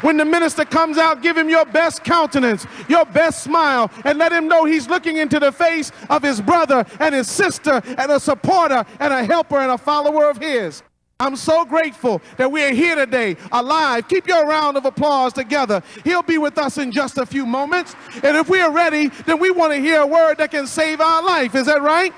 When the minister comes out, give him your best countenance, your best smile, and let him know he's looking into the face of his brother and his sister and a supporter and a helper and a follower of his. I'm so grateful that we are here today, alive. Keep your round of applause together. He'll be with us in just a few moments. And if we are ready, then we want to hear a word that can save our life. Is that right?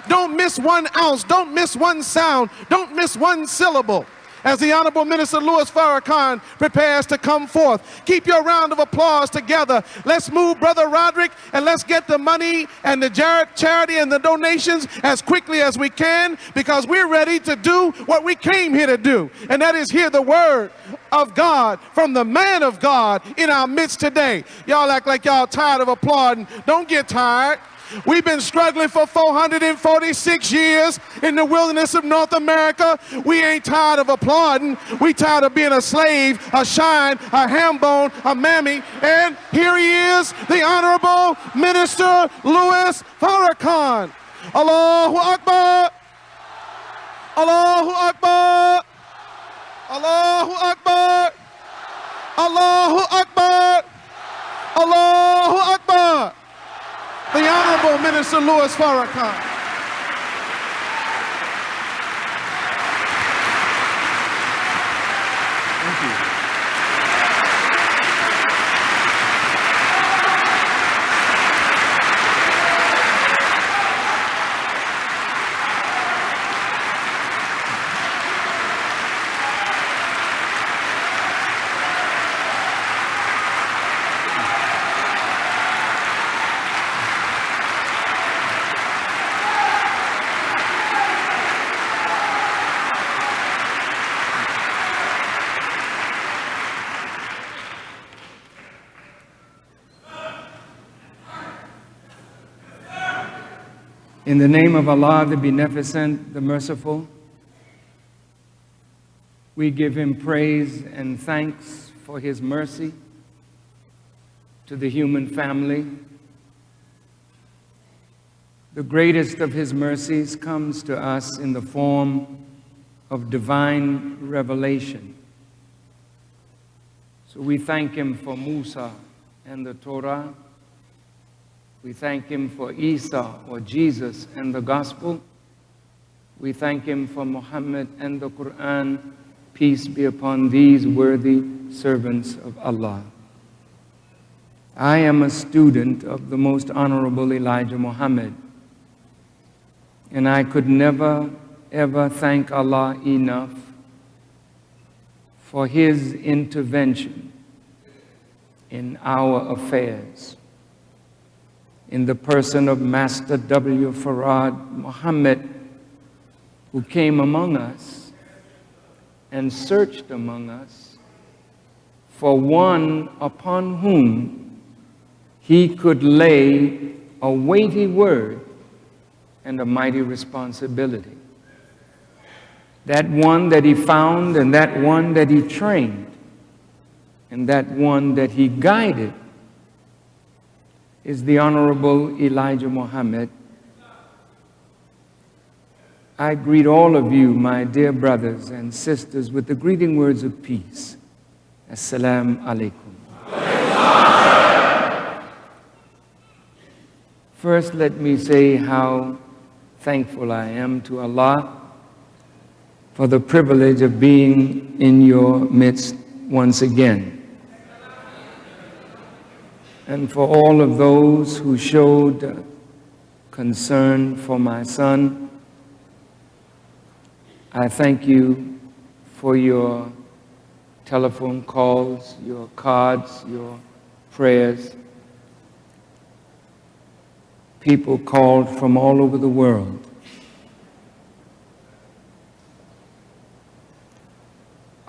Don't miss 1 ounce. Don't miss one sound. Don't miss one syllable. As the Honorable Minister Louis Farrakhan prepares to come forth, keep your round of applause together. Let's move, Brother Roderick, and let's get the money and the charity and the donations as quickly as we can, because we're ready to do what we came here to do, and that is hear the word of God from the man of God in our midst today. Y'all act like y'all tired of applauding. Don't get tired. We've been struggling for 446 years in the wilderness of North America. We ain't tired of applauding. We tired of being a slave, a shine, a ham bone, a mammy. And here he is, the Honorable Minister Louis Farrakhan. Allahu Akbar. Allahu Akbar. Allahu Akbar. Allahu Akbar. Allahu Akbar. The Honorable Minister Louis Farrakhan. Thank you. In the name of Allah, the Beneficent, the Merciful, we give Him praise and thanks for His mercy to the human family. The greatest of His mercies comes to us in the form of divine revelation. So we thank Him for Musa and the Torah. We thank Him for Isa, or Jesus, and the Gospel. We thank Him for Muhammad and the Quran. Peace be upon these worthy servants of Allah. I am a student of the Most Honorable Elijah Muhammad, and I could never, ever thank Allah enough for His intervention in our affairs, in the person of Master W. Farad Muhammad, who came among us and searched among us for one upon whom he could lay a weighty word and a mighty responsibility. That one that he found, and that one that he trained, and that one that he guided is the Honorable Elijah Muhammad. I greet all of you, my dear brothers and sisters, with the greeting words of peace. Assalamu alaikum. First, let me say how thankful I am to Allah for the privilege of being in your midst once again, and for all of those who showed concern for my son. I thank you for your telephone calls, your cards, your prayers. People called from all over the world.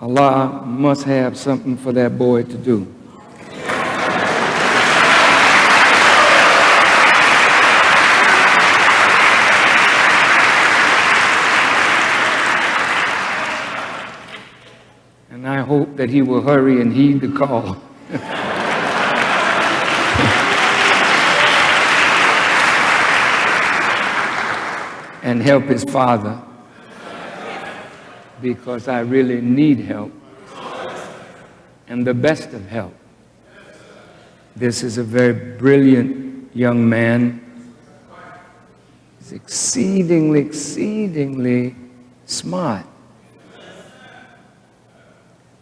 Allah must have something for that boy to do. And I hope that he will hurry and heed the call. And help his father, because I really need help. and the best of health. This is a very brilliant young man. He's exceedingly, exceedingly smart.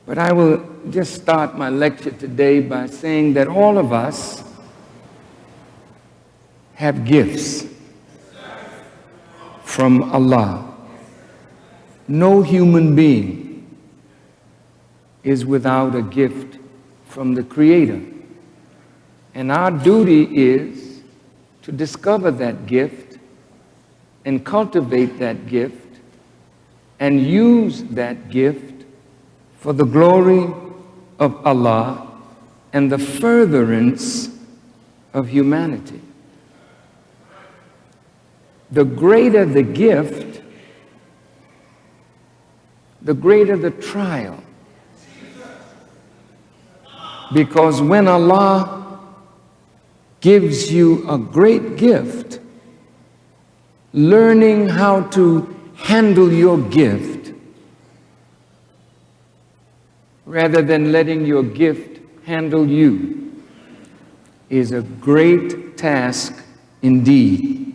But I will just start my lecture today by saying that all of us have gifts from Allah. No human being is without a gift from the Creator. And our duty is to discover that gift and cultivate that gift and use that gift for the glory of Allah and the furtherance of humanity. The greater the gift, the greater the trial. Because when Allah gives you a great gift, learning how to handle your gift rather than letting your gift handle you is a great task indeed.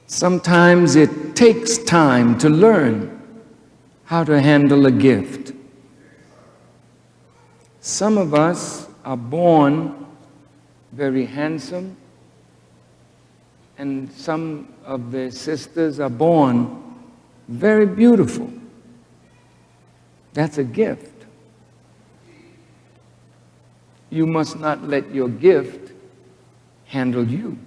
Sometimes it takes time to learn how to handle a gift. Some of us are born very handsome, and some of the sisters are born very beautiful. That's a gift. You must not let your gift handle you.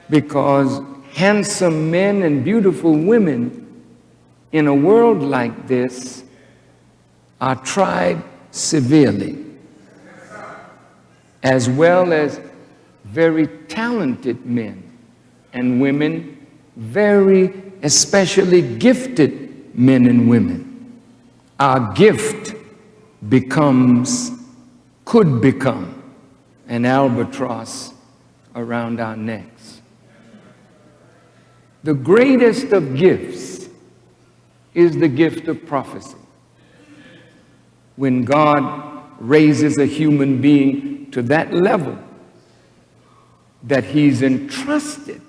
Because handsome men and beautiful women in a world like this are tried severely, as well as very talented men and women, very especially gifted men and women. Our gift could become an albatross around our necks. The greatest of gifts is the gift of prophecy. When God raises a human being to that level that he's entrusted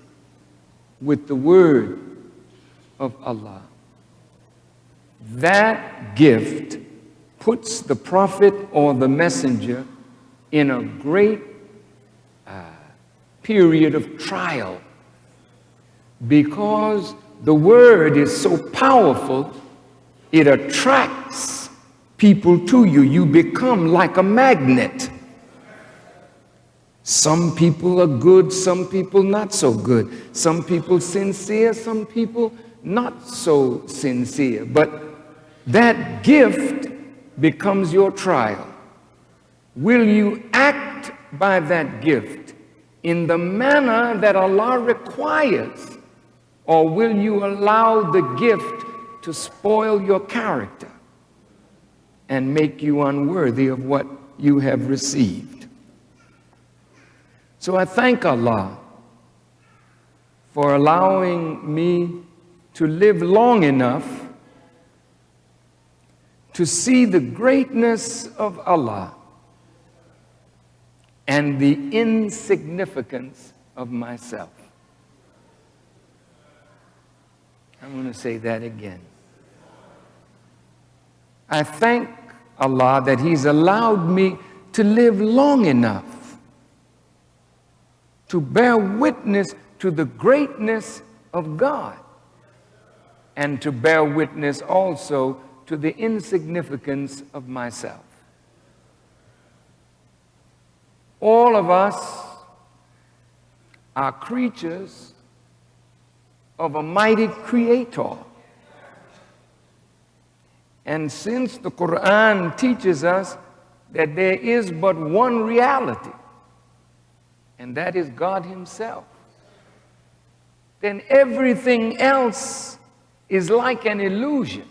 with the word of Allah, that gift puts the prophet or the messenger in a great period of trial, because the word is so powerful, it attracts people to you. You become like a magnet. Some people are good, some people not so good. Some people sincere, some people not so sincere. But that gift becomes your trial. Will you act by that gift in the manner that Allah requires? Or will you allow the gift to spoil your character and make you unworthy of what you have received? So I thank Allah for allowing me to live long enough to see the greatness of Allah and the insignificance of myself. I'm going to say that again. I thank Allah that He's allowed me to live long enough to bear witness to the greatness of God and to bear witness also to the insignificance of myself. All of us are creatures of a mighty creator. And since the Quran teaches us that there is but one reality, and that is God Himself, then everything else is like an illusion.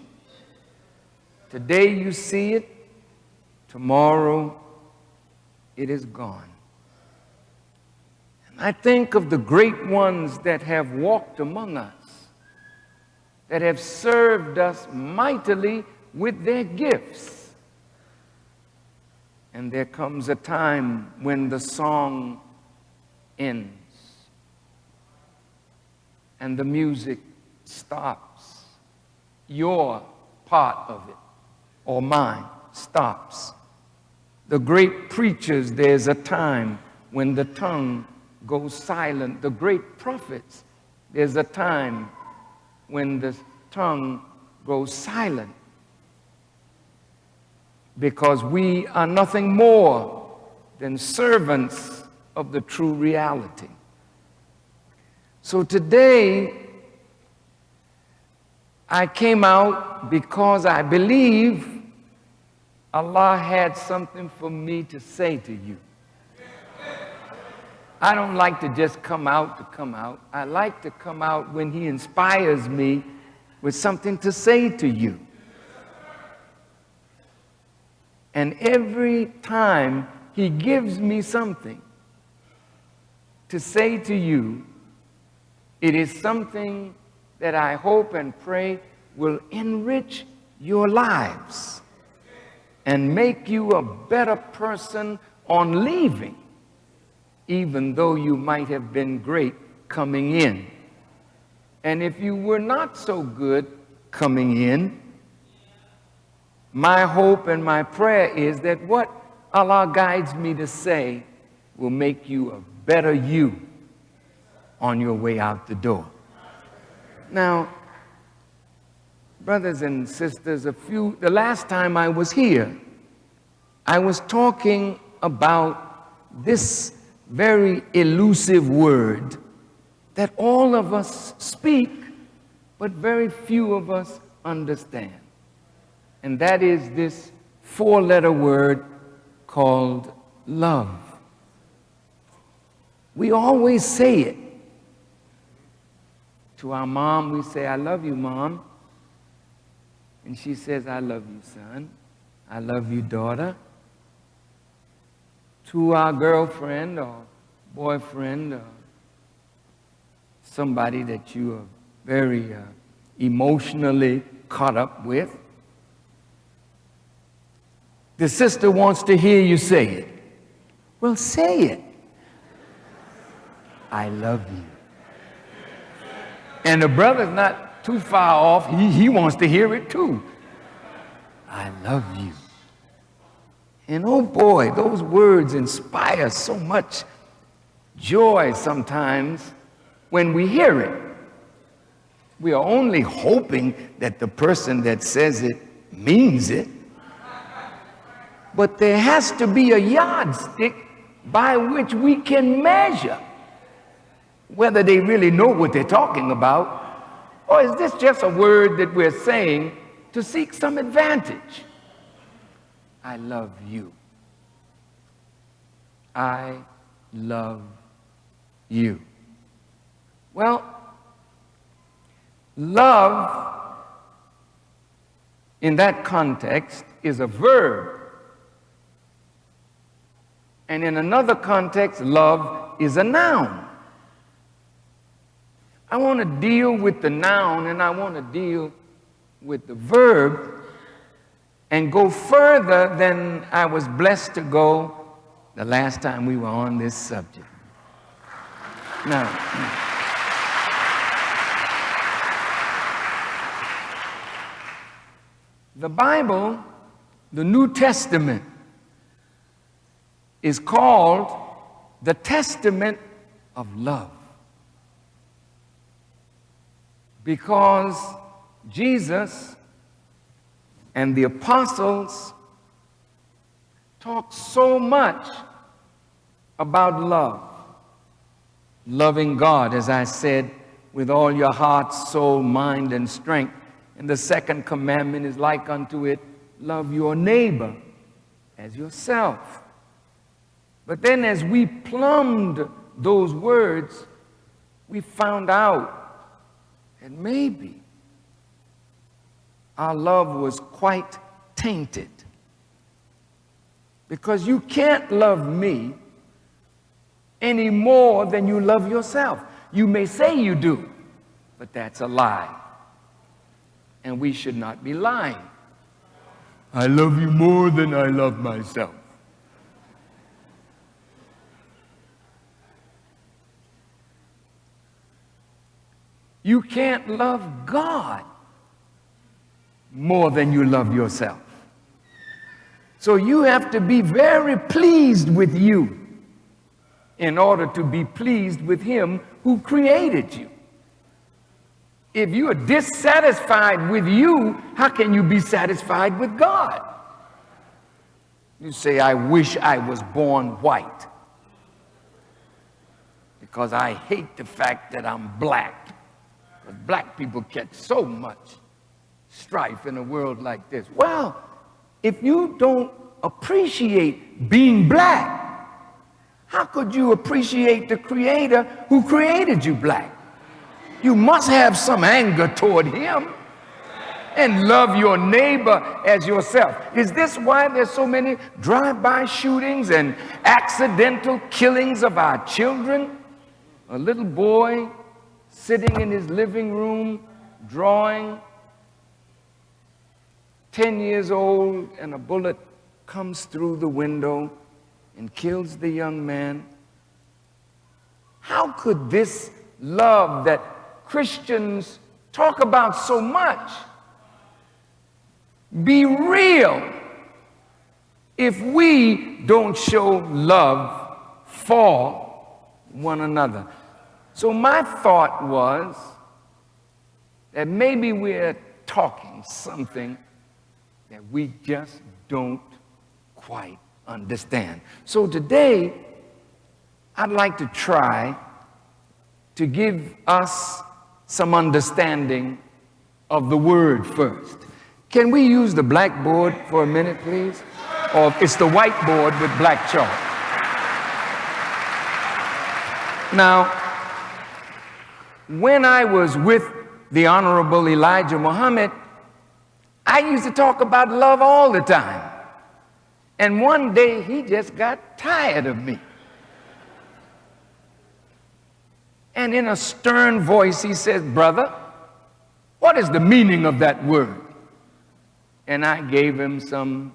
Today you see it, tomorrow it is gone. And I think of the great ones that have walked among us. that have served us mightily with their gifts. And there comes a time when the song ends and the music stops. Your part of it, or mine, stops. The great preachers, there's a time when the tongue goes silent. The great prophets, there's a time when the tongue goes silent, because we are nothing more than servants of the true reality. So today, I came out because I believe Allah had something for me to say to you. I don't like to just come out to come out. I like to come out when He inspires me with something to say to you. And every time He gives me something to say to you, it is something that I hope and pray will enrich your lives and make you a better person on leaving, even though you might have been great coming in. And if you were not so good coming in, my hope and my prayer is that what Allah guides me to say will make you a better you on your way out the door. Now, brothers and sisters, the last time I was here, I was talking about this very elusive word that all of us speak, but very few of us understand. And that is this four-letter word called love. We always say it. To our mom, we say, "I love you, Mom." And she says, "I love you, son. I love you, daughter." To our girlfriend or boyfriend or somebody that you are very emotionally caught up with, the sister wants to hear you say it. Well, say it. "I love you." And the brother's not too far off. He wants to hear it too. "I love you." And oh boy, those words inspire so much joy sometimes when we hear it. We are only hoping that the person that says it means it. But there has to be a yardstick by which we can measure whether they really know what they're talking about, or is this just a word that we're saying to seek some advantage? I love you. I love you. Well, love in that context is a verb. And in another context, love is a noun. I want to deal with the noun and I want to deal with the verb and go further than I was blessed to go the last time we were on this subject. Now, the Bible, the New Testament, is called the Testament of love, because Jesus and the apostles talked so much about love. Loving God, as I said, with all your heart, soul, mind, and strength. And the second commandment is like unto it, love your neighbor as yourself. But then as we plumbed those words, we found out that maybe our love was quite tainted. Because you can't love me any more than you love yourself. You may say you do, but that's a lie. and we should not be lying. I love you more than I love myself. You can't love God more than you love yourself. So you have to be very pleased with you in order to be pleased with Him who created you. If you are dissatisfied with you, how can you be satisfied with God? You say, I wish I was born white because I hate the fact that I'm black. Because black people catch so much strife in a world like this. Well, if you don't appreciate being black, how could you appreciate the Creator who created you black? You must have some anger toward Him and love your neighbor as yourself. Is this why there's so many drive-by shootings and accidental killings of our children? A little boy sitting in his living room drawing, 10 years old, and a bullet comes through the window and kills the young man. How could this love that Christians talk about so much be real if we don't show love for one another? So my thought was that maybe we're talking something that we just don't quite understand. So today, I'd like to try to give us some understanding of the word first. Can we use the blackboard for a minute, please? Or it's the whiteboard with black chalk. Now, when I was with the Honorable Elijah Muhammad, I used to talk about love all the time. And one day he just got tired of me. And in a stern voice he said, brother, what is the meaning of that word? And I gave him some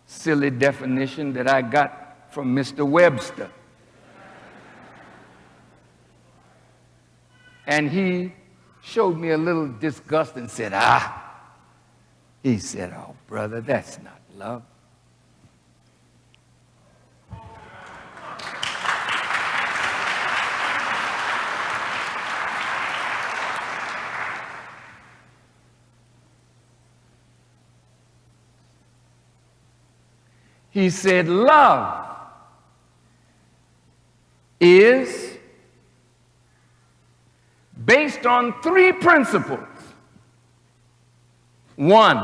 silly definition that I got from Mr. Webster. And he showed me a little disgust and said, he said, oh, brother, that's not love. He said, love is based on three principles. One,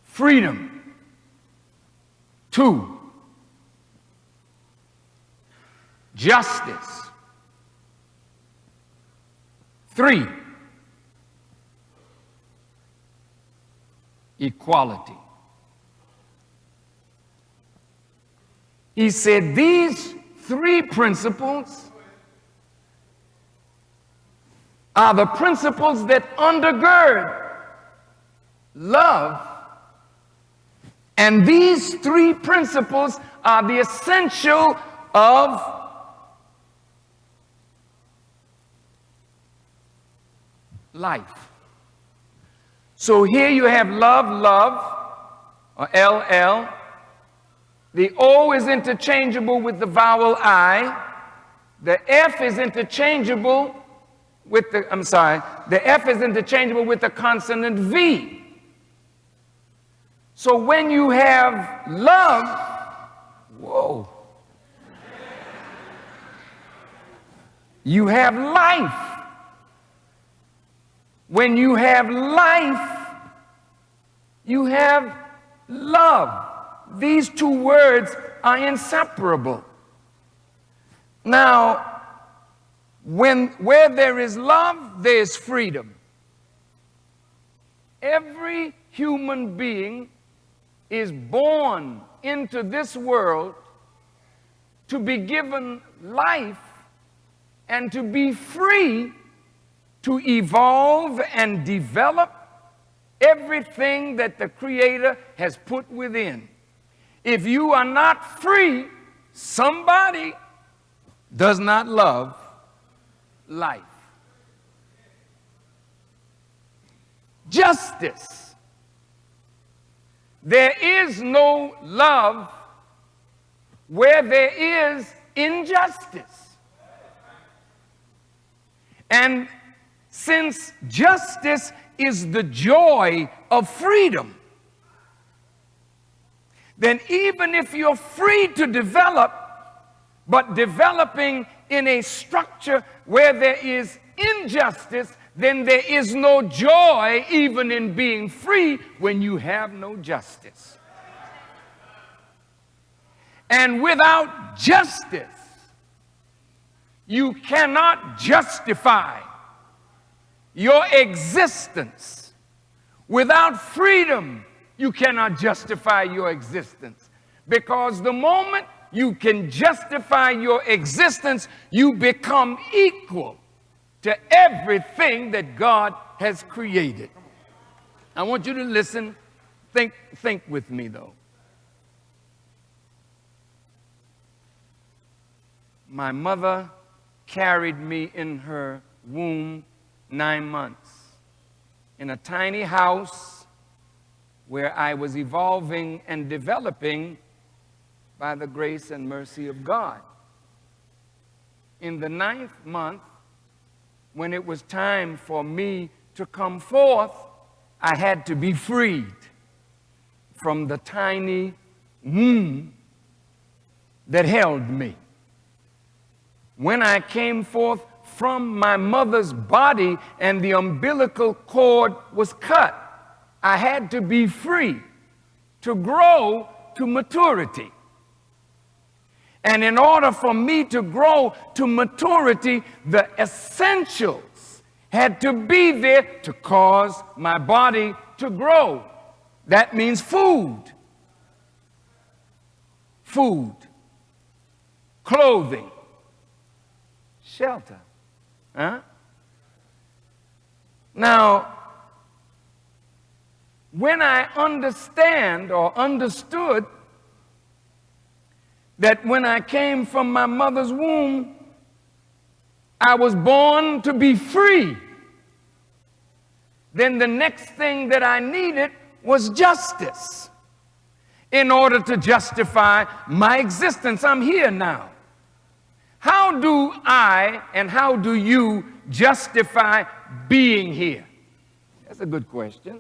freedom. Two, justice. Three, equality. He said these three principles are the principles that undergird love, and these three principles are the essential of life. So here you have love, or LL. The O is interchangeable with the vowel I. The F is interchangeable with the F is interchangeable with the consonant V. So when you have love, whoa, you have life. When you have life, you have love. These two words are inseparable. Now, where there is love, there is freedom. Every human being is born into this world to be given life and to be free to evolve and develop everything that the Creator has put within. If you are not free, somebody does not love life. Justice. There is no love where there is injustice. And since justice is the joy of freedom, then even if you're free to develop, but developing in a structure where there is injustice, then there is no joy even in being free when you have no justice. And without justice, you cannot justify your existence. Without freedom, you cannot justify your existence. Because the moment you can justify your existence, you become equal to everything that God has created. I want you to listen. Think with me, though. My mother carried me in her womb 9 months in a tiny house where I was evolving and developing by the grace and mercy of God. In the 9th month, when it was time for me to come forth, I had to be freed from the tiny womb that held me. When I came forth from my mother's body and the umbilical cord was cut, I had to be free to grow to maturity. And in order for me to grow to maturity, the essentials had to be there to cause my body to grow. That means food, clothing, shelter. Now, when I understood that when I came from my mother's womb, I was born to be free, then the next thing that I needed was justice in order to justify my existence. I'm here now. How do I and how do you justify being here? That's a good question.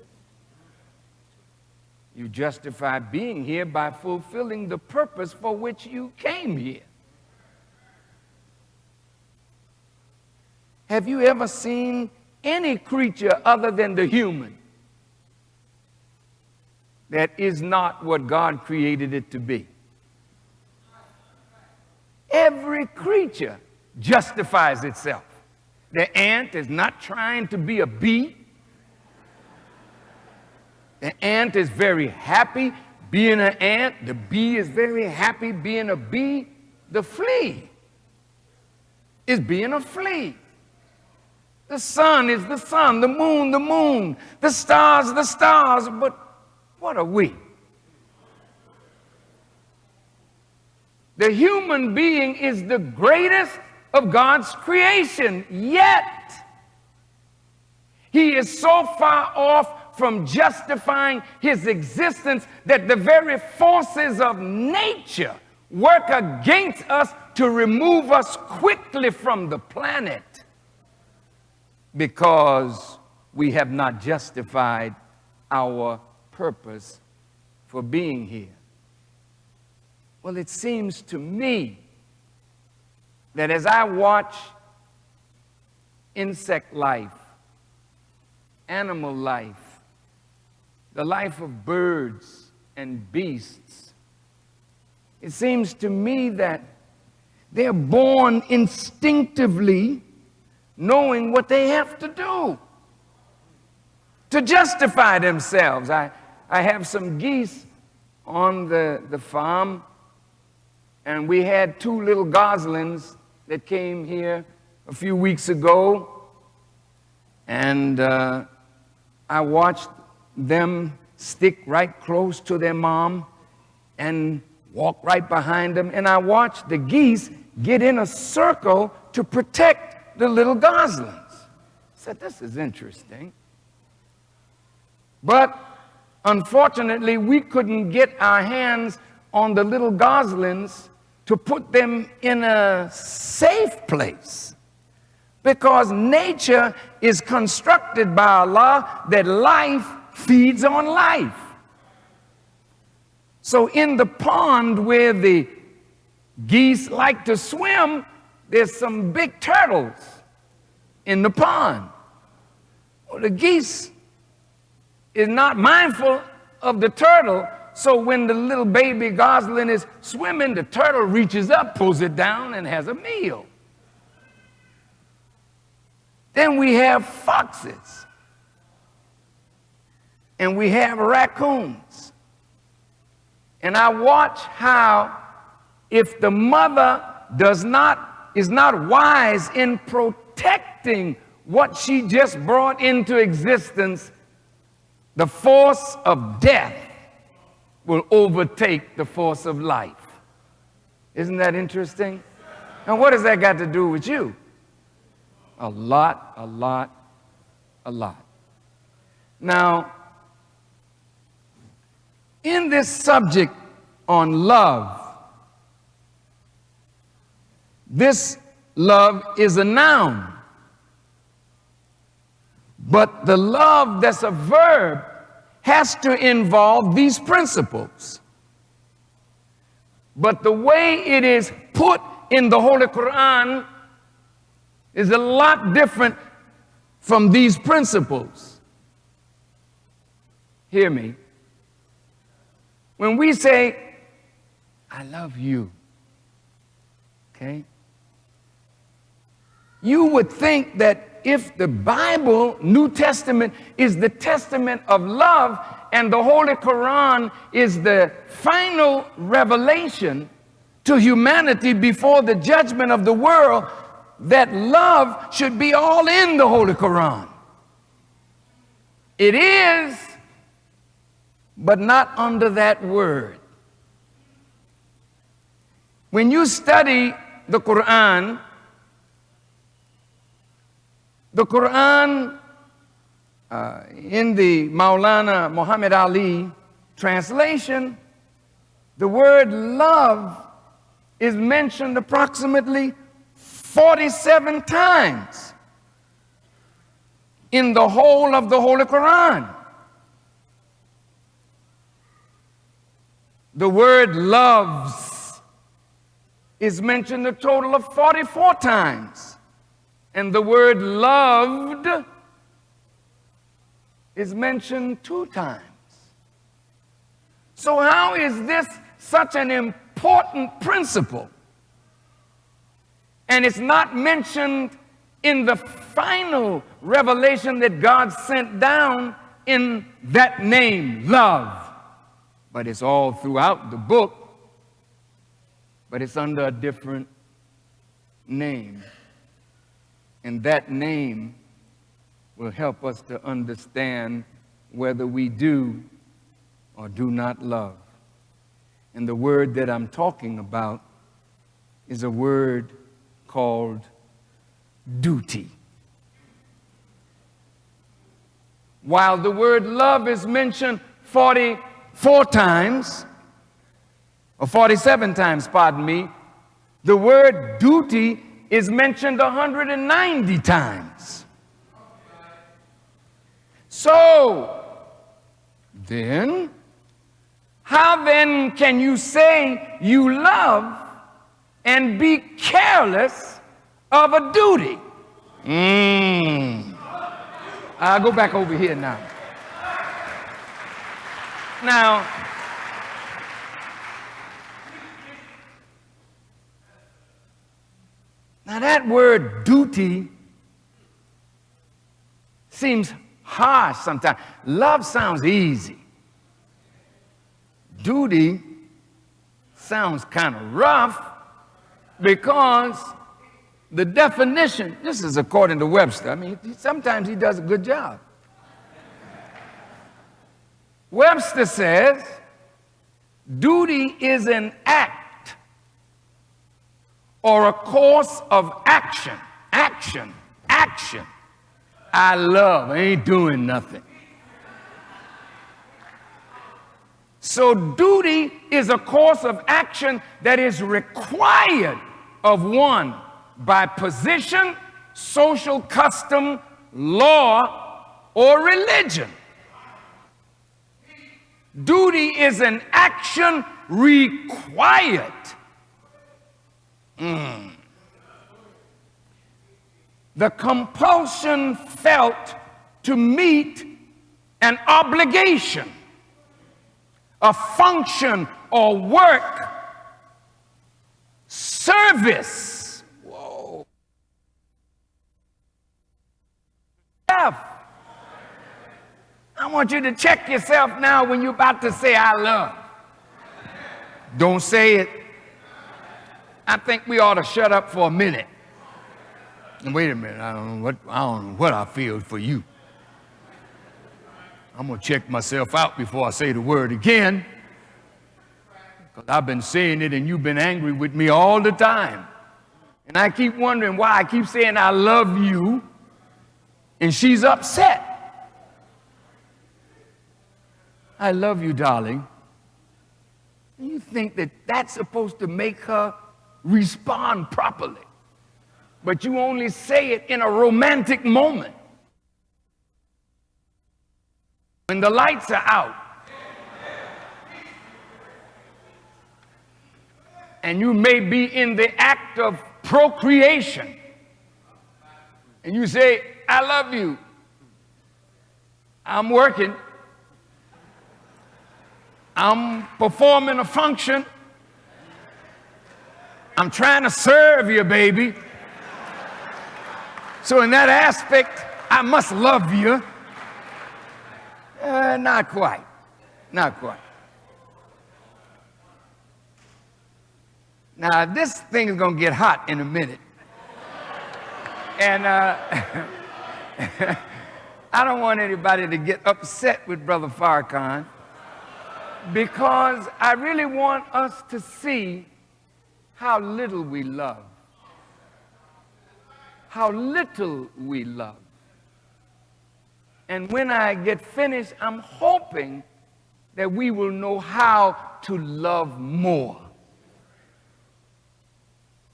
You justify being here by fulfilling the purpose for which you came here. Have you ever seen any creature other than the human that is not what God created it to be? Every creature justifies itself. The ant is not trying to be a bee. The ant is very happy being an ant. The bee is very happy being a bee. The flea is being a flea. The sun is the sun, the moon, the stars, but what are we? The human being is the greatest of God's creation, yet he is so far off from justifying his existence that the very forces of nature work against us to remove us quickly from the planet because we have not justified our purpose for being here. Well, it seems to me that as I watch insect life, animal life, the life of birds and beasts, it seems to me that they're born instinctively knowing what they have to do to justify themselves. I have some geese on the farm, and we had 2 little goslings that came here a few weeks ago, and I watched them stick right close to their mom and walk right behind them, and I watched the geese get in a circle to protect the little goslings. I said, this is interesting. But unfortunately, we couldn't get our hands on the little goslings to put them in a safe place, because nature is constructed by Allah that life feeds on life. So in the pond where the geese like to swim, there's some big turtles in the pond. Well, the geese is not mindful of the turtle, so when the little baby gosling is swimming, the turtle reaches up, pulls it down, and has a meal. Then we have foxes, and we have raccoons. And I watch how, if the mother is not wise in protecting what she just brought into existence, the force of death will overtake the force of life. Isn't that interesting? And what has that got to do with you? A lot, a lot, a lot. Now, in this subject on love, this love is a noun. But the love that's a verb has to involve these principles. But the way it is put in the Holy Quran is a lot different from these principles. Hear me. When we say, I love you, okay? You would think that if the Bible, New Testament, is the testament of love, and the Holy Quran is the final revelation to humanity before the judgment of the world, that love should be all in the Holy Quran. It is, but not under that word. When you study the Quran in the Maulana Muhammad Ali translation, the word love is mentioned approximately 47 times in the whole of the Holy Quran. The word loves is mentioned a total of 44 times. And the word loved is mentioned 2 times. So how is this such an important principle? And it's not mentioned in the final revelation that God sent down in that name, love. But it's all throughout the book, but it's under a different name. And that name will help us to understand whether we do or do not love. And the word that I'm talking about is a word called duty. While the word love is mentioned 44 times, or 47 times, pardon me, the word duty is mentioned 190 times. So, then, how then can you say you love and be careless of a duty? I'll go back over here now. Now, that word duty seems harsh sometimes. Love sounds easy. Duty sounds kind of rough, because The definition, this is according to Webster. I mean, sometimes he does a good job. Webster says, duty is an act or a course of action. Action. I love, I ain't doing nothing. So duty is a course of action that is required of one by position, social custom, law, or religion. Duty is an action required. The compulsion felt to meet an obligation, a function or work, service. Whoa. I want you to check yourself now when you're about to say, I love. Don't say it. I think we ought to shut up for a minute. And wait a minute, I don't know what I feel for you. I'm going to check myself out before I say the word again. Because I've been saying it and you've been angry with me all the time. And I keep wondering why I keep saying I love you and she's upset. I love you, darling. And you think that that's supposed to make her respond properly. But you only say it in a romantic moment. When the lights are out. And you may be in the act of procreation. And you say, I love you. I'm working. I'm performing a function. I'm trying to serve you, baby. So in that aspect, I must love you. Not quite. Not quite. Now, this thing is going to get hot in a minute. And I don't want anybody to get upset with Brother Farrakhan, because I really want us to see how little we love. How little we love. And when I get finished, I'm hoping that we will know how to love more.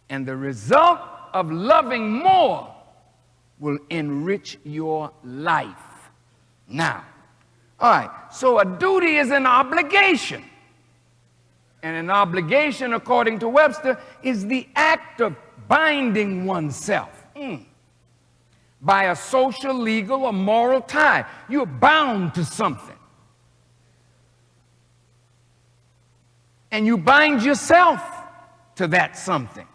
And the result of loving more will enrich your life. Now, all right, so a duty is an obligation. And an obligation, according to Webster, is the act of binding oneself by a social, legal, or moral tie. You're bound to something. And you bind yourself to that something.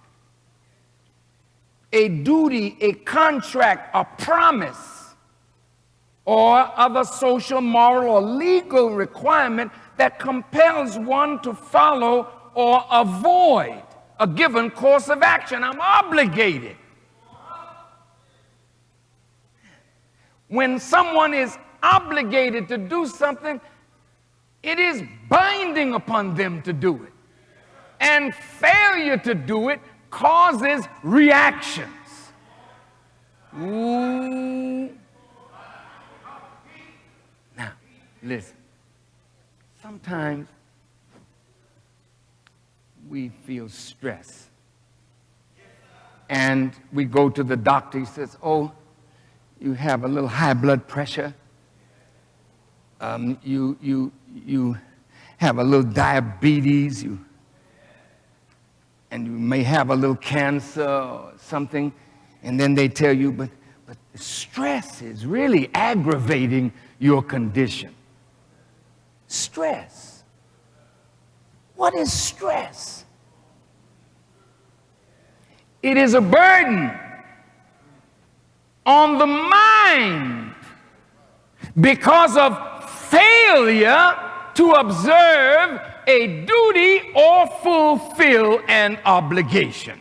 A duty, a contract, a promise, or other social, moral, or legal requirement that compels one to follow or avoid a given course of action. I'm obligated. When someone is obligated to do something, it is binding upon them to do it. And failure to do it causes reactions. Ooh. Now, listen. Sometimes we feel stress. And we go to the doctor. He says, oh, you have a little high blood pressure. You have a little diabetes. And you may have a little cancer or something. And then they tell you, but stress is really aggravating your condition. Stress. What is stress? It is a burden on the mind because of failure to observe a duty or fulfill an obligation.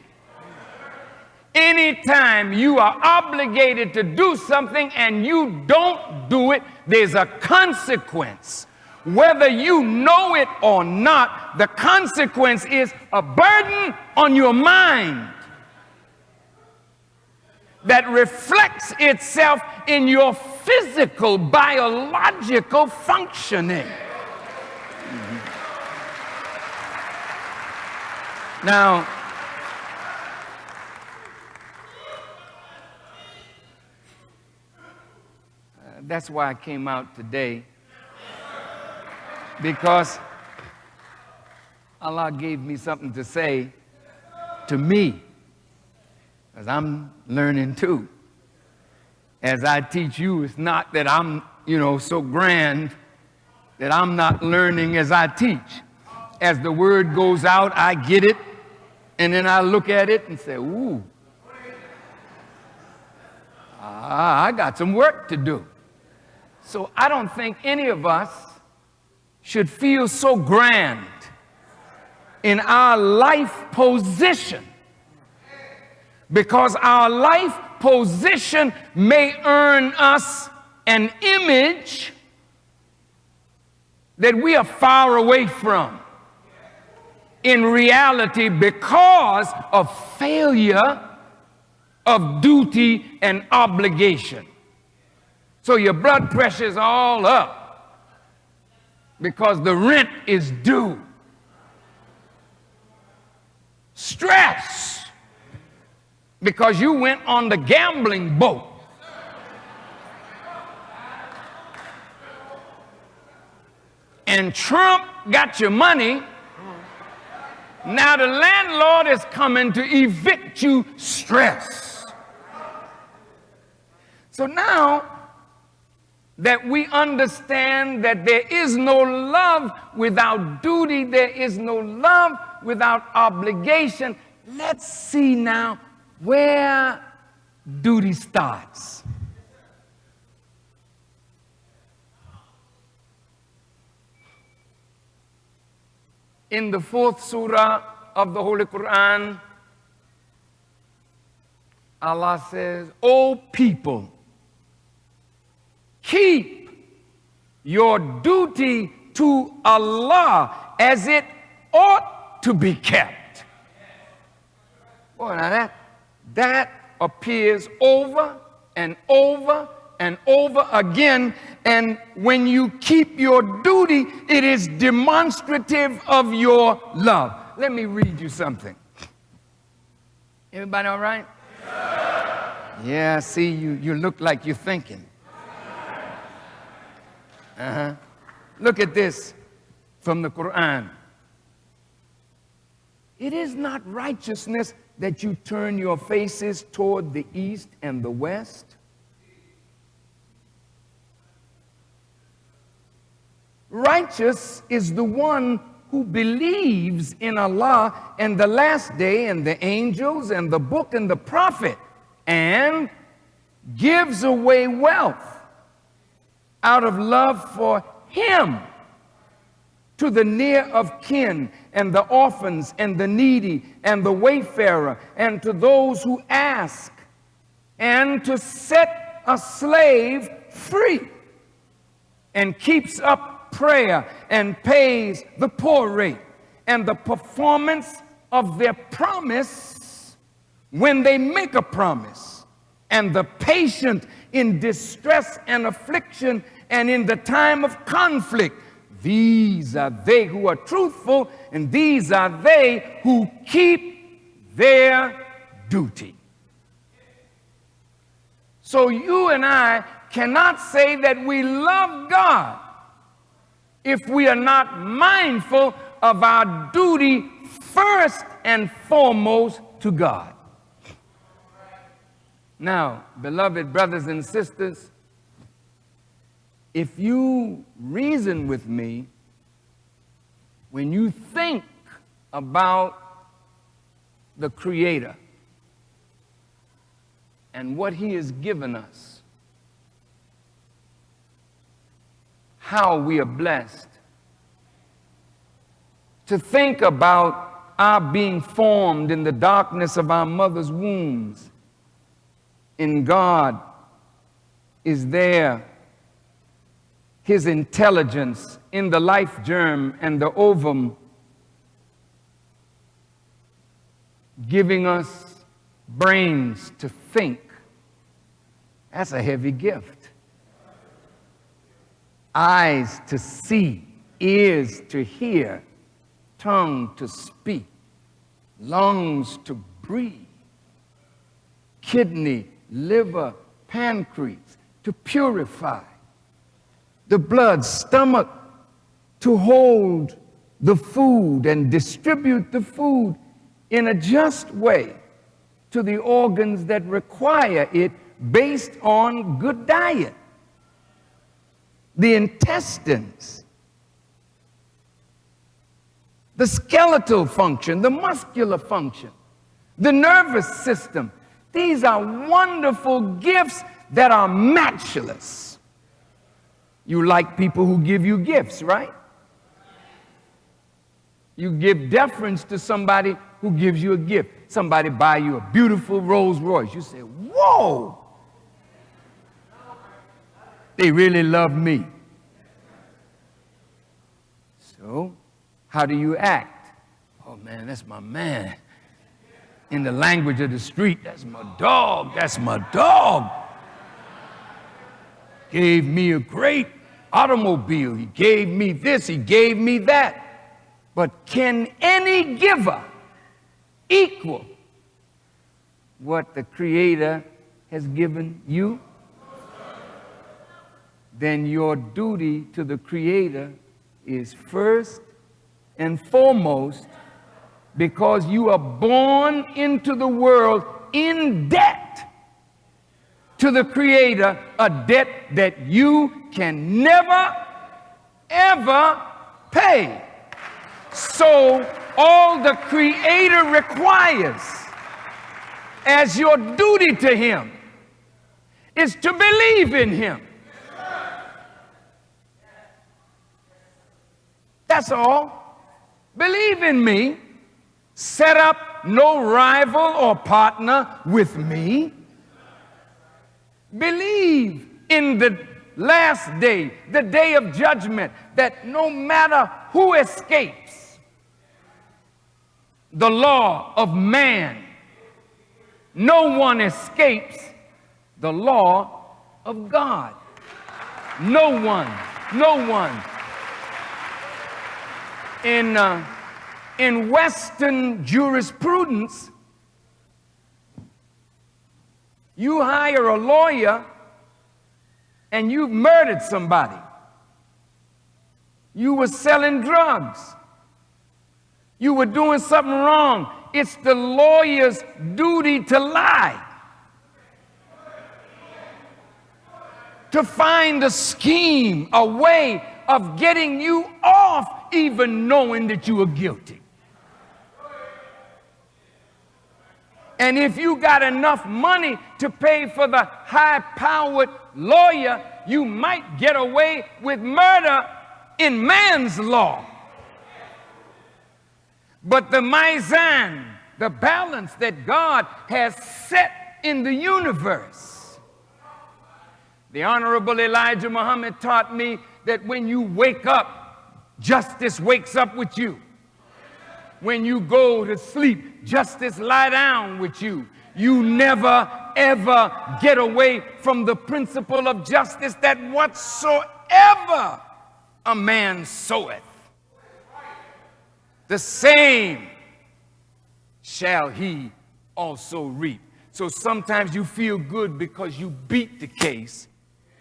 Anytime you are obligated to do something and you don't do it, there's a consequence. Whether you know it or not, the consequence is a burden on your mind that reflects itself in your physical, biological functioning. Now, that's why I came out today, because Allah gave me something to say to me, because I'm learning too. As I teach you, it's not that I'm, so grand that I'm not learning as I teach. As the word goes out, I get it, and then I look at it and say, ooh, I got some work to do. So I don't think any of us should feel so grand in our life position, because our life position may earn us an image that we are far away from in reality, because of failure of duty and obligation. So your blood pressure is all up because the rent is due. Stress because you went on the gambling boat. And Trump got your money. Now the landlord is coming to evict you. Stress. So now that we understand that there is no love without duty, there is no love without obligation, let's see now where duty starts. In the 4th surah of the Holy Quran, Allah says, "O people, keep your duty to Allah as it ought to be kept." Boy, now that appears over and over and over again. And when you keep your duty, it is demonstrative of your love. Let me read you something. Everybody all right? Yeah, see, you look like you're thinking. Look at this from the Quran. It is not righteousness that you turn your faces toward the east and the west. Righteous is the one who believes in Allah and the last day and the angels and the book and the prophet, and gives away wealth out of love for him to the near of kin and the orphans and the needy and the wayfarer and to those who ask, and to set a slave free, and keeps up prayer and pays the poor rate, and the performance of their promise when they make a promise, and the patient in distress and affliction and in the time of conflict. These are they who are truthful, and these are they who keep their duty. So you and I cannot say that we love God if we are not mindful of our duty first and foremost to God. Now, beloved brothers and sisters, if you reason with me, when you think about the Creator and what He has given us, how we are blessed, to think about our being formed in the darkness of our mother's wombs, in God is there His intelligence in the life germ and the ovum, giving us brains to think. That's a heavy gift. Eyes to see, ears to hear, tongue to speak, lungs to breathe, kidney, liver, pancreas to purify, the blood, stomach to hold the food and distribute the food in a just way to the organs that require it based on good diet. The intestines, the skeletal function, the muscular function, the nervous system. These are wonderful gifts that are matchless. You like people who give you gifts, right? You give deference to somebody who gives you a gift. Somebody buy you a beautiful Rolls Royce. You say, whoa, they really love me. So, how do you act? Oh man, that's my man. In the language of the street, that's my dog, that's my dog. Gave me a great automobile. He gave me this, he gave me that. But can any giver equal what the Creator has given you? Then your duty to the Creator is first and foremost, because you are born into the world in debt to the Creator, a debt that you can never, ever pay. So all the Creator requires as your duty to Him is to believe in Him. That's all. Believe in me. Set up no rival or partner with me. Believe in the last day, the day of judgment, that no matter who escapes the law of man, no one escapes the law of God. No one, no one. In Western jurisprudence, you hire a lawyer and you've murdered somebody. You were selling drugs. You were doing something wrong. It's the lawyer's duty to lie, to find a scheme, a way of getting you off even knowing that you are guilty. And if you got enough money to pay for the high-powered lawyer, you might get away with murder in man's law. But the mizan, the balance that God has set in the universe. The Honorable Elijah Muhammad taught me that when you wake up, justice wakes up with you. When you go to sleep, justice lie down with you. You never, ever get away from the principle of justice, that whatsoever a man soweth, the same shall he also reap. So sometimes you feel good because you beat the case,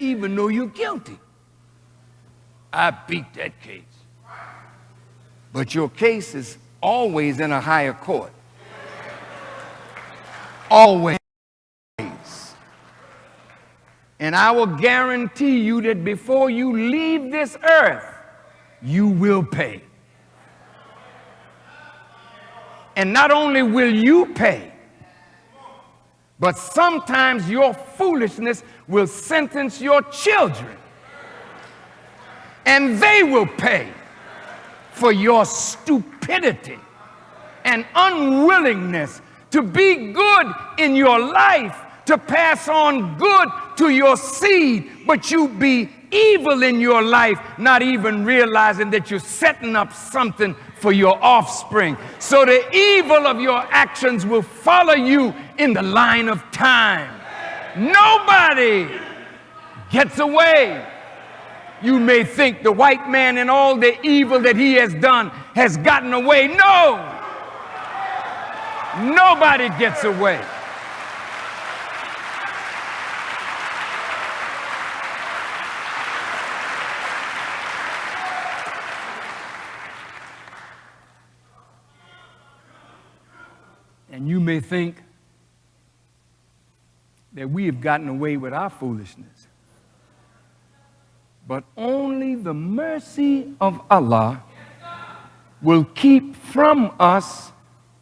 even though you're guilty. I beat that case. But your case is always in a higher court. Always. And I will guarantee you that before you leave this earth, you will pay. And not only will you pay, but sometimes your foolishness will sentence your children. And they will pay for your stupidity an unwillingness to be good in your life, to pass on good to your seed, but you be evil in your life, not even realizing that you're setting up something for your offspring. So the evil of your actions will follow you in the line of time. Nobody gets away. You may think the white man and all the evil that he has done has gotten away. No! Nobody gets away. And you may think that we have gotten away with our foolishness. But only the mercy of Allah will keep from us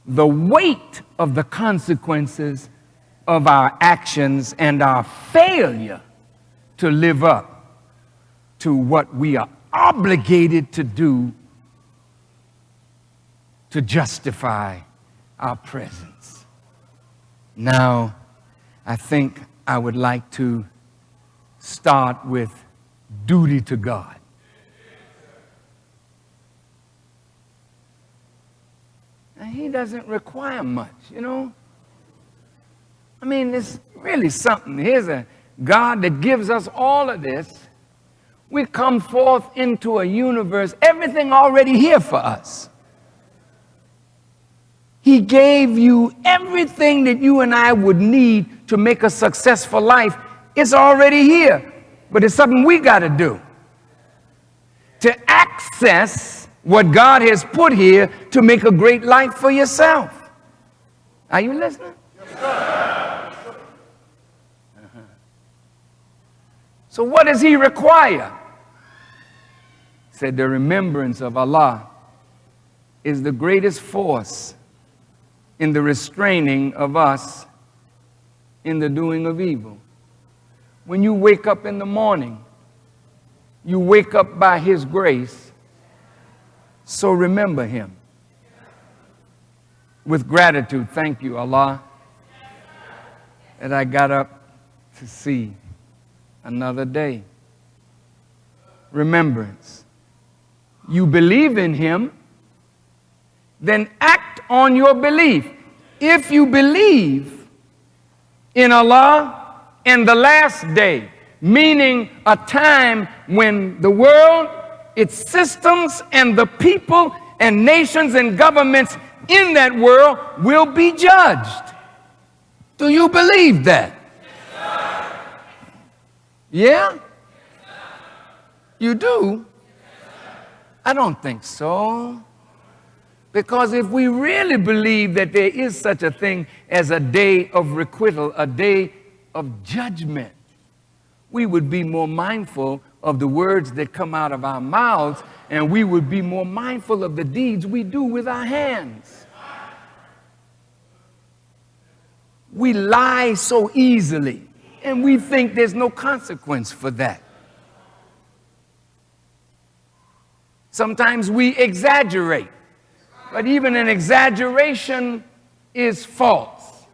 the weight of the consequences of our actions and our failure to live up to what we are obligated to do to justify our presence. Now, I think I would like to start with duty to God. And he doesn't require much, you know. I mean, it's really something. Here's a God that gives us all of this. We come forth into a universe, everything already here for us. He gave you everything that you and I would need to make a successful life. It's already here, but it's something we got to do to access what God has put here to make a great life for yourself. Are you listening? Yes, sir. So what does he require? He said the remembrance of Allah is the greatest force in the restraining of us in the doing of evil. When you wake up in the morning, you wake up by his grace, so remember him. With gratitude, thank you, Allah, that I got up to see another day. Remembrance. You believe in him, then act on your belief. If you believe in Allah and the last day, meaning a time when the world, its systems, and the people and nations and governments in that world will be judged. Do you believe that? Yeah? You do? I don't think so. Because if we really believe that there is such a thing as a day of requital, a day of judgment, we would be more mindful of the words that come out of our mouths, and we would be more mindful of the deeds we do with our hands. We lie so easily, and we think there's no consequence for that. Sometimes we exaggerate. But even an exaggeration is false.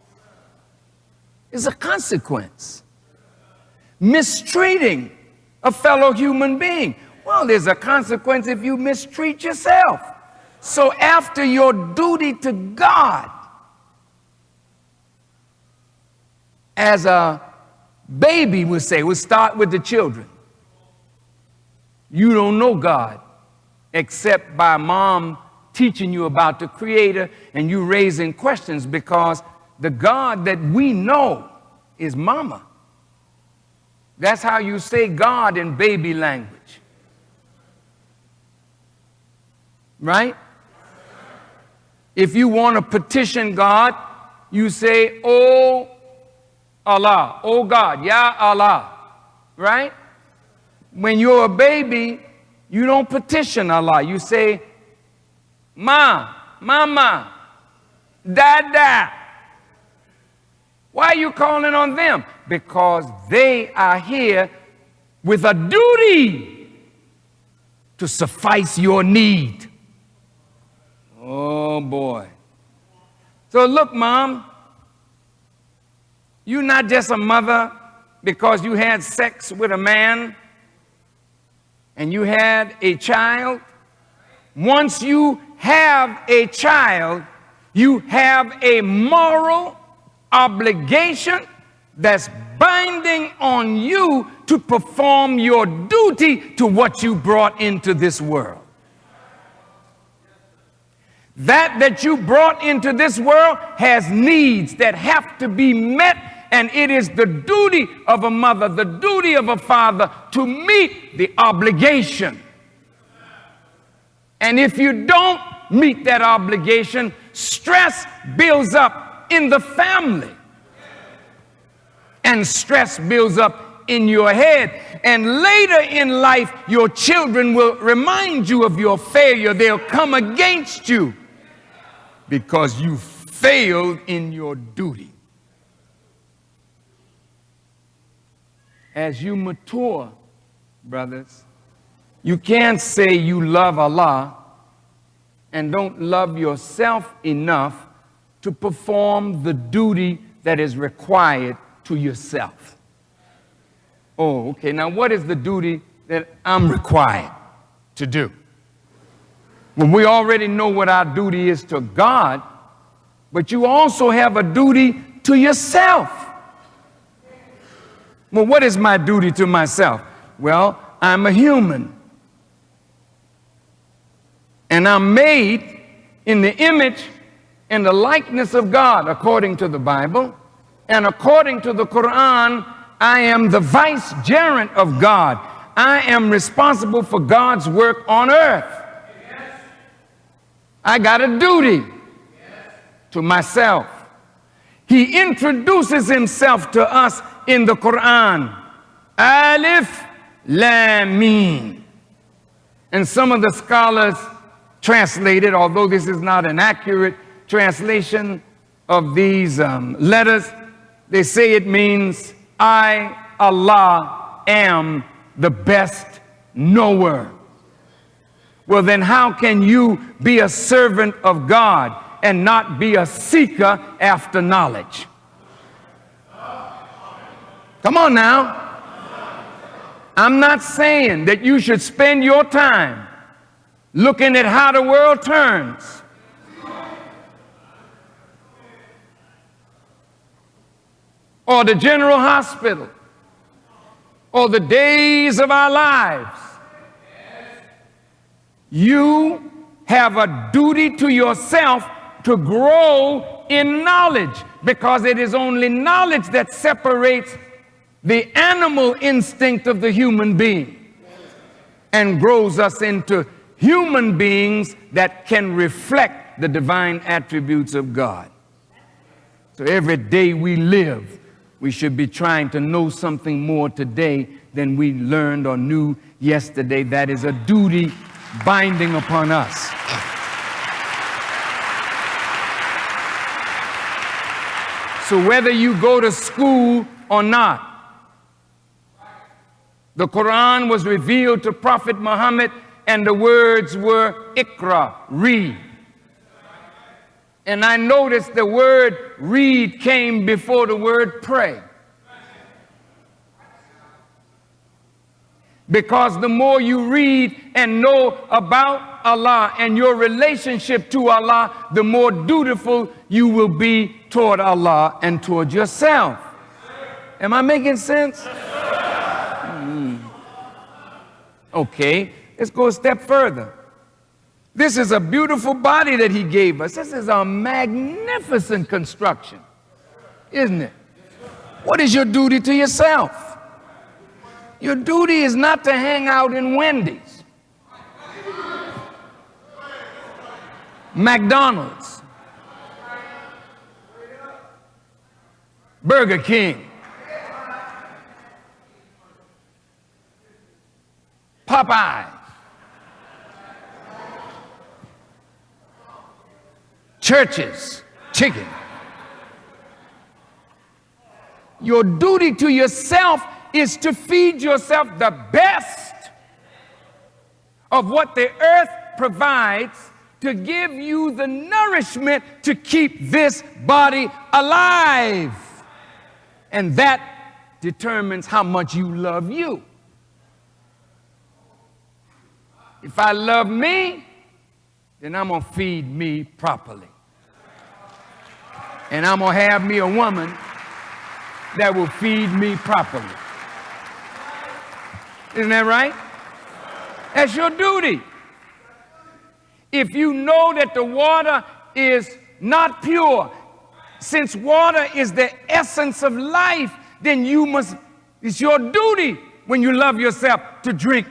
It's a consequence. Mistreating a fellow human being. Well, there's a consequence if you mistreat yourself. So after your duty to God, as a baby would say, we'll start with the children. You don't know God except by mom teaching you about the Creator and you raising questions, because the God that we know is mama. That's how you say God in baby language. Right? If you want to petition God, you say, "Oh Allah, oh God, Ya Allah." Right? When you're a baby, you don't petition Allah. You say, "Ma, Mama, Dada." Why are you calling on them? Because they are here with a duty to suffice your need. Oh boy. So look, Mom, you're not just a mother because you had sex with a man and you had a child. Once you have a child, you have a moral obligation that's binding on you to perform your duty to what you brought into this world. That you brought into this world has needs that have to be met, and it is the duty of a mother, the duty of a father to meet the obligation. And if you don't meet that obligation, stress builds up in the family. And stress builds up in your head. And later in life, your children will remind you of your failure. They'll come against you because you failed in your duty. As you mature, brothers, you can't say you love Allah and don't love yourself enough to perform the duty that is required to yourself. Oh, okay, now what is the duty that I'm required to do? Well, we already know what our duty is to God, but you also have a duty to yourself. Well, what is my duty to myself? Well, I'm a human. And I'm made in the image and the likeness of God, according to the Bible. And according to the Quran, I am the vicegerent of God. I am responsible for God's work on earth. I got a duty to myself. He introduces himself to us in the Quran. Alif Lam Mim. And some of the scholars translated, although this is not an accurate translation of these letters, they say it means, I, Allah, am the best knower. Well, then how can you be a servant of God and not be a seeker after knowledge? Come on now. I'm not saying that you should spend your time looking at how the world turns. Or the general hospital, or the days of our lives. You have a duty to yourself to grow in knowledge, because it is only knowledge that separates the animal instinct of the human being and grows us into human beings that can reflect the divine attributes of God. So every day we live, we should be trying to know something more today than we learned or knew yesterday. That is a duty binding upon us. So whether you go to school or not, the Quran was revealed to Prophet Muhammad, and the words were Iqra, read. And I noticed the word read came before the word pray. Because the more you read and know about Allah and your relationship to Allah, the more dutiful you will be toward Allah and toward yourself. Am I making sense? Okay, let's go a step further. This is a beautiful body that he gave us. This is a magnificent construction, isn't it? What is your duty to yourself? Your duty is not to hang out in Wendy's, McDonald's, Burger King, Popeye, Church's Chicken. Your duty to yourself is to feed yourself the best of what the earth provides, to give you the nourishment to keep this body alive. And that determines how much you love you. If I love me, then I'm going to feed me properly. And I'm going to have me a woman that will feed me properly. Isn't that right? That's your duty. If you know that the water is not pure, since water is the essence of life, then it's your duty when you love yourself to drink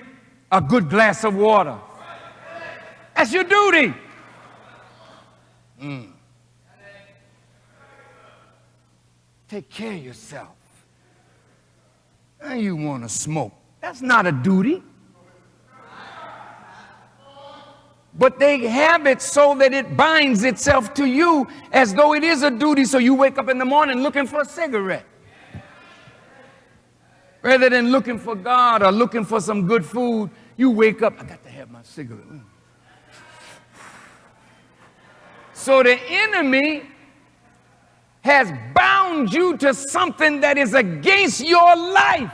a good glass of water. That's your duty. Take care of yourself. Now you want to smoke. That's not a duty. But they have it so that it binds itself to you as though it is a duty, so you wake up in the morning looking for a cigarette. Rather than looking for God or looking for some good food, you wake up, I got to have my cigarette. So the enemy has bound you to something that is against your life.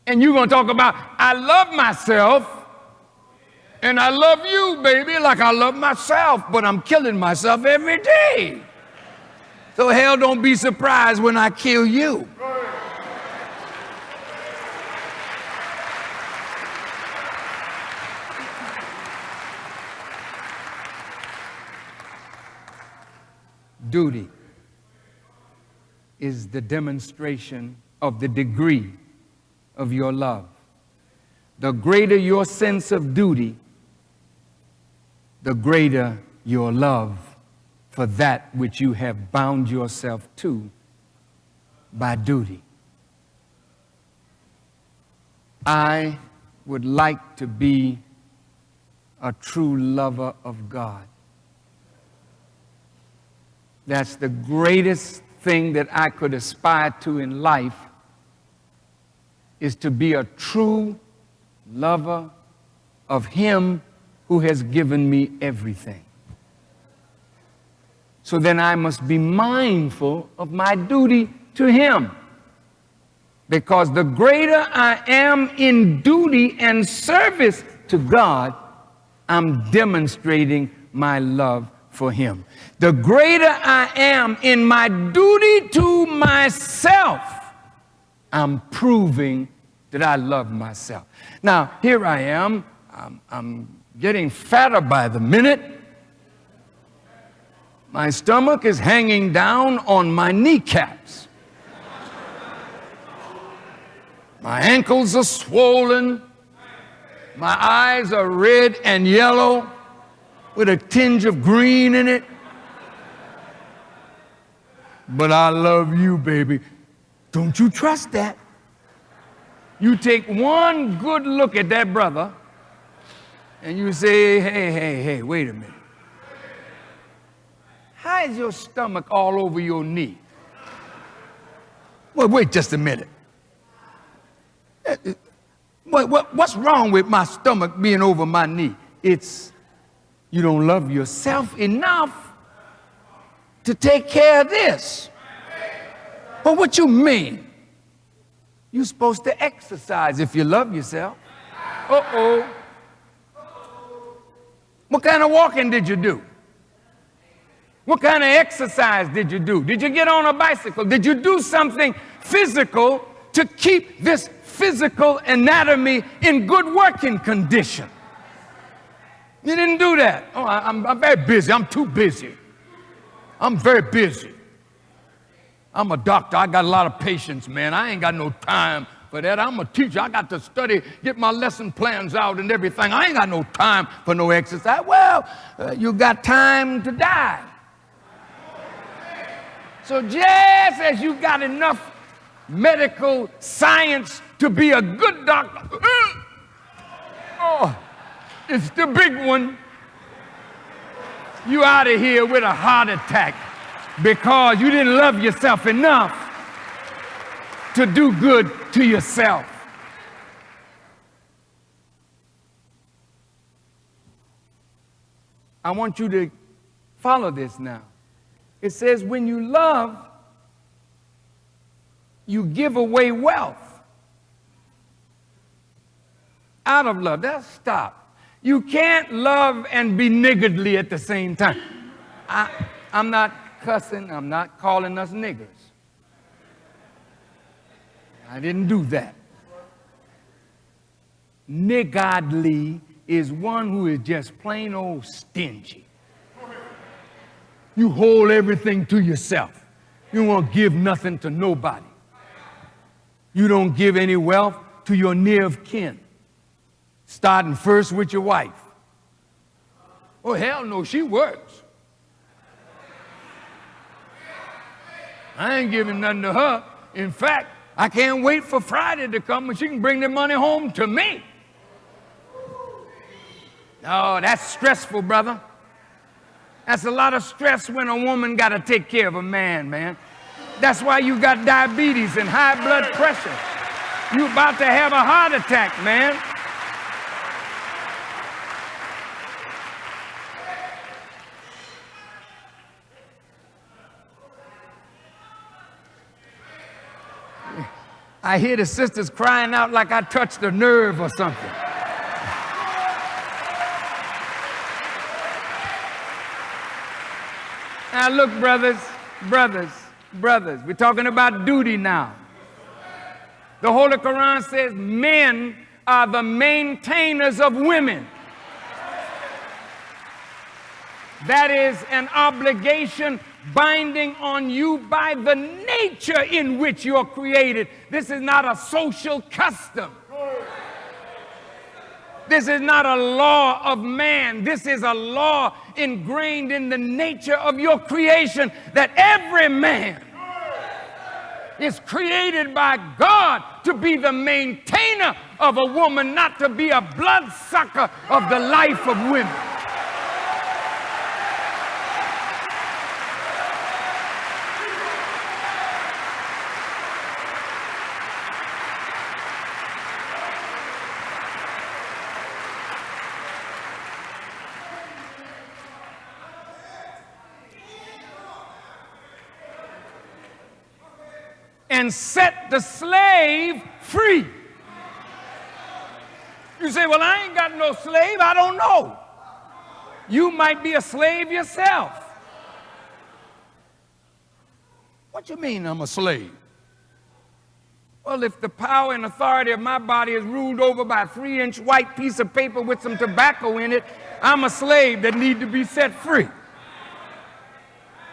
And you're going to talk about, I love myself, and I love you, baby, like I love myself, but I'm killing myself every day. So hell, don't be surprised when I kill you. Duty is the demonstration of the degree of your love. The greater your sense of duty, the greater your love for that which you have bound yourself to by duty. I would like to be a true lover of God. That's the greatest thing that I could aspire to in life, is to be a true lover of Him who has given me everything. So then I must be mindful of my duty to Him. Because the greater I am in duty and service to God, I'm demonstrating my love for Him. The greater I am in my duty to myself, I'm proving that I love myself. Now, here I am. I'm getting fatter by the minute. My stomach is hanging down on my kneecaps. My ankles are swollen. My eyes are red and yellow with a tinge of green in it. But I love you, baby. Don't you trust that? You take one good look at that brother and you say, hey, wait a minute. How is your stomach all over your knee? Well, wait just a minute. What's wrong with my stomach being over my knee? It's you don't love yourself enough to take care of this. But what you mean? You're supposed to exercise if you love yourself. Uh-oh. What kind of walking did you do? What kind of exercise did you do? Did you get on a bicycle? Did you do something physical to keep this physical anatomy in good working condition? You didn't do that. Oh, I'm very busy. I'm too busy. I'm very busy. I'm a doctor. I got a lot of patients, man. I ain't got no time for that. I'm a teacher. I got to study, get my lesson plans out and everything. I ain't got no time for no exercise. Well, you got time to die. So just as you got enough medical science to be a good doctor, it's the big one. You out of here with a heart attack because you didn't love yourself enough to do good to yourself. I want you to follow this now. It says, when you love, you give away wealth. Out of love. That's stop. You can't love and be niggardly at the same time. I'm not cussing. I'm not calling us niggers. I didn't do that. Niggardly is one who is just plain old stingy. You hold everything to yourself. You won't give nothing to nobody. You don't give any wealth to your near of kin. Starting first with your wife. Oh, hell no, she works. I ain't giving nothing to her. In fact, I can't wait for Friday to come when she can bring the money home to me. Oh, that's stressful, brother. That's a lot of stress when a woman got to take care of a man, man. That's why you got diabetes and high blood pressure. You about to have a heart attack, man. I hear the sisters crying out like I touched a nerve or something. Now look, brothers, we're talking about duty now. The Holy Quran says men are the maintainers of women. That is an obligation binding on you by the nature in which you're created. This is not a social custom. This is not a law of man. This is a law ingrained in the nature of your creation, that every man is created by God to be the maintainer of a woman, not to be a bloodsucker of the life of women. And set the slave free. You say, well, I ain't got no slave. I don't know. You might be a slave yourself. What you mean I'm a slave? Well, if the power and authority of my body is ruled over by a 3-inch white piece of paper with some tobacco in it, I'm a slave that need to be set free.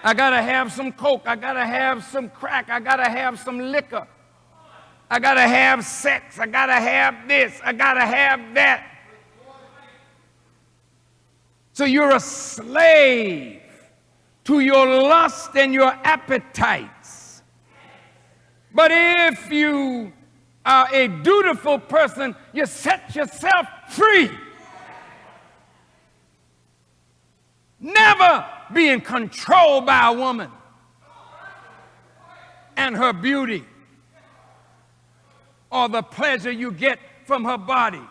I gotta have some coke, I gotta have some crack, I gotta have some liquor, I gotta have sex, I gotta have this, I gotta have that. So you're a slave to your lust and your appetites. But if you are a dutiful person, you set yourself free. Never being controlled by a woman and her beauty or the pleasure you get from her body.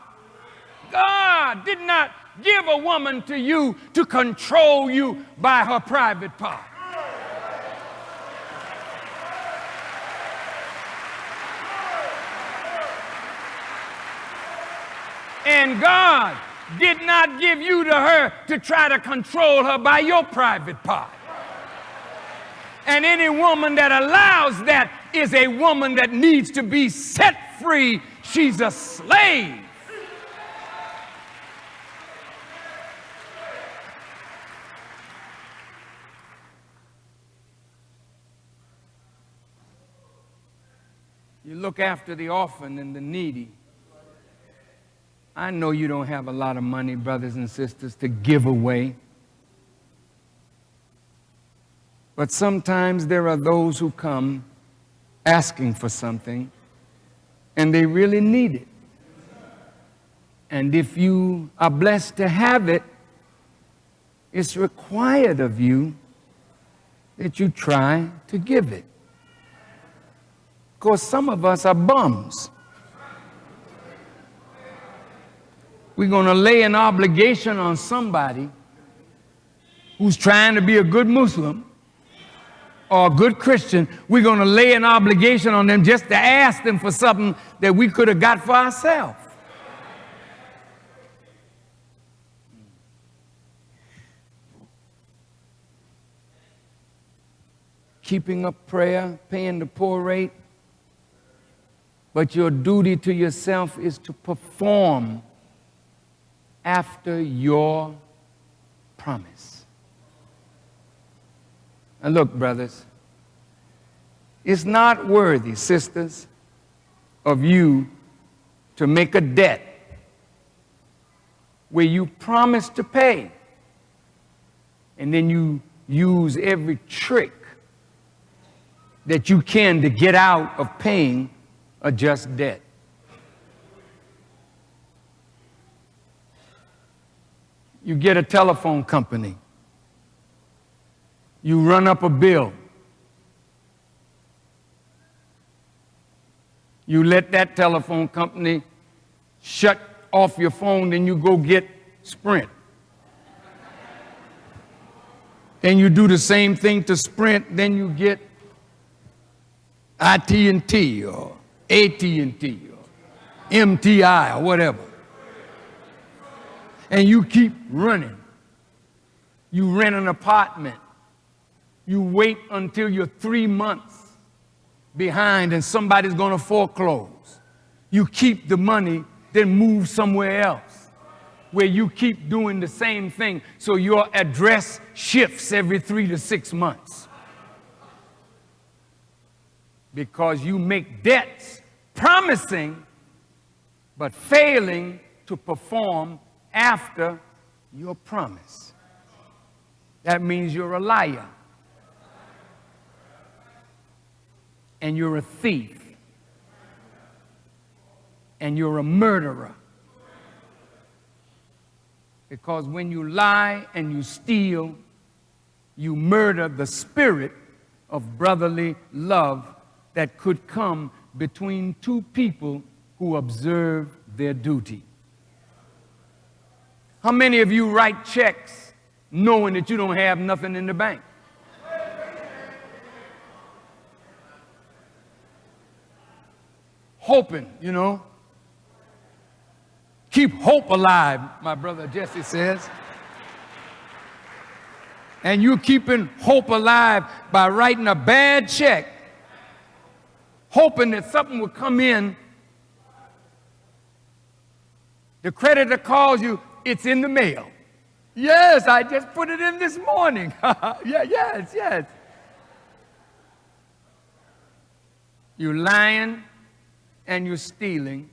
God did not give a woman to you to control you by her private part. And God did not give you to her to try to control her by your private part. And any woman that allows that is a woman that needs to be set free. She's a slave. You look after the orphan and the needy. I know you don't have a lot of money, brothers and sisters, to give away. But sometimes there are those who come asking for something, and they really need it. And if you are blessed to have it, it's required of you that you try to give it. Of course, some of us are bums. We're going to lay an obligation on somebody, who's trying to be a good Muslim or a good Christian, we're going to lay an obligation on them just to ask them for something that we could have got for ourselves. Keeping up prayer, paying the poor rate, but your duty to yourself is to perform after your promise. And look, brothers, it's not worthy, sisters, of you to make a debt where you promise to pay and then you use every trick that you can to get out of paying a just debt. You get a telephone company. You run up a bill. You let that telephone company shut off your phone, then you go get Sprint. Then you do the same thing to Sprint, then you get IT&T or AT&T or MTI or whatever. And you keep running. You rent an apartment. You wait until you're 3 months behind and somebody's going to foreclose. You keep the money, then move somewhere else where you keep doing the same thing so your address shifts every 3 to 6 months. Because you make debts promising but failing to perform after your promise. That means you're a liar. And you're a thief. And you're a murderer. Because when you lie and you steal, you murder the spirit of brotherly love that could come between two people who observe their duty. How many of you write checks knowing that you don't have nothing in the bank? Hoping, you know. Keep hope alive, my brother Jesse says. And you're keeping hope alive by writing a bad check, hoping that something will come in. The creditor calls you, it's in the mail. Yes, I just put it in this morning. Yes. You're lying and you're stealing.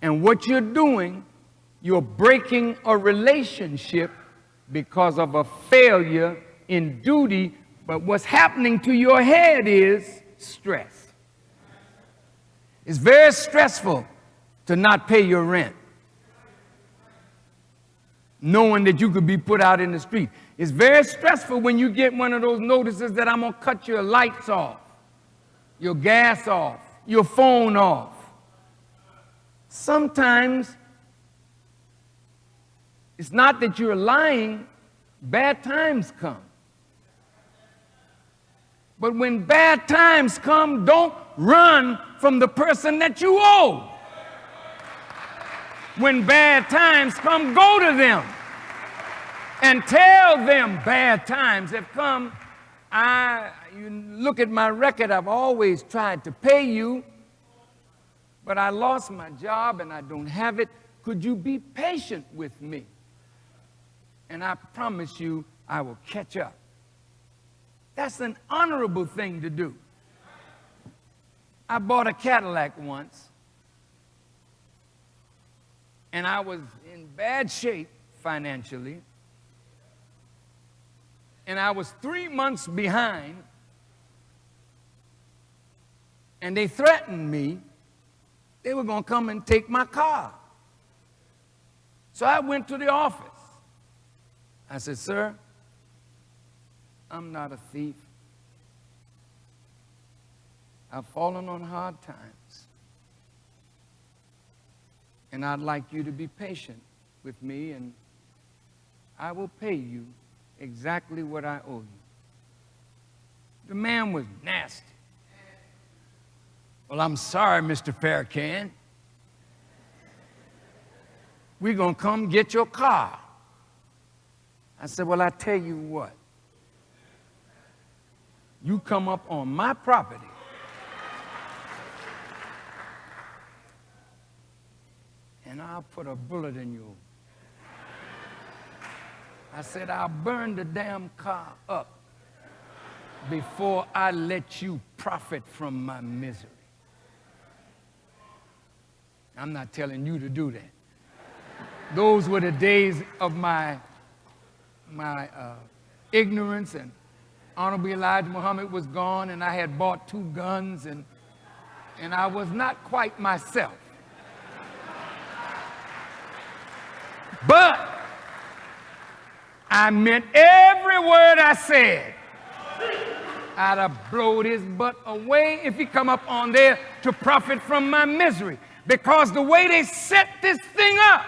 And what you're doing, you're breaking a relationship because of a failure in duty. But what's happening to your head is stress. It's very stressful to not pay your rent, knowing that you could be put out in the street. It's very stressful when you get one of those notices that I'm going to cut your lights off, your gas off, your phone off. Sometimes it's not that you're lying, bad times come. But when bad times come, don't run from the person that you owe. When bad times come, go to them and tell them bad times have come. You look at my record, I've always tried to pay you, but I lost my job and I don't have it. Could you be patient with me? And I promise you I will catch up. That's an honorable thing to do. I bought a Cadillac once, and I was in bad shape financially, and I was 3 months behind, and they threatened me they were going to come and take my car. So I went to the office. I said, sir, I'm not a thief. I've fallen on hard times. And I'd like you to be patient with me, and I will pay you exactly what I owe you. The man was nasty. Well, I'm sorry, Mr. Farrakhan. We're going to come get your car. I said, well, I tell you what. You come up on my property, and I'll put a bullet in you. I said, I'll burn the damn car up before I let you profit from my misery. I'm not telling you to do that. Those were the days of my ignorance, and Honorable Elijah Muhammad was gone, and I had bought 2 guns, and I was not quite myself. But I meant every word I said. I'd have blowed his butt away if he come up on there to profit from my misery. Because the way they set this thing up,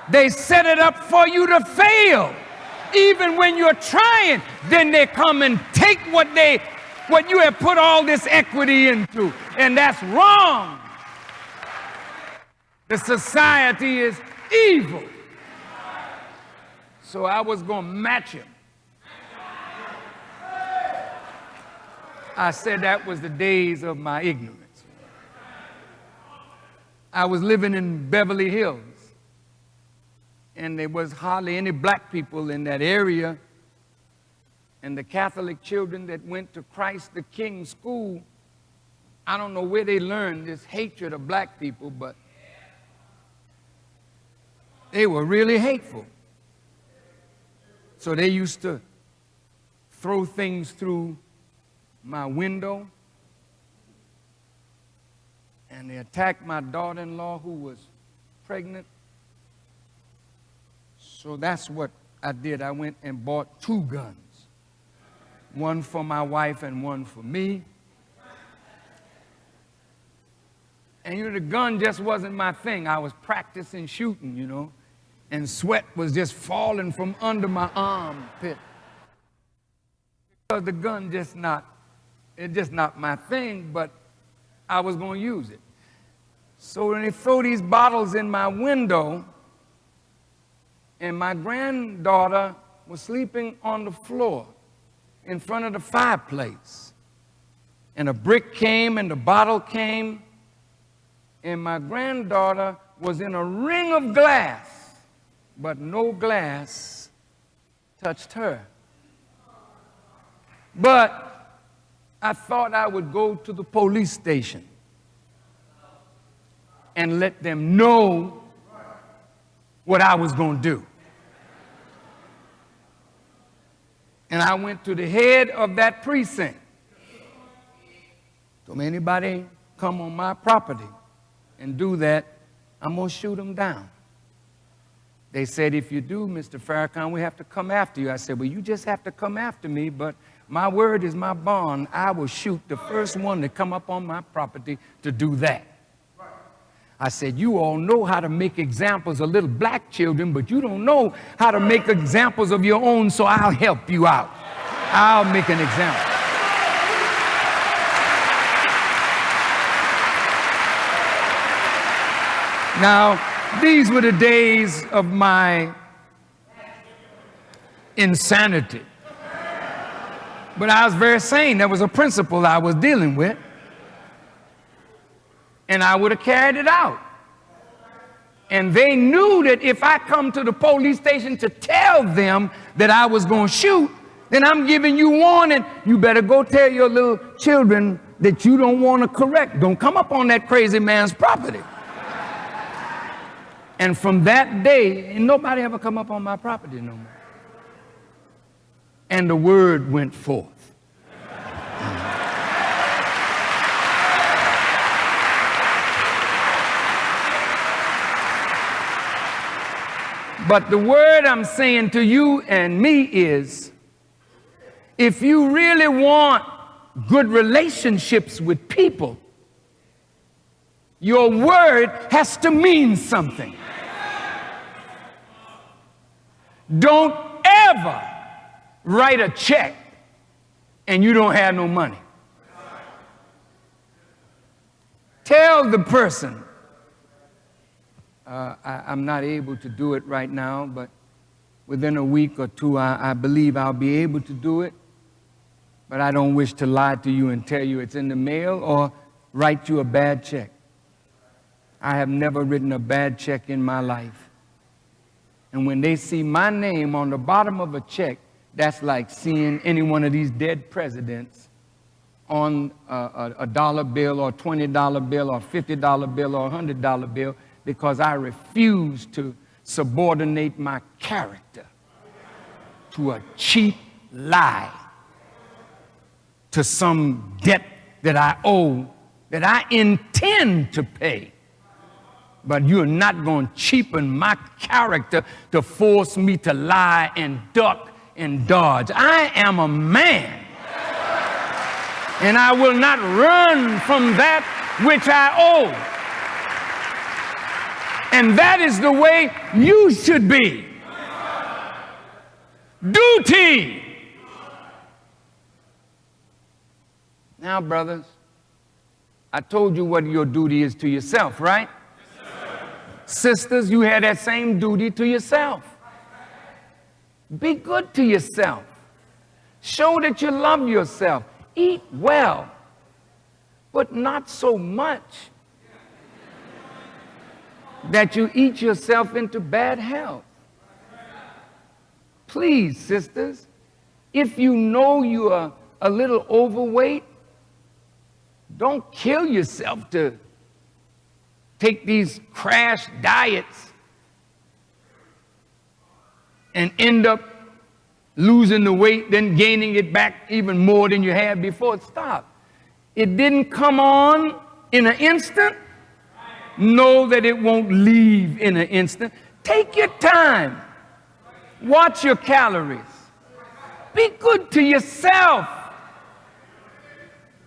they set it up for you to fail. Even when you're trying, then they come and take what you have put all this equity into. And that's wrong. The society is evil. So I was going to match him. I said that was the days of my ignorance. I was living in Beverly Hills, and there was hardly any black people in that area. And the Catholic children that went to Christ the King school, I don't know where they learned this hatred of black people, but they were really hateful. So they used to throw things through my window, and they attacked my daughter-in-law who was pregnant. So that's what I did. I went and bought 2 guns, one for my wife and one for me. And the gun just wasn't my thing. I was practicing shooting, and sweat was just falling from under my armpit. Because the gun it's just not my thing, but I was going to use it. So when they throw these bottles in my window, and my granddaughter was sleeping on the floor in front of the fireplace, and a brick came and the bottle came, and my granddaughter was in a ring of glass, but no glass touched her. But I thought I would go to the police station and let them know what I was going to do. And I went to the head of that precinct. Told me, anybody come on my property and do that, I'm going to shoot them down. They said, if you do, Mr. Farrakhan, we have to come after you. I said, well, you just have to come after me, but my word is my bond. I will shoot the first one to come up on my property to do that. I said, you all know how to make examples of little black children, but you don't know how to make examples of your own, so I'll help you out. I'll make an example. Now, these were the days of my insanity. But I was very sane. There was a principle I was dealing with. And I would have carried it out. And they knew that if I come to the police station to tell them that I was going to shoot, then I'm giving you warning. You better go tell your little children that you don't want to correct. Don't come up on that crazy man's property. And from that day, and nobody ever come up on my property no more. And the word went forth. But the word I'm saying to you and me is, if you really want good relationships with people, your word has to mean something. Don't never write a check and you don't have no money. Tell the person, I'm not able to do it right now, but within a week or two, I believe I'll be able to do it. But I don't wish to lie to you and tell you it's in the mail or write you a bad check. I have never written a bad check in my life. And when they see my name on the bottom of a check, that's like seeing any one of these dead presidents on a dollar bill or $20 bill or $50 bill or $100 bill, because I refuse to subordinate my character to a cheap lie, to some debt that I owe, that I intend to pay. But you're not going to cheapen my character to force me to lie and duck and dodge. I am a man, and I will not run from that which I owe. And that is the way you should be. Duty. Now, brothers, I told you what your duty is to yourself, right? Sisters, you have that same duty to yourself. Be good to yourself. Show that you love yourself. Eat well, but not so much that you eat yourself into bad health. Please, sisters, if you know you are a little overweight, don't kill yourself to take these crash diets and end up losing the weight, then gaining it back even more than you had before. Stop. It didn't come on in an instant. Know that it won't leave in an instant. Take your time. Watch your calories. Be good to yourself.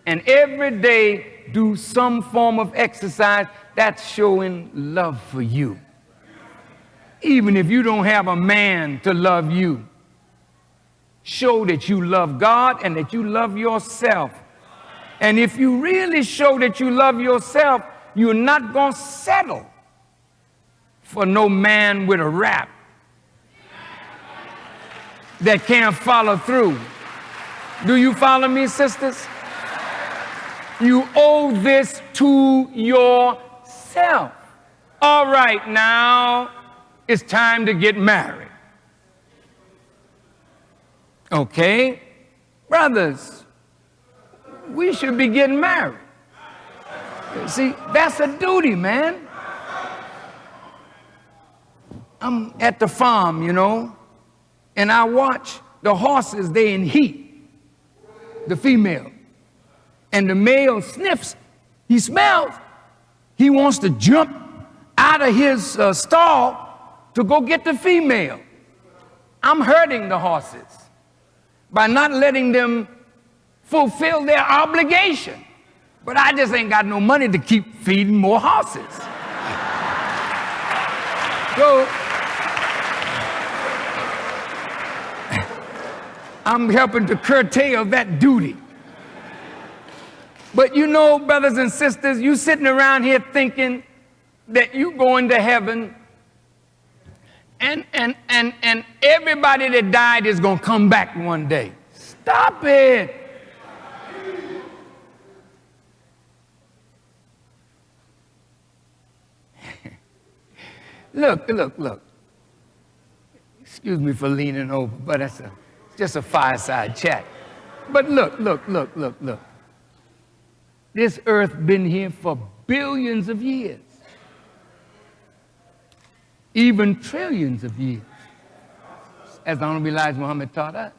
And every day do some form of exercise. That's showing love for you. Even if you don't have a man to love you, show that you love God and that you love yourself. And if you really show that you love yourself, you're not going to settle for no man with a rap that can't follow through. Do you follow me, sisters? You owe this to yourself. All right, now it's time to get married. Okay, brothers, we should be getting married. See, that's a duty, man. I'm at the farm, you know, and I watch the horses, they in heat, the female. And the male sniffs, he smells. He wants to jump out of his stall to go get the female. I'm hurting the horses by not letting them fulfill their obligation. But I just ain't got no money to keep feeding more horses. So I'm helping to curtail that duty. But you know, brothers and sisters, you sitting around here thinking that you going to heaven and everybody that died is going to come back one day. Stop it. Look. Excuse me for leaning over, but that's just a fireside chat. But look. This earth been here for billions of years, even trillions of years, as the Honorable Elijah Muhammad taught us.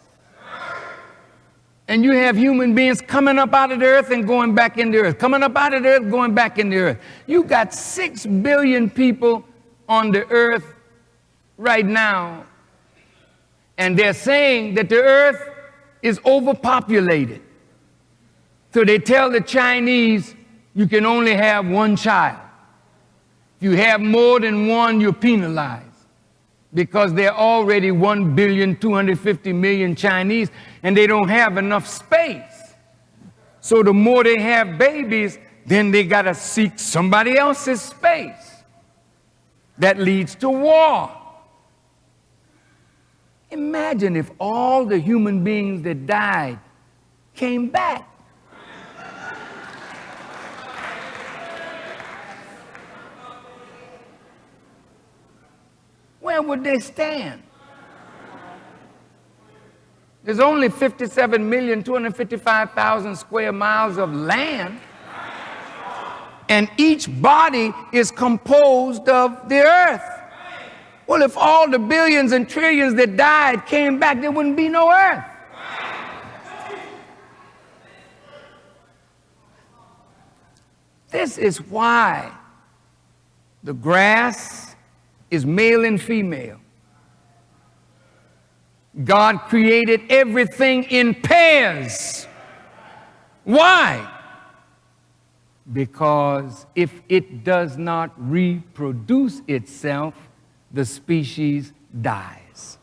And you have human beings coming up out of the earth and going back in the earth, coming up out of the earth, going back in the earth. You got 6 billion people on the earth right now, and they're saying that the earth is overpopulated. So they tell the Chinese, you can only have one child. If you have more than one, you're penalized. because there are already 1,250,000,000 Chinese, and they don't have enough space. So the more they have babies, then they got to seek somebody else's space. That leads to war. Imagine if all the human beings that died came back. Where would they stand? There's only 57,255,000 square miles of land, and each body is composed of the earth. Well, if all the billions and trillions that died came back, there wouldn't be no earth. This is why the grass is male and female. God created everything in pairs. Why? Because if it does not reproduce itself, the species dies.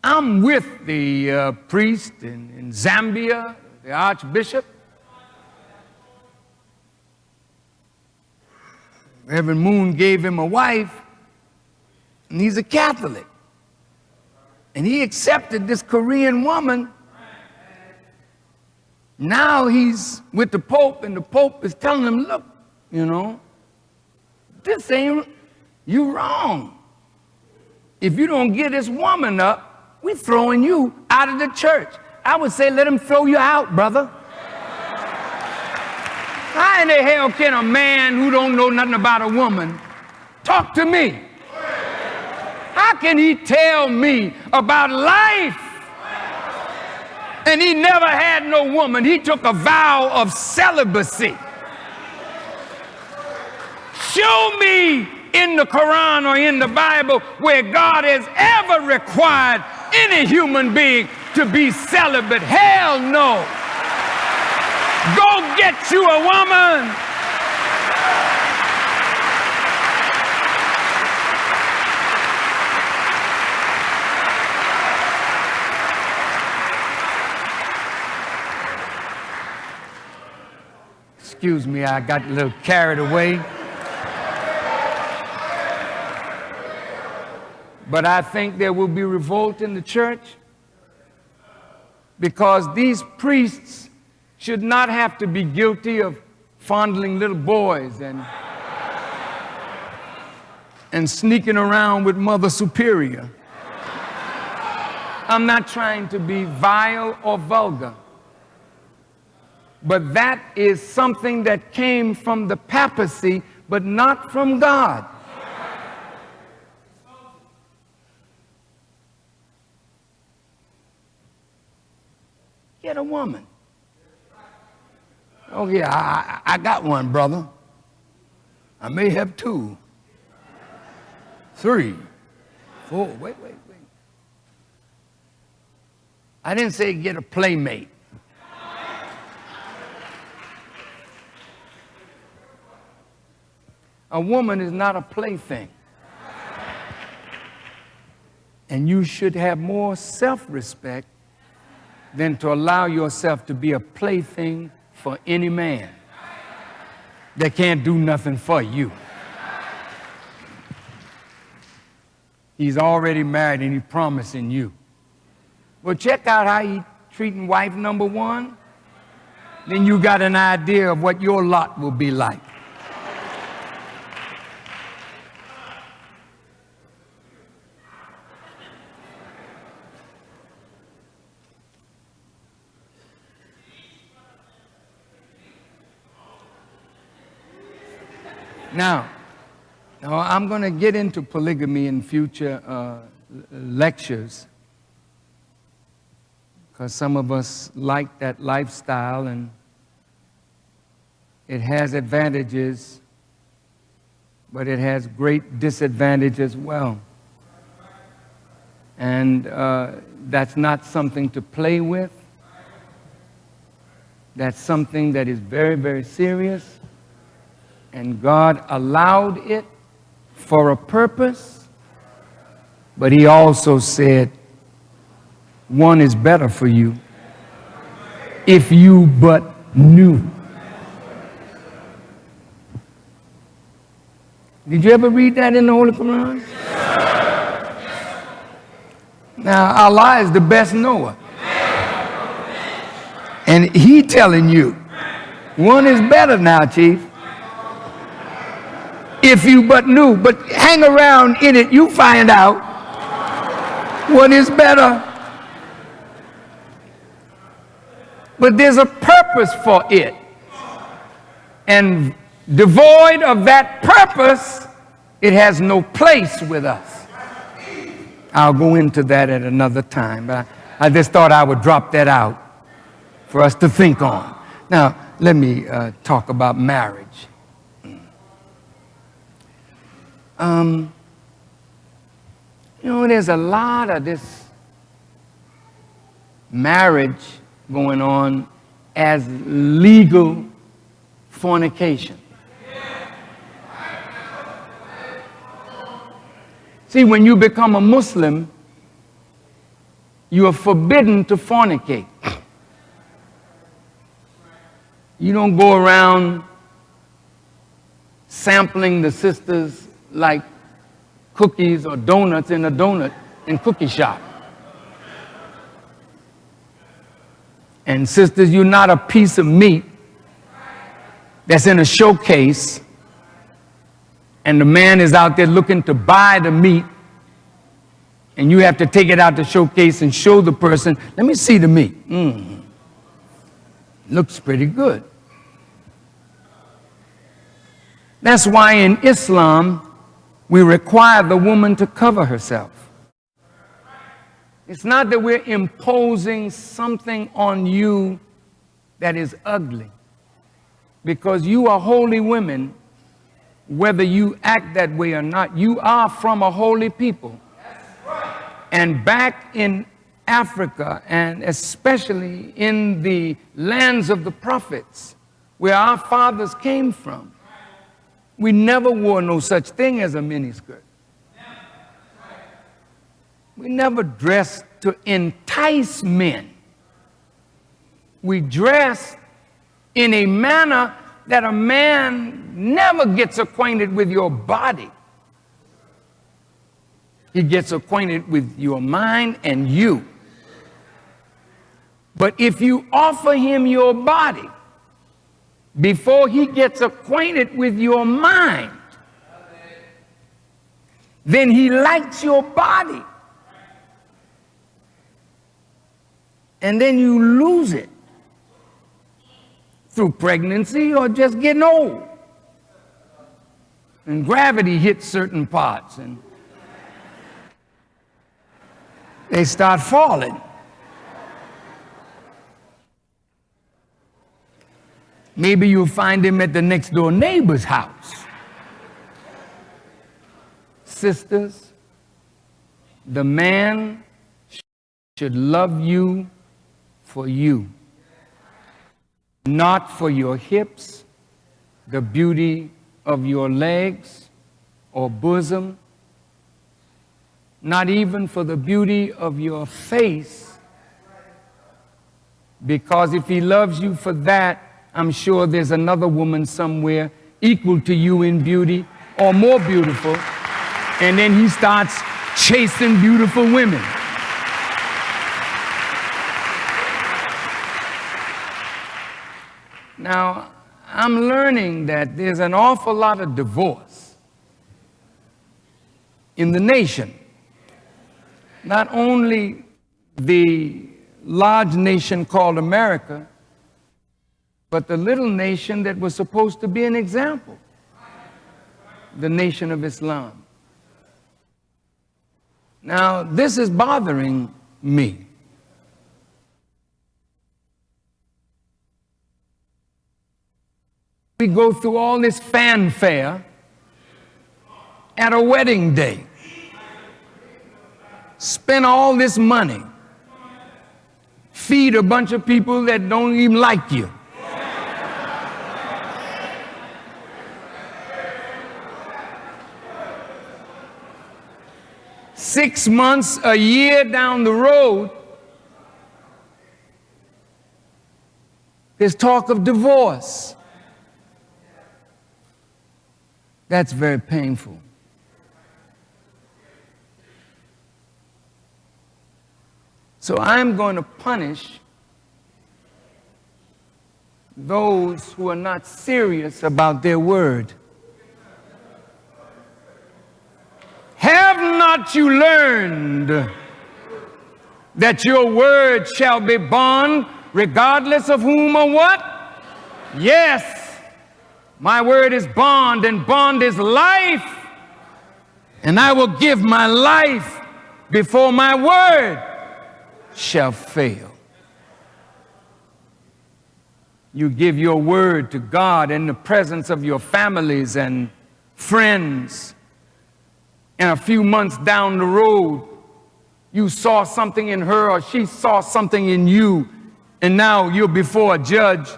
I'm with the priest in Zambia, the archbishop. Reverend Moon gave him a wife, and he's a Catholic. And he accepted this Korean woman. Now he's with the Pope, and the Pope is telling him, look, you know, this ain't, you wrong. If you don't get this woman up, we're throwing you out of the church. I would say let him throw you out, brother. How in the hell can a man who don't know nothing about a woman talk to me? How can he tell me about life? And he never had no woman. He took a vow of celibacy. Show me in the Quran or in the Bible where God has ever required any human being to be celibate. Hell no. Go get you a woman. Excuse me, I got a little carried away. But I think there will be revolt in the church because these priests should not have to be guilty of fondling little boys and sneaking around with Mother Superior. I'm not trying to be vile or vulgar, but that is something that came from the papacy, but not from God. Get a woman. Oh, yeah, I got one, brother. I may have 2, 3, 4. Wait. I didn't say get a playmate. A woman is not a plaything. And you should have more self-respect than to allow yourself to be a plaything for any man that can't do nothing for you. He's already married and he's promising you. Well, check out how he's treating wife number 1. Then you got an idea of what your lot will be like. Now, I'm going to get into polygamy in future lectures because some of us like that lifestyle and it has advantages, but it has great disadvantages as well. And that's not something to play with. That's something that is very, very serious. And God allowed it for a purpose, but he also said one is better for you if you but knew. Did you ever read that in the Holy Quran? Now, Allah is the best knower. And he telling you, one is better now, Chief. If you but knew. But hang around in it, you find out what is better. But there's a purpose for it. And devoid of that purpose, it has no place with us. I'll go into that at another time, but I just thought I would drop that out for us to think on. Now, let me talk about marriage. You know, there's a lot of this marriage going on as legal fornication. See, when you become a Muslim, you are forbidden to fornicate. You don't go around sampling the sisters like cookies or donuts in a donut and cookie shop. And sisters, you're not a piece of meat that's in a showcase and the man is out there looking to buy the meat and you have to take it out the showcase and show the person, let me see the meat. Looks pretty good. That's why in Islam, we require the woman to cover herself. It's not that we're imposing something on you that is ugly, because you are holy women, whether you act that way or not. You are from a holy people. And back in Africa, and especially in the lands of the prophets, where our fathers came from, we never wore no such thing as a miniskirt. We never dressed to entice men. We dressed in a manner that a man never gets acquainted with your body. He gets acquainted with your mind and you. But if you offer him your body before he gets acquainted with your mind, then he likes your body. And then you lose it through pregnancy or just getting old. And gravity hits certain parts and they start falling. Maybe you'll find him at the next door neighbor's house. Sisters, the man should love you for you, not for your hips, the beauty of your legs or bosom, not even for the beauty of your face, because if he loves you for that, I'm sure there's another woman somewhere equal to you in beauty or more beautiful, and then he starts chasing beautiful women. Now, I'm learning that there's an awful lot of divorce in the nation. Not only the large nation called America, but the little nation that was supposed to be an example, the nation of Islam. Now, this is bothering me. We go through all this fanfare at a wedding day, spend all this money, feed a bunch of people that don't even like you. 6 months, a year down the road, there's talk of divorce. That's very painful. So I'm going to punish those who are not serious about their word. Have not you learned that your word shall be bond, regardless of whom or what? Yes, my word is bond, and bond is life. And I will give my life before my word shall fail. You give your word to God in the presence of your families and friends, and a few months down the road, you saw something in her or she saw something in you, and now you're before a judge,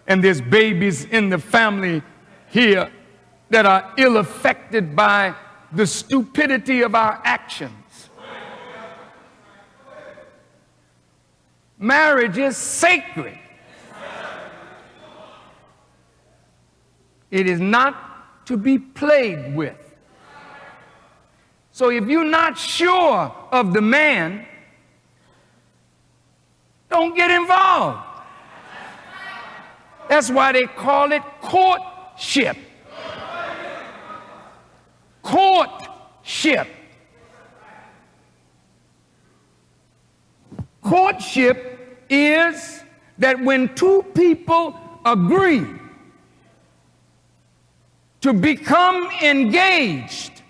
and there's babies in the family here that are ill-affected by the stupidity of our actions. Marriage is sacred. It is not to be played with. So if you're not sure of the man, don't get involved. That's why they call it courtship. Courtship. Courtship is that when two people agree to become engaged,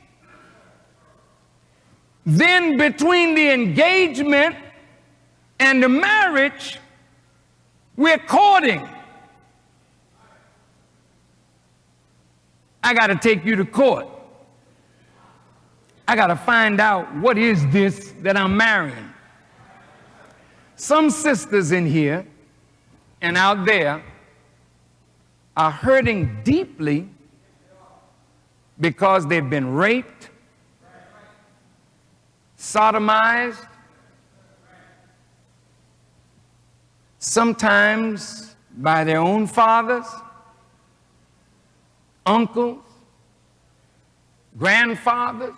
then between the engagement and the marriage, we're courting. I got to take you to court. I got to find out what is this that I'm marrying. Some sisters in here and out there are hurting deeply because they've been raped, sodomized, sometimes by their own fathers, uncles, grandfathers,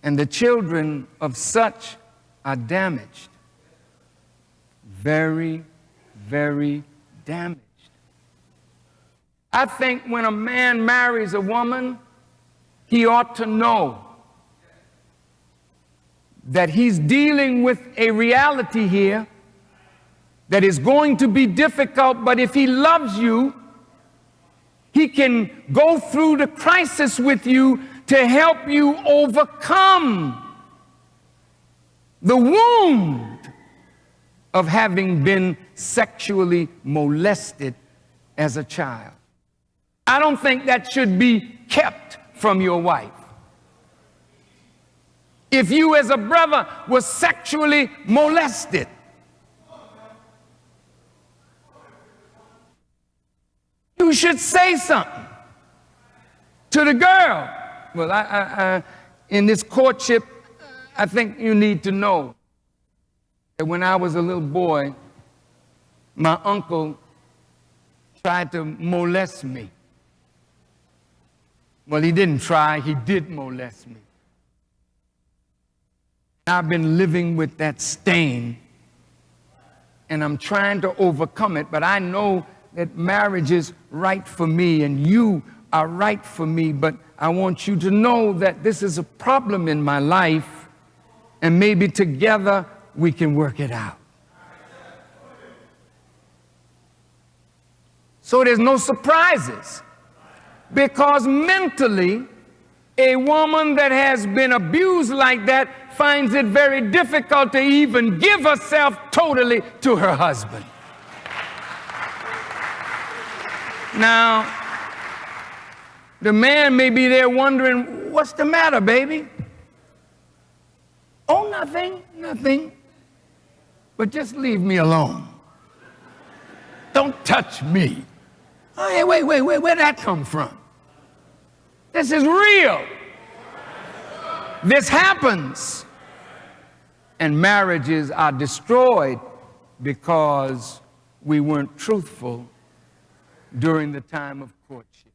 and the children of such are damaged, very, very damaged. I think when a man marries a woman, he ought to know that he's dealing with a reality here that is going to be difficult, but if he loves you, he can go through the crisis with you to help you overcome the wound of having been sexually molested as a child. I don't think that should be kept from your wife. If you as a brother was sexually molested, you should say something to the girl. Well, in this courtship, I think you need to know that when I was a little boy, my uncle tried to molest me. Well, he didn't try, he did molest me. I've been living with that stain, and I'm trying to overcome it, but I know that marriage is right for me, and you are right for me, but I want you to know that this is a problem in my life, and maybe together we can work it out. So there's no surprises, because mentally, a woman that has been abused like that finds it very difficult to even give herself totally to her husband. Now, the man may be there wondering, what's the matter, baby? Oh, nothing, nothing. But just leave me alone. Don't touch me. Oh, hey, wait, where'd that come from? This is real. This happens, and marriages are destroyed because we weren't truthful during the time of courtship.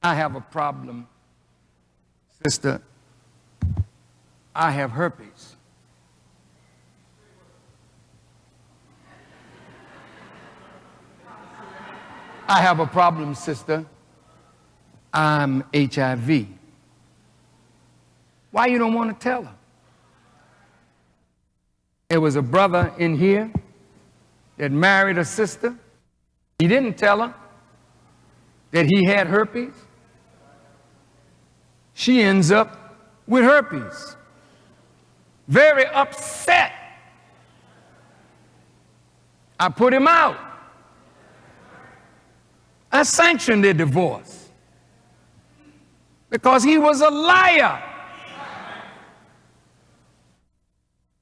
I have a problem, sister. I have herpes. I have a problem, sister. I'm HIV. Why you don't want to tell her? There was a brother in here that married a sister. He didn't tell her that he had herpes. She ends up with herpes. Very upset. I put him out. I sanctioned their divorce because he was a liar.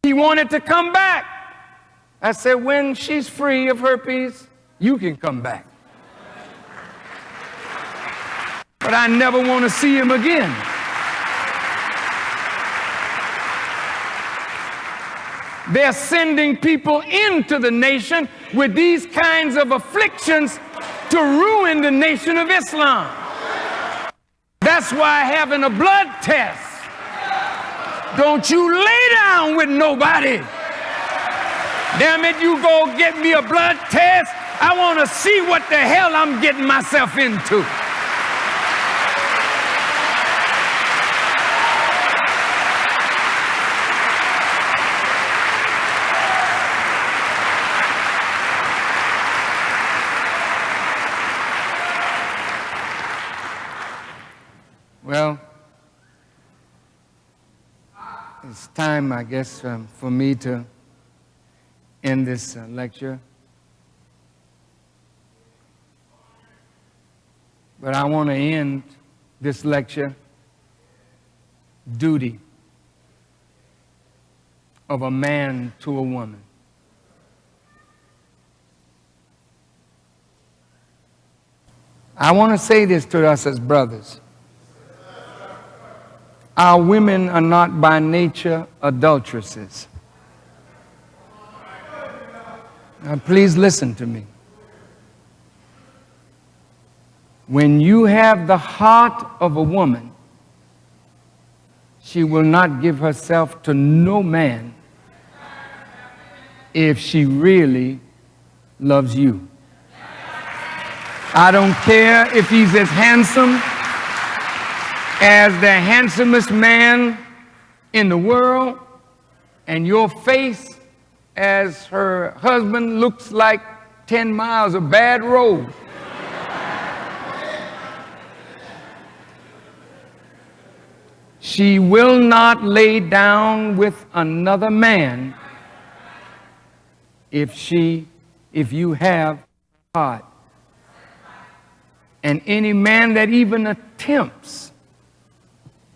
He wanted to come back. I said, when she's free of herpes, you can come back. But I never want to see him again. They're sending people into the nation with these kinds of afflictions to ruin the nation of Islam. That's why having a blood test. Don't you lay down with nobody. Damn it, you go get me a blood test. I want to see what the hell I'm getting myself into. Well, it's time, I guess, for me to end this lecture. But I want to end this lecture, duty of a man to a woman. I want to say this to us as brothers. Our women are not by nature adulteresses. Now, please listen to me. When you have the heart of a woman, she will not give herself to no man if she really loves you. I don't care if he's as handsome as the handsomest man in the world, and your face as her husband looks like 10 miles of bad road. She will not lay down with another man if you have a heart. And any man that even attempts,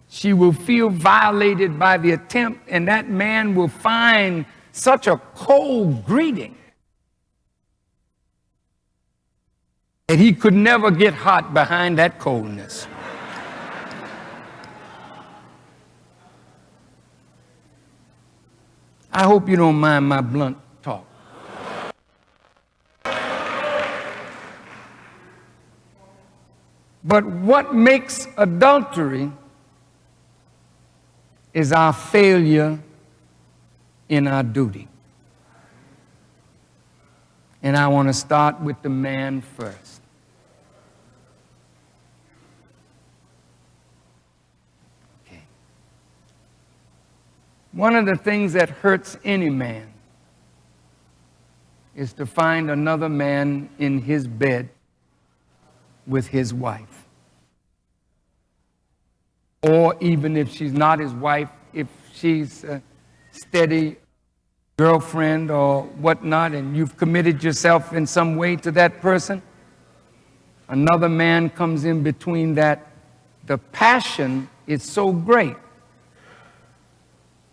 she will feel violated by the attempt, and that man will find such a cold greeting that he could never get hot behind that coldness. I hope you don't mind my blunt talk. But what makes adultery is our failure in our duty. And I want to start with the man first. Okay. One of the things that hurts any man is to find another man in his bed with his wife. Or even if she's not his wife, if she's a steady girlfriend or whatnot, and you've committed yourself in some way to that person, another man comes in between that. The passion is so great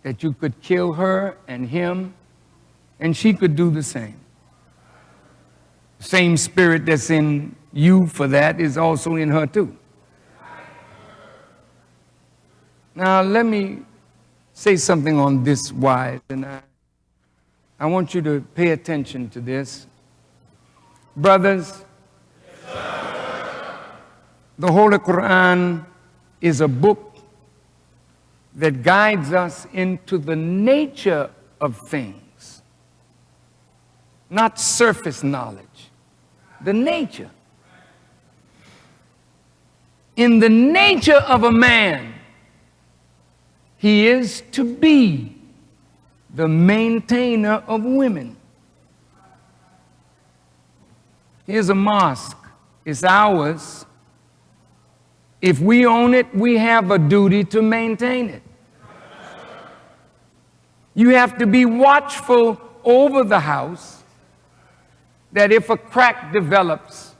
that you could kill her and him, and she could do the same. Same spirit that's in you for that is also in her too. Now, let me say something on this wise, and I want you to pay attention to this. Brothers, the Holy Quran is a book that guides us into the nature of things, not surface knowledge, the nature. In the nature of a man, he is to be the maintainer of women. Here's a mosque. It's ours. If we own it, we have a duty to maintain it. You have to be watchful over the house, that if a crack develops,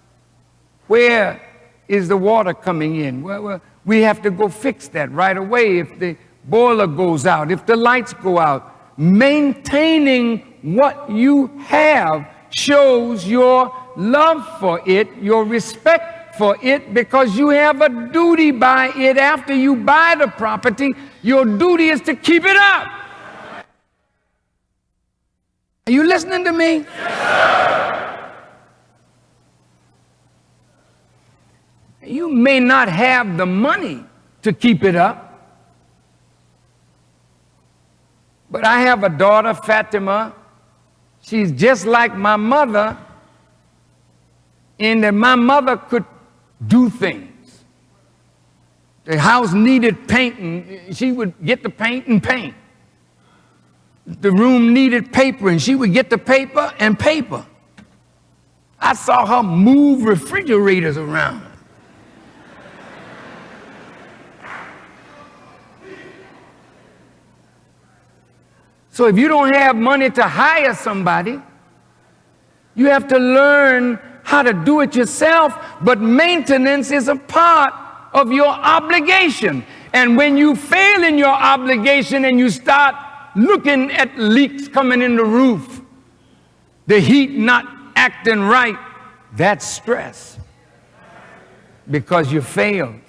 where is the water coming in? Well, we have to go fix that right away. If the boiler goes out, if the lights go out, maintaining what you have shows your love for it, your respect for it, because you have a duty by it. After you buy the property, your duty is to keep it up. Are you listening to me? Yes, you may not have the money to keep it up, but I have a daughter, Fatima. She's just like my mother in that my mother could do things. The house needed painting, she would get the paint and paint. The room needed paper, and she would get the paper and paper. I saw her move refrigerators around. So if you don't have money to hire somebody, you have to learn how to do it yourself, but maintenance is a part of your obligation. And when you fail in your obligation and you start looking at leaks coming in the roof, the heat not acting right, that's stress, because you failed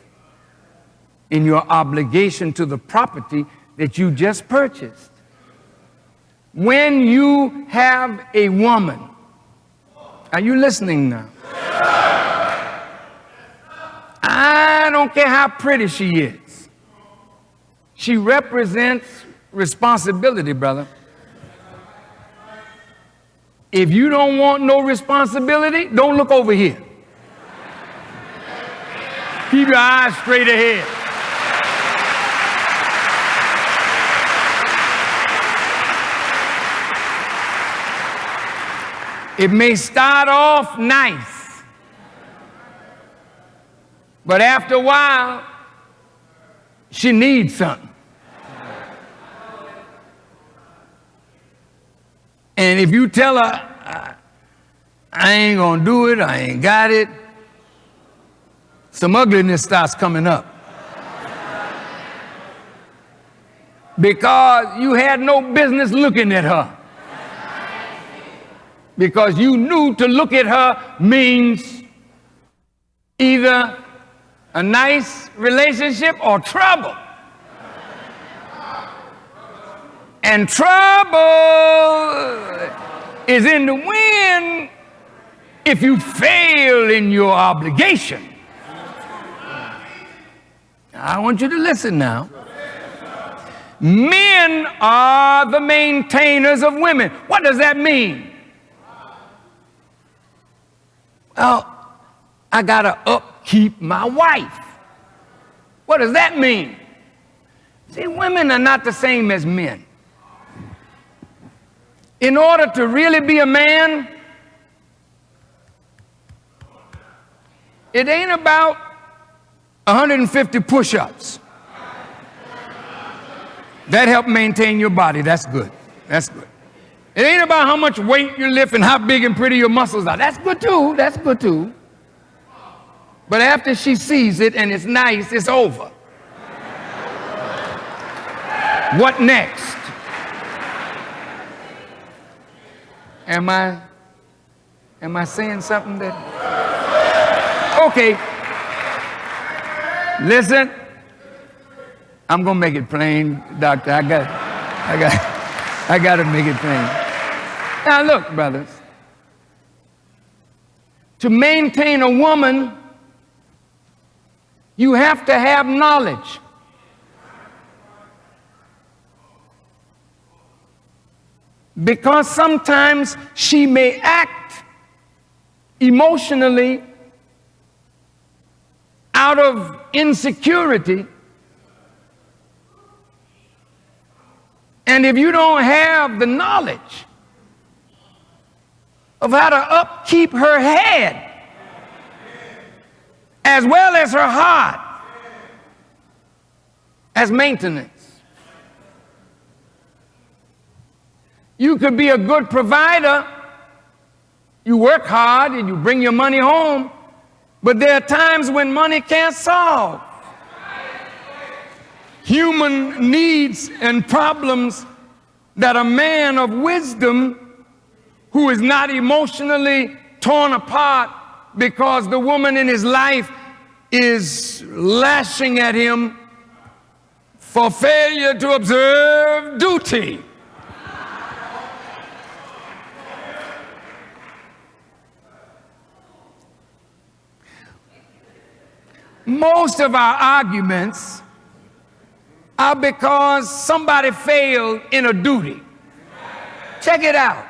in your obligation to the property that you just purchased. When you have a woman, are you listening now? I don't care how pretty she is. She represents responsibility, brother. If you don't want no responsibility, don't look over here. Keep your eyes straight ahead. It may start off nice, but after a while, she needs something. And if you tell her, I ain't gonna do it, I ain't got it, some ugliness starts coming up. Because you had no business looking at her. Because you knew to look at her means either a nice relationship or trouble. And trouble is in the wind if you fail in your obligation. I want you to listen now. Men are the maintainers of women. What does that mean? Well, I gotta upkeep my wife. What does that mean? See, women are not the same as men. In order to really be a man, it ain't about 150 push-ups. That help maintain your body. That's good. That's good. It ain't about how much weight you lift and how big and pretty your muscles are. That's good too. That's good too. But after she sees it and it's nice, it's over. What next? Am I saying something that? Okay. Listen. I'm gonna make it plain, doctor. I got to make it plain. Now look, brothers. To maintain a woman, you have to have knowledge. Because sometimes she may act emotionally out of insecurity. And if you don't have the knowledge of how to upkeep her head as well as her heart as maintenance, you could be a good provider. You work hard and you bring your money home, but there are times when money can't solve human needs and problems that a man of wisdom who is not emotionally torn apart because the woman in his life is lashing at him for failure to observe duty. Most of our arguments are because somebody failed in a duty. Check it out.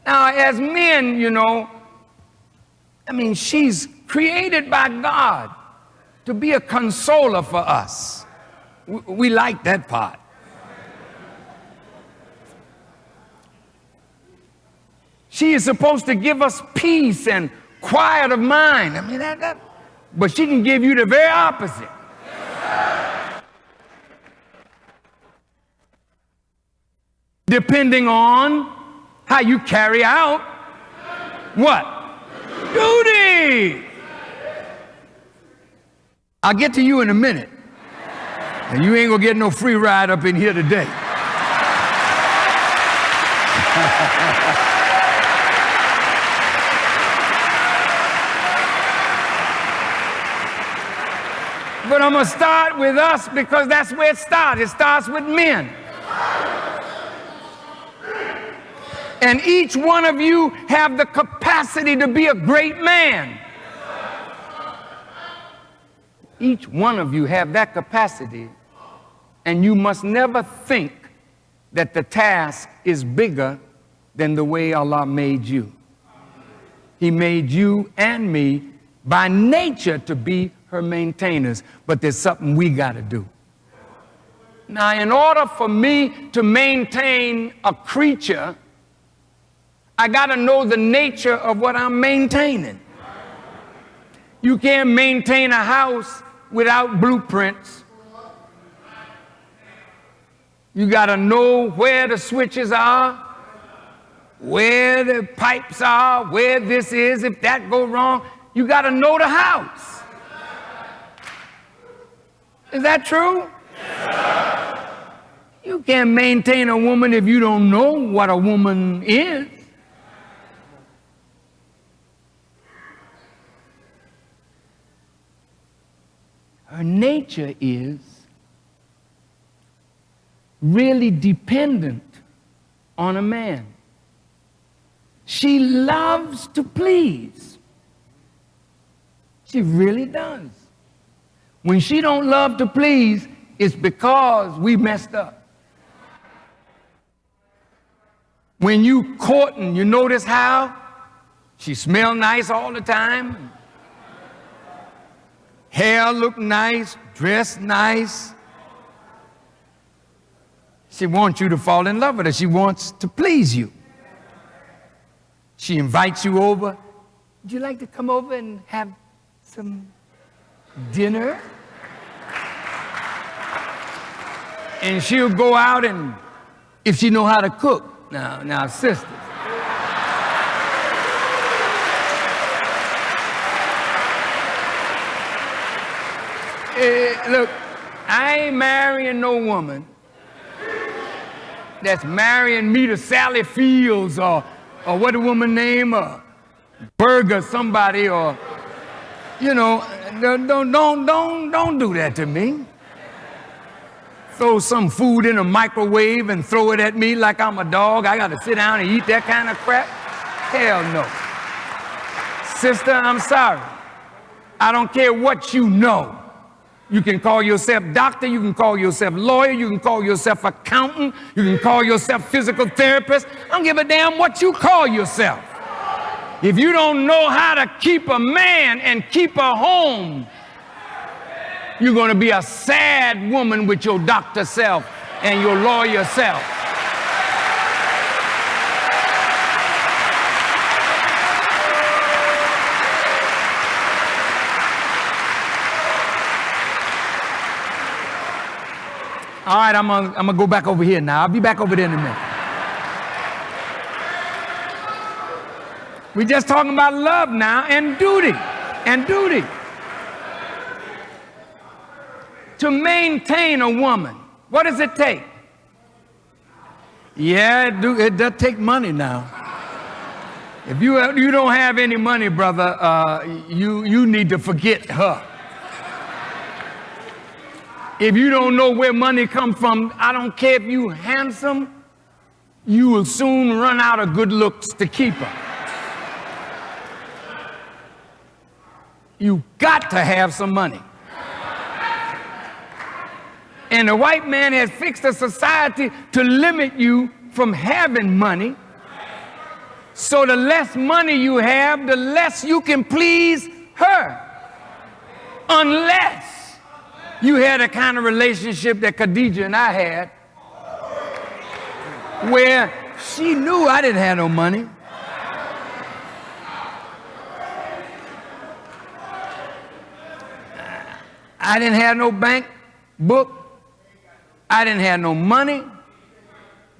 Now, as men, you know, she's created by God to be a consoler for us. We like that part. She is supposed to give us peace and quiet of mind. But she can give you the very opposite. Depending on how you carry out what? Duty. I'll get to you in a minute. And you ain't gonna get no free ride up in here today. But I'm gonna start with us because that's where it starts. It starts with men. And each one of you have the capacity to be a great man. Each one of you have that capacity, and you must never think that the task is bigger than the way Allah made you. He made you and me by nature to be her maintainers, but there's something we got to do. Now, in order for me to maintain a creature, I got to know the nature of what I'm maintaining. You can't maintain a house without blueprints. You got to know where the switches are, where the pipes are, where this is. If that goes wrong, you got to know the house. Is that true? Yes. You can't maintain a woman if you don't know what a woman is. Her nature is really dependent on a man. She loves to please. She really does. When she don't love to please, it's because we messed up. When you courting, you notice how she smell nice all the time. Hair look nice, dress nice. She wants you to fall in love with her. She wants to please you. She invites you over. Would you like to come over and have some dinner? And she'll go out, and if she know how to cook. Now, sisters. Look, I ain't marrying no woman that's marrying me to Sally Fields or what the woman name, Burger somebody, or don't do that to me. throw some food in a microwave and throw it at me like I'm a dog. I got to sit down and eat that kind of crap? Hell no. Sister, I'm sorry. I don't care what you know. You can call yourself doctor, you can call yourself lawyer, you can call yourself accountant, you can call yourself physical therapist. I don't give a damn what you call yourself. If you don't know how to keep a man and keep a home, you're going to be a sad woman with your doctor self and your lawyer self. All right, I'm gonna go back over here now. I'll be back over there in a minute. We're just talking about love now and duty. And duty. To maintain a woman, what does it take? Yeah, it does take money now. If you don't have any money, brother, you need to forget her. If you don't know where money comes from, I don't care if you handsome, you will soon run out of good looks to keep her. You got to have some money. And the white man has fixed a society to limit you from having money. So the less money you have, the less you can please her. Unless you had a kind of relationship that Khadijah and I had, where she knew I didn't have no money. I didn't have no bank book. I didn't have no money,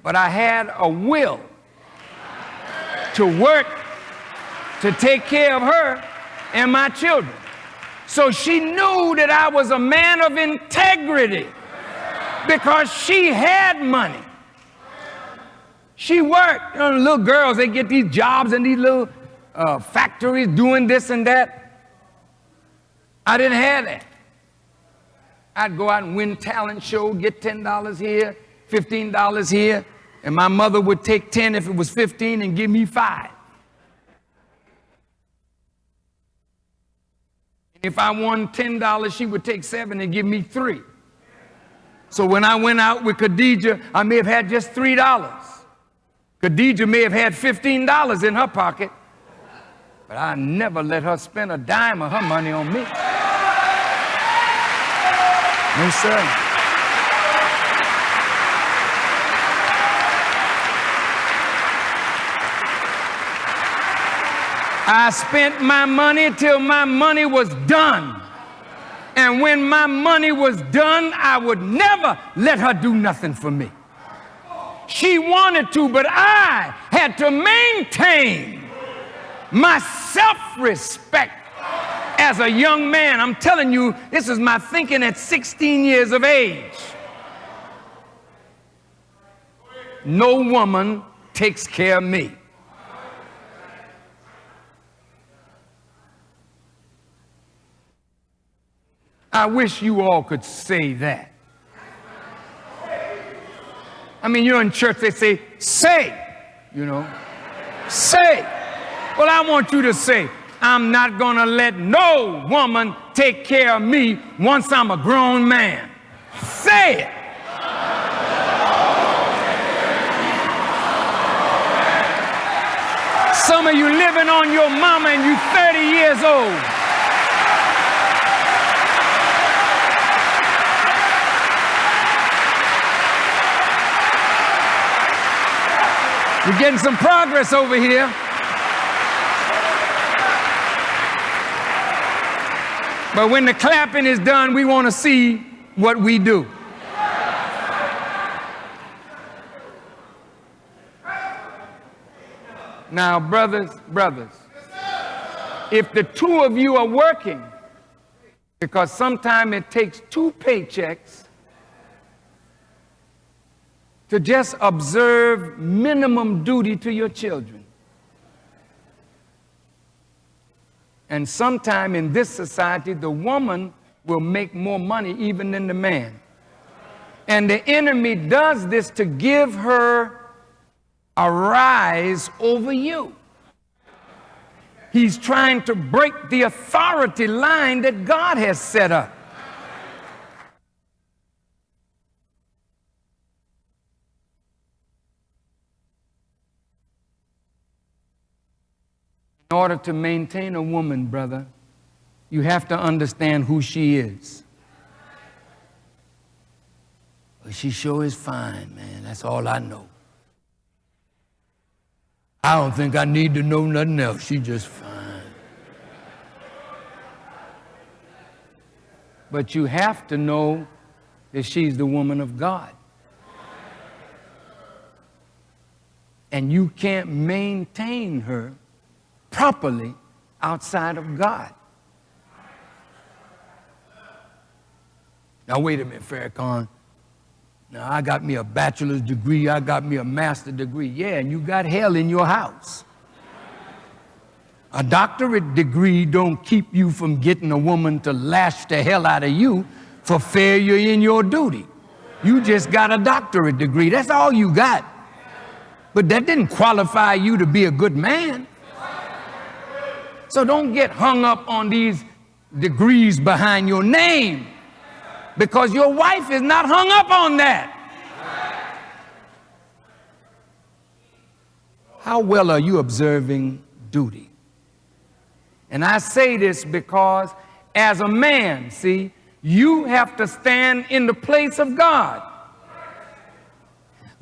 but I had a will to work to take care of her and my children. So she knew that I was a man of integrity because she had money. She worked. You know, the little girls, they get these jobs in these little factories doing this and that. I didn't have that. I'd go out and win talent show, get $10 here, $15 here, and my mother would take 10 if it was 15 and give me 5. If I won $10, she would take 7 and give me 3. So when I went out with Khadijah, I may have had just $3. Khadijah may have had $15 in her pocket, but I never let her spend a dime of her money on me. No, sir. I spent my money till my money was done. And when my money was done, I would never let her do nothing for me. She wanted to, but I had to maintain my self-respect as a young man. I'm telling you, this is my thinking at 16 years of age. No woman takes care of me. I wish you all could say that. I mean, you're in church, they say, you know, say. Well, I want you to say, I'm not going to let no woman take care of me once I'm a grown man. Say it. Some of you living on your mama and you 30 years old. We're getting some progress over here. But when the clapping is done, we want to see what we do. Now, brothers, if the two of you are working, because sometimes it takes 2 paychecks to just observe minimum duty to your children. And sometime in this society, the woman will make more money even than the man. And the enemy does this to give her a rise over you. He's trying to break the authority line that God has set up. In order to maintain a woman, brother, you have to understand who she is. Well, she sure is fine, man. That's all I know. I don't think I need to know nothing else. She's just fine. But you have to know that she's the woman of God. And you can't maintain her properly outside of God. Now, wait a minute, Farrakhan. Now, I got me a bachelor's degree, I got me a master's degree. Yeah, and you got hell in your house. A doctorate degree don't keep you from getting a woman to lash the hell out of you for failure in your duty. You just got a doctorate degree. That's all you got. But that didn't qualify you to be a good man. So don't get hung up on these degrees behind your name, because your wife is not hung up on that. How well are you observing duty? And I say this because as a man, see, you have to stand in the place of God.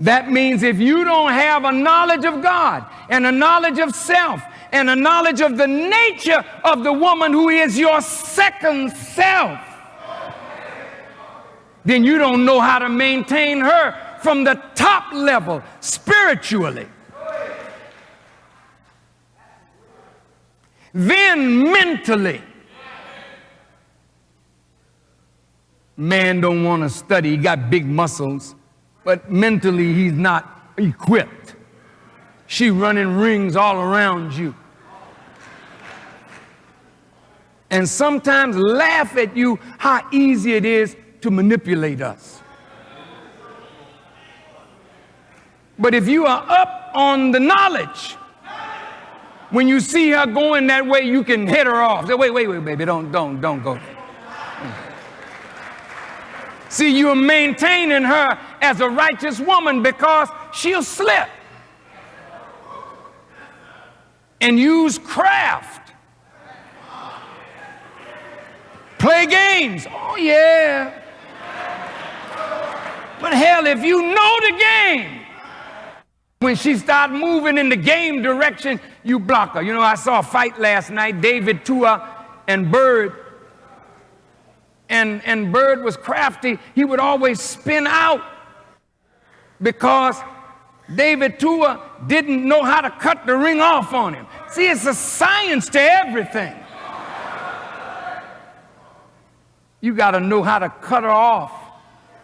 That means if you don't have a knowledge of God and a knowledge of self and a knowledge of the nature of the woman who is your second self, then you don't know how to maintain her from the top level spiritually. Then mentally. Man don't want to study. He got big muscles, but mentally he's not equipped. She running rings all around you. And sometimes laugh at you how easy it is to manipulate us. But if you are up on the knowledge, when you see her going that way, you can head her off. Say, wait, baby, don't go there. See, you're maintaining her as a righteous woman because she'll slip and use craft. Play games. Oh, yeah. But hell, if you know the game, when she starts moving in the game direction, you block her. You know, I saw a fight last night, David Tua and Bird. And Bird was crafty. He would always spin out because David Tua didn't know how to cut the ring off on him. See, it's a science to everything. You got to know how to cut her off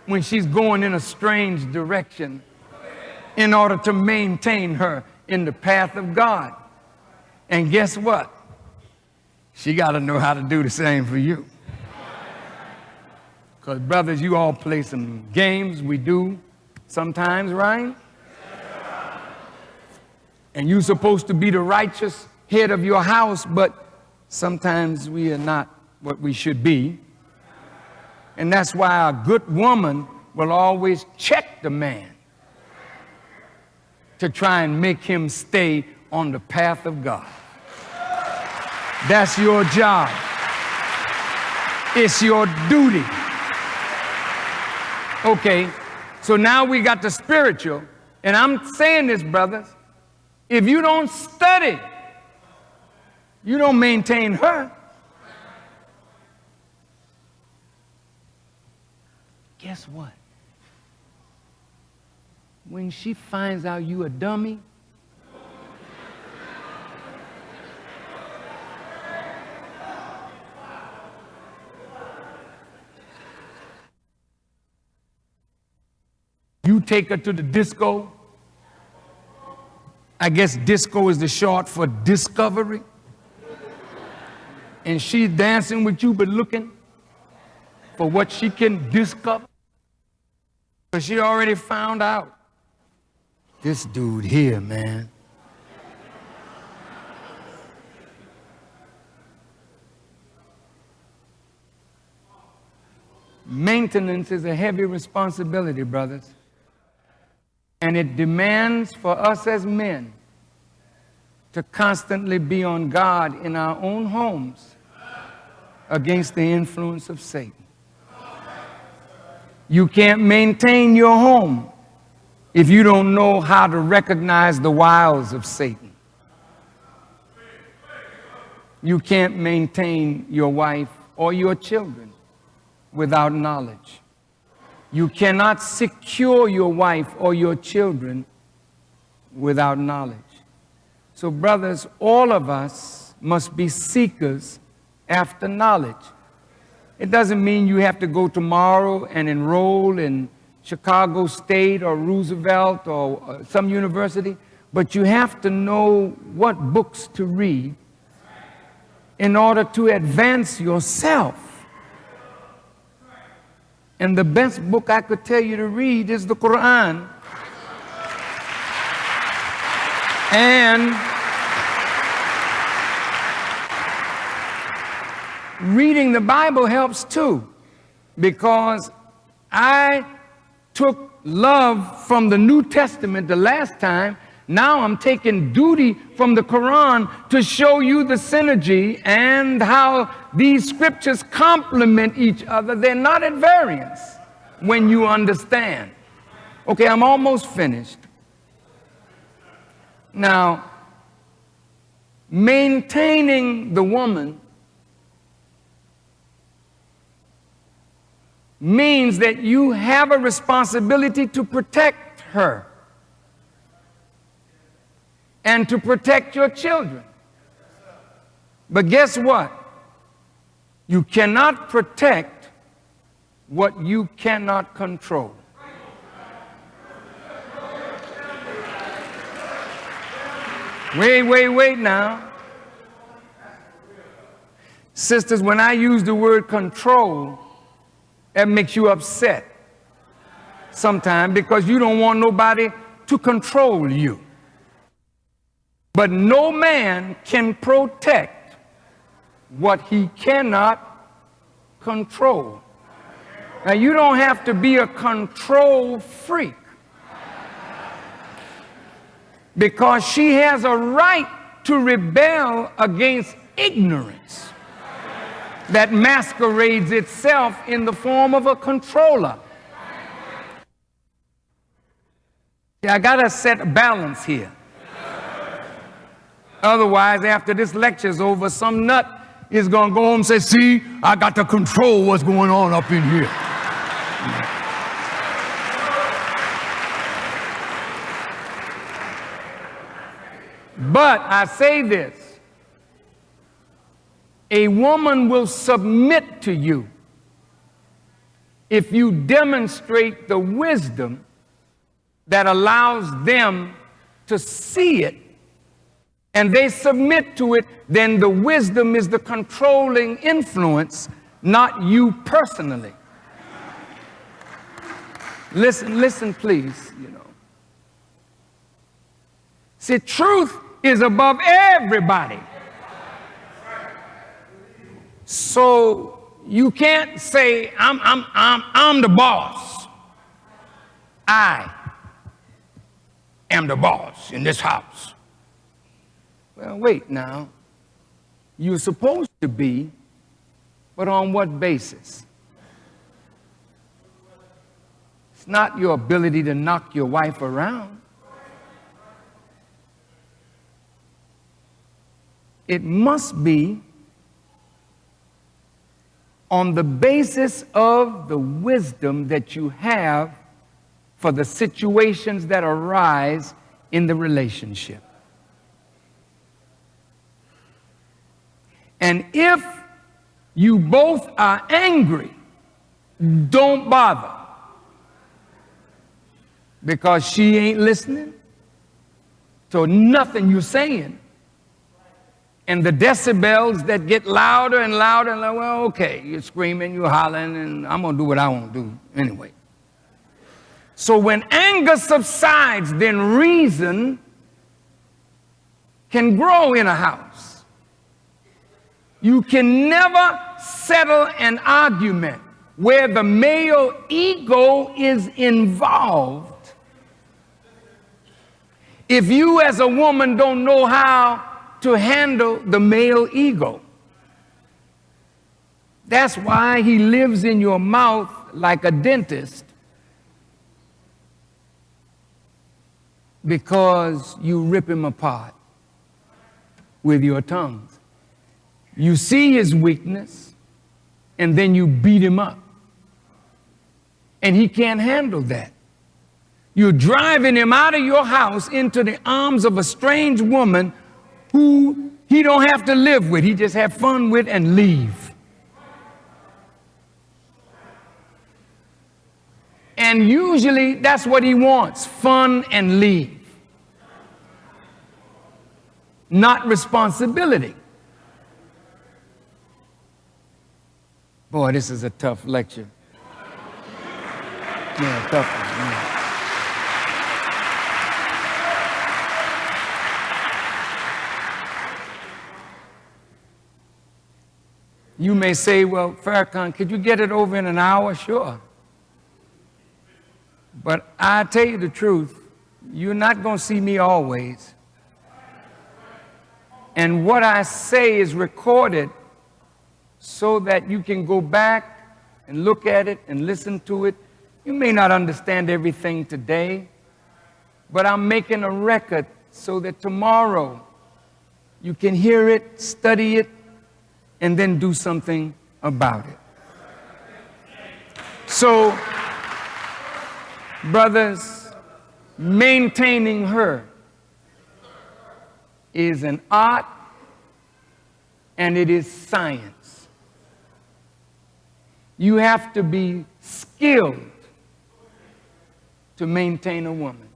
when she's going in a strange direction in order to maintain her in the path of God. And guess what? She got to know how to do the same for you. Because, brothers, you all play some games. We do sometimes, right? And you're supposed to be the righteous head of your house, but sometimes we are not what we should be. And that's why a good woman will always check the man to try and make him stay on the path of God. That's your job. It's your duty. Okay, so now we got the spiritual, and I'm saying this, brothers, if you don't study, you don't maintain her. Guess what? When she finds out you a dummy, you take her to the disco. I guess disco is the short for discovery. And she's dancing with you but looking for what she can discover. Because she already found out. This dude here, man. Maintenance is a heavy responsibility, brothers. And it demands for us as men to constantly be on guard in our own homes against the influence of Satan. You can't maintain your home if you don't know how to recognize the wiles of Satan. You can't maintain your wife or your children without knowledge. You cannot secure your wife or your children without knowledge. So, brothers, all of us must be seekers after knowledge. It doesn't mean you have to go tomorrow and enroll in Chicago State or Roosevelt or some university, but you have to know what books to read in order to advance yourself. And the best book I could tell you to read is the Quran. And reading the Bible helps too, because I took love from the New Testament the last time. Now I'm taking duty from the Quran to show you the synergy and how these scriptures complement each other. They're not at variance when you understand. Okay, I'm almost finished. Now, maintaining the woman means that you have a responsibility to protect her and to protect your children. But guess what? You cannot protect what you cannot control. Wait now. Sisters, when I use the word control, that makes you upset sometimes because you don't want nobody to control you. But no man can protect what he cannot control. Now, you don't have to be a control freak, because she has a right to rebel against ignorance that masquerades itself in the form of a controller. I gotta set a balance here. Otherwise, after this lecture's over, some nut is gonna go home and say, see, I got to control what's going on up in here. But I say this, a woman will submit to you if you demonstrate the wisdom that allows them to see it, and they submit to it. Then the wisdom is the controlling influence, not you personally. Listen, please, See, truth is above everybody. So you can't say, I'm the boss. I am the boss in this house. Well, wait now. You're supposed to be, but on what basis? It's not your ability to knock your wife around. It must be on the basis of the wisdom that you have for the situations that arise in the relationship. And if you both are angry, don't bother, because she ain't listening to nothing you're saying. And the decibels that get louder and louder, and well, okay, you're screaming, you're hollering, and I'm going to do what I want to do anyway. So when anger subsides, then reason can grow in a house. You can never settle an argument where the male ego is involved if you as a woman don't know how to handle the male ego. That's why he lives in your mouth like a dentist, because you rip him apart with your tongues. You see his weakness, and then you beat him up. And he can't handle that. You're driving him out of your house into the arms of a strange woman who he don't have to live with. He just have fun with and leave. And usually that's what he wants, fun and leave. Not responsibility. Boy, this is a tough lecture. Yeah, tough one. Yeah. You may say, well, Farrakhan, could you get it over in an hour? Sure. But I tell you the truth, you're not going to see me always. And what I say is recorded so that you can go back and look at it and listen to it. You may not understand everything today, but I'm making a record so that tomorrow you can hear it, study it, and then do something about it. So, brothers, maintaining her is an art and it is science. You have to be skilled to maintain a woman.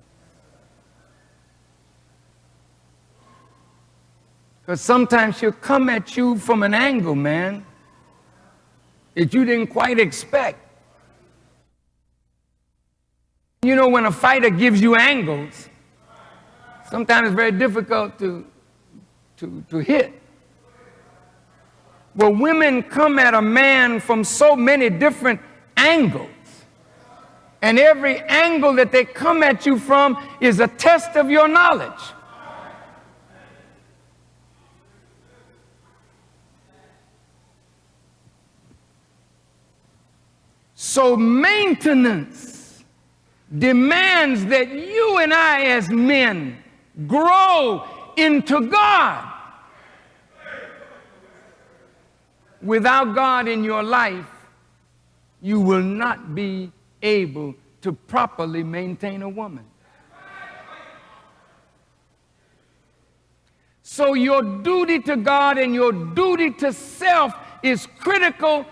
Because sometimes she'll come at you from an angle, man, that you didn't quite expect. You know, when a fighter gives you angles, sometimes it's very difficult to hit. Well, women come at a man from so many different angles. And every angle that they come at you from is a test of your knowledge. So maintenance demands that you and I as men grow into God. Without God in your life, you will not be able to properly maintain a woman. So your duty to God and your duty to self is critical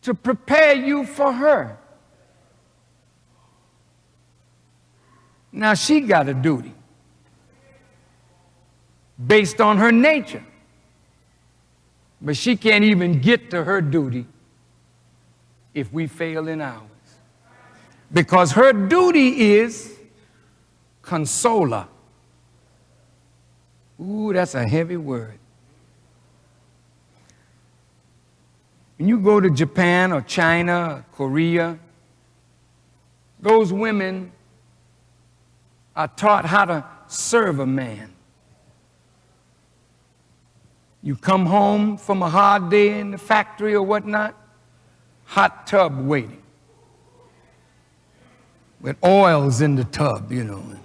to prepare you for her. Now she got a duty based on her nature, but she can't even get to her duty if we fail in ours, because her duty is consoler. Ooh, that's a heavy word. When you go to Japan or China or Korea, those women are taught how to serve a man. You come home from a hard day in the factory or whatnot, hot tub waiting with oils in the tub, you know, and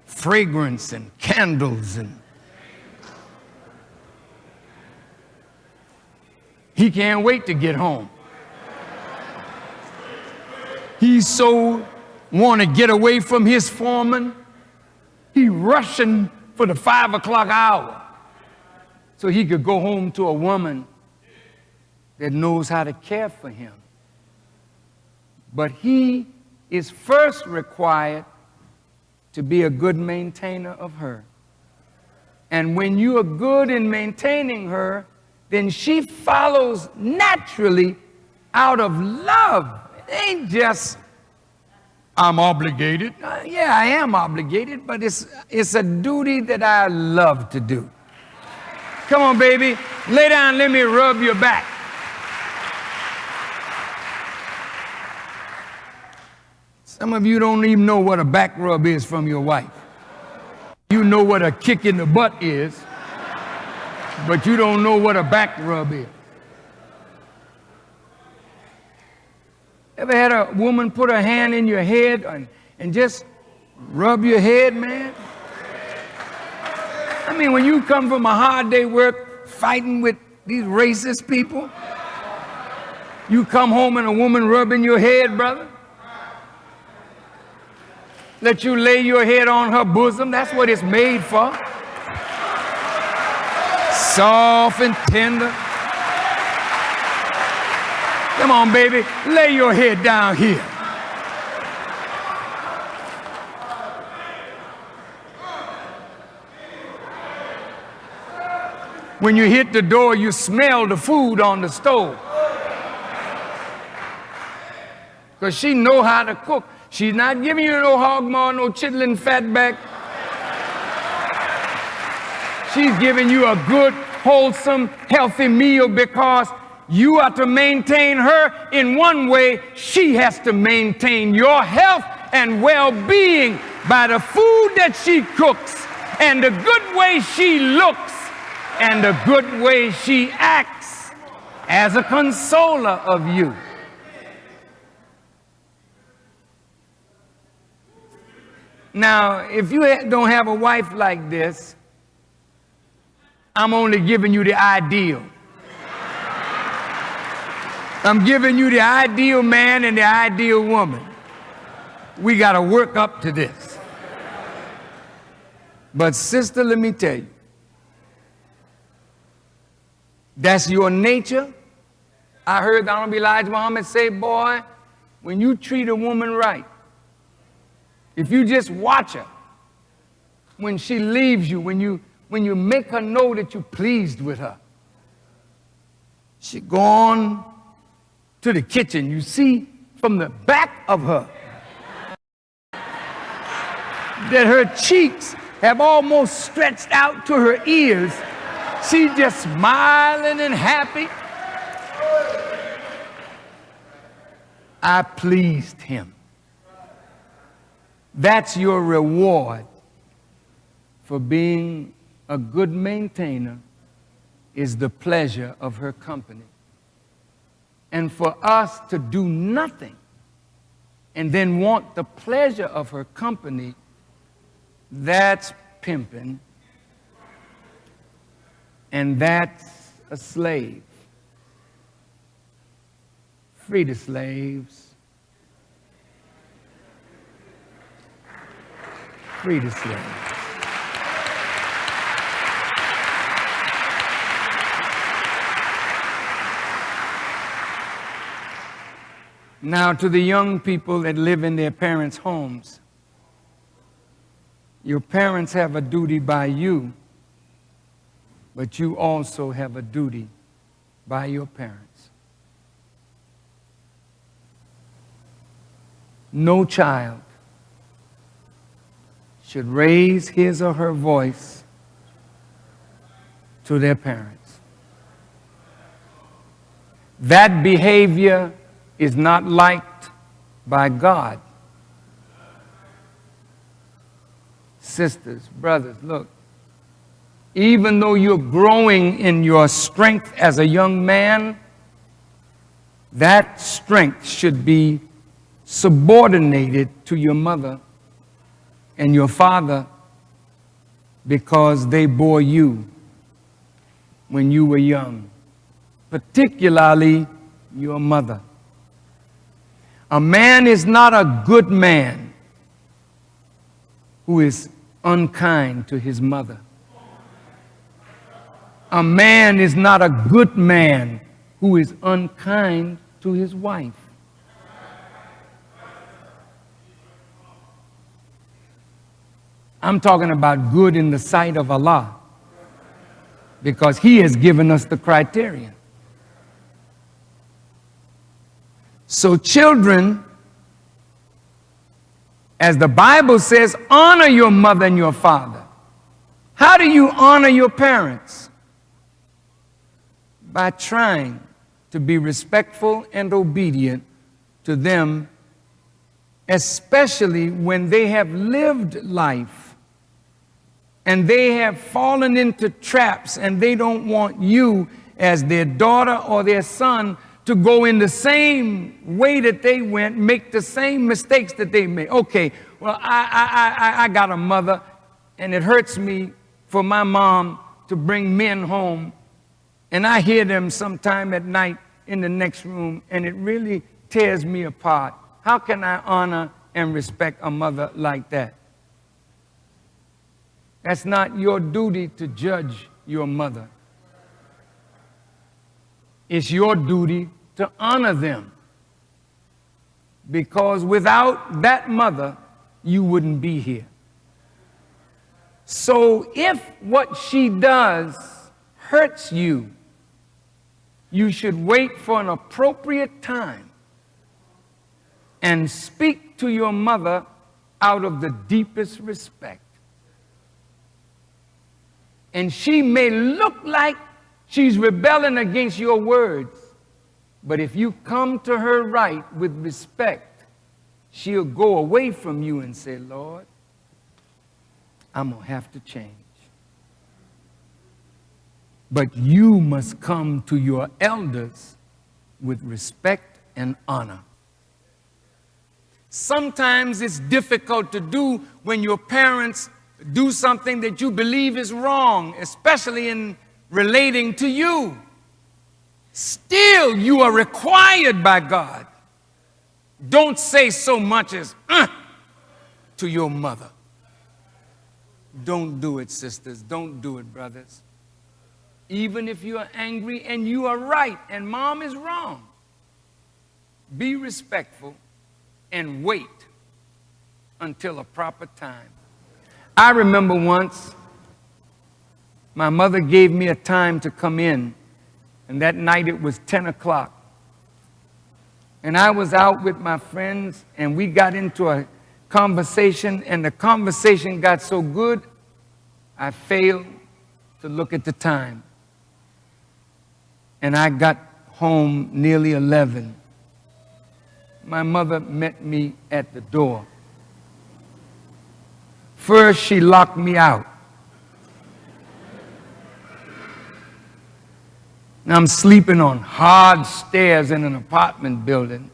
fragrance and candles, and he can't wait to get home. He's so want to get away from his foreman, he rushing for the 5 o'clock hour so he could go home to a woman that knows how to care for him. But he is first required to be a good maintainer of her. And when you are good in maintaining her, then she follows naturally out of love. It ain't just I'm obligated. Yeah, I am obligated, but it's a duty that I love to do. Come on, baby. Lay down, let me rub your back. Some of you don't even know what a back rub is from your wife. You know what a kick in the butt is, but you don't know what a back rub is. Ever had a woman put her hand in your head and just rub your head, man? I mean, when you come from a hard day work fighting with these racist people, you come home and a woman rubbing your head, brother? Let you lay your head on her bosom. That's what it's made for. Soft and tender. Come on, baby, lay your head down here. When you hit the door, you smell the food on the stove. Because she know how to cook. She's not giving you no hog maw, no chitlin fatback. She's giving you a good, wholesome, healthy meal because you are to maintain her in one way. She has to maintain your health and well-being by the food that she cooks and the good way she looks and the good way she acts as a consoler of you. Now, if you don't have a wife like this, I'm only giving you the ideal. I'm giving you the ideal man and the ideal woman. We got to work up to this. But sister, let me tell you, that's your nature. I heard the Honorable Elijah Muhammad say, boy, when you treat a woman right, if you just watch her, when she leaves you, when you make her know that you're pleased with her, she go on to the kitchen. You see from the back of her that her cheeks have almost stretched out to her ears. She's just smiling and happy. I pleased him. That's your reward for being a good maintainer, is the pleasure of her company. And for us to do nothing and then want the pleasure of her company, that's pimping, and that's a slave. Free the slaves. Free the slaves. Now, to the young people that live in their parents' homes, your parents have a duty by you, but you also have a duty by your parents. No child should raise his or her voice to their parents. That behavior is not liked by God. Sisters, brothers, look, even though you're growing in your strength as a young man, that strength should be subordinated to your mother and your father because they bore you when you were young, particularly your mother. A man is not a good man who is unkind to his mother. A man is not a good man who is unkind to his wife. I'm talking about good in the sight of Allah, because He has given us the criterion. So children As the Bible says, honor your mother and your father. How do you honor your parents? By trying to be respectful and obedient to them, especially when they have lived life and they have fallen into traps and they don't want you as their daughter or their son to go in the same way that they went, make the same mistakes that they made. Okay, well, I got a mother, and it hurts me for my mom to bring men home, and I hear them sometime at night in the next room, and it really tears me apart. How can I honor and respect a mother like that? That's not your duty to judge your mother. It's your duty to honor them, because without that mother, you wouldn't be here. So if what she does hurts you, you should wait for an appropriate time and speak to your mother out of the deepest respect. And she may look like she's rebelling against your words, but if you come to her right with respect, she'll go away from you and say, Lord, I'm going to have to change. But you must come to your elders with respect and honor. Sometimes it's difficult to do when your parents do something that you believe is wrong, especially in relating to you. Still, you are required by God. Don't say so much as to your mother. Don't do it, sisters. Don't do it, brothers. Even if you are angry and you are right and mom is wrong, be respectful and wait until a proper time. I remember once my mother gave me a time to come in, and that night it was 10 o'clock. And I was out with my friends, and we got into a conversation, and the conversation got so good, I failed to look at the time. And I got home nearly 11. My mother met me at the door. First, she locked me out. Now I'm sleeping on hard stairs in an apartment building.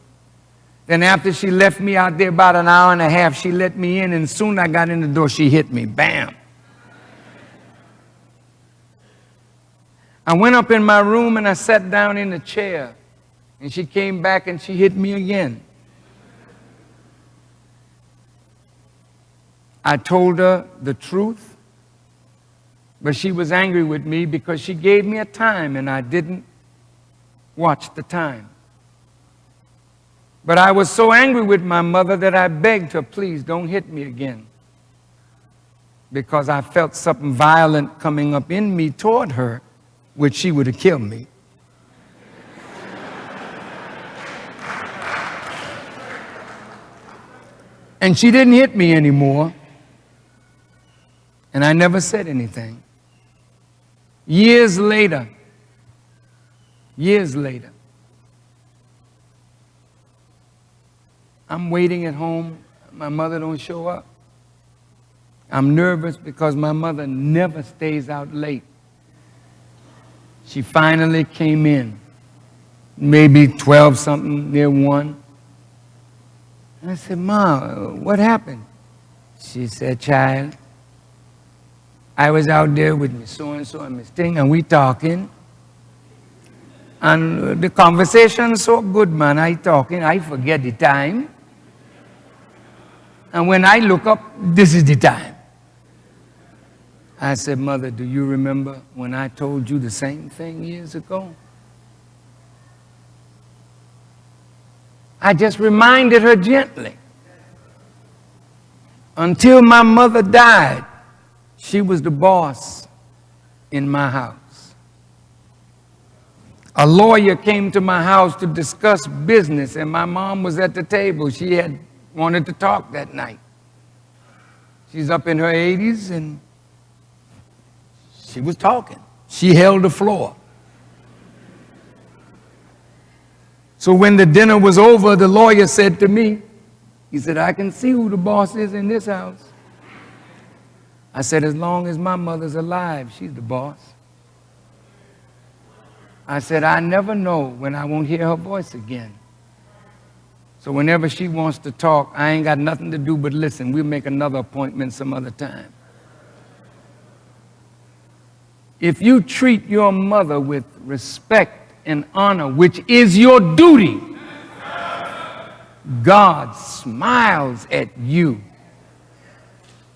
Then after she left me out there about an hour and a half, she let me in, and soon I got in the door, she hit me. Bam! I went up in my room and I sat down in a chair, and she came back and she hit me again. I told her the truth, but she was angry with me because she gave me a time and I didn't watch the time. But I was so angry with my mother that I begged her, please don't hit me again, because I felt something violent coming up in me toward her, which she would have killed me. And she didn't hit me anymore, and I never said anything. Years later, I'm waiting at home. My mother don't show up. I'm nervous because my mother never stays out late. She finally came in, maybe 12 something, near 1. And I said, Ma, what happened? She said, child, I was out there with Miss So-and-so and Miss Ting, and we talking. And the conversation so good, man. I talking, I forget the time. And when I look up, this is the time. I said, Mother, do you remember when I told you the same thing years ago? I just reminded her gently. Until my mother died, she was the boss in my house. A lawyer came to my house to discuss business, and my mom was at the table. She had wanted to talk that night. She's up in her 80s, and she was talking. She held the floor. So when the dinner was over, the lawyer said to me, he said, I can see who the boss is in this house. I said, as long as my mother's alive, she's the boss. I said, I never know when I won't hear her voice again. So whenever she wants to talk, I ain't got nothing to do but listen. We'll make another appointment some other time. If you treat your mother with respect and honor, which is your duty, God smiles at you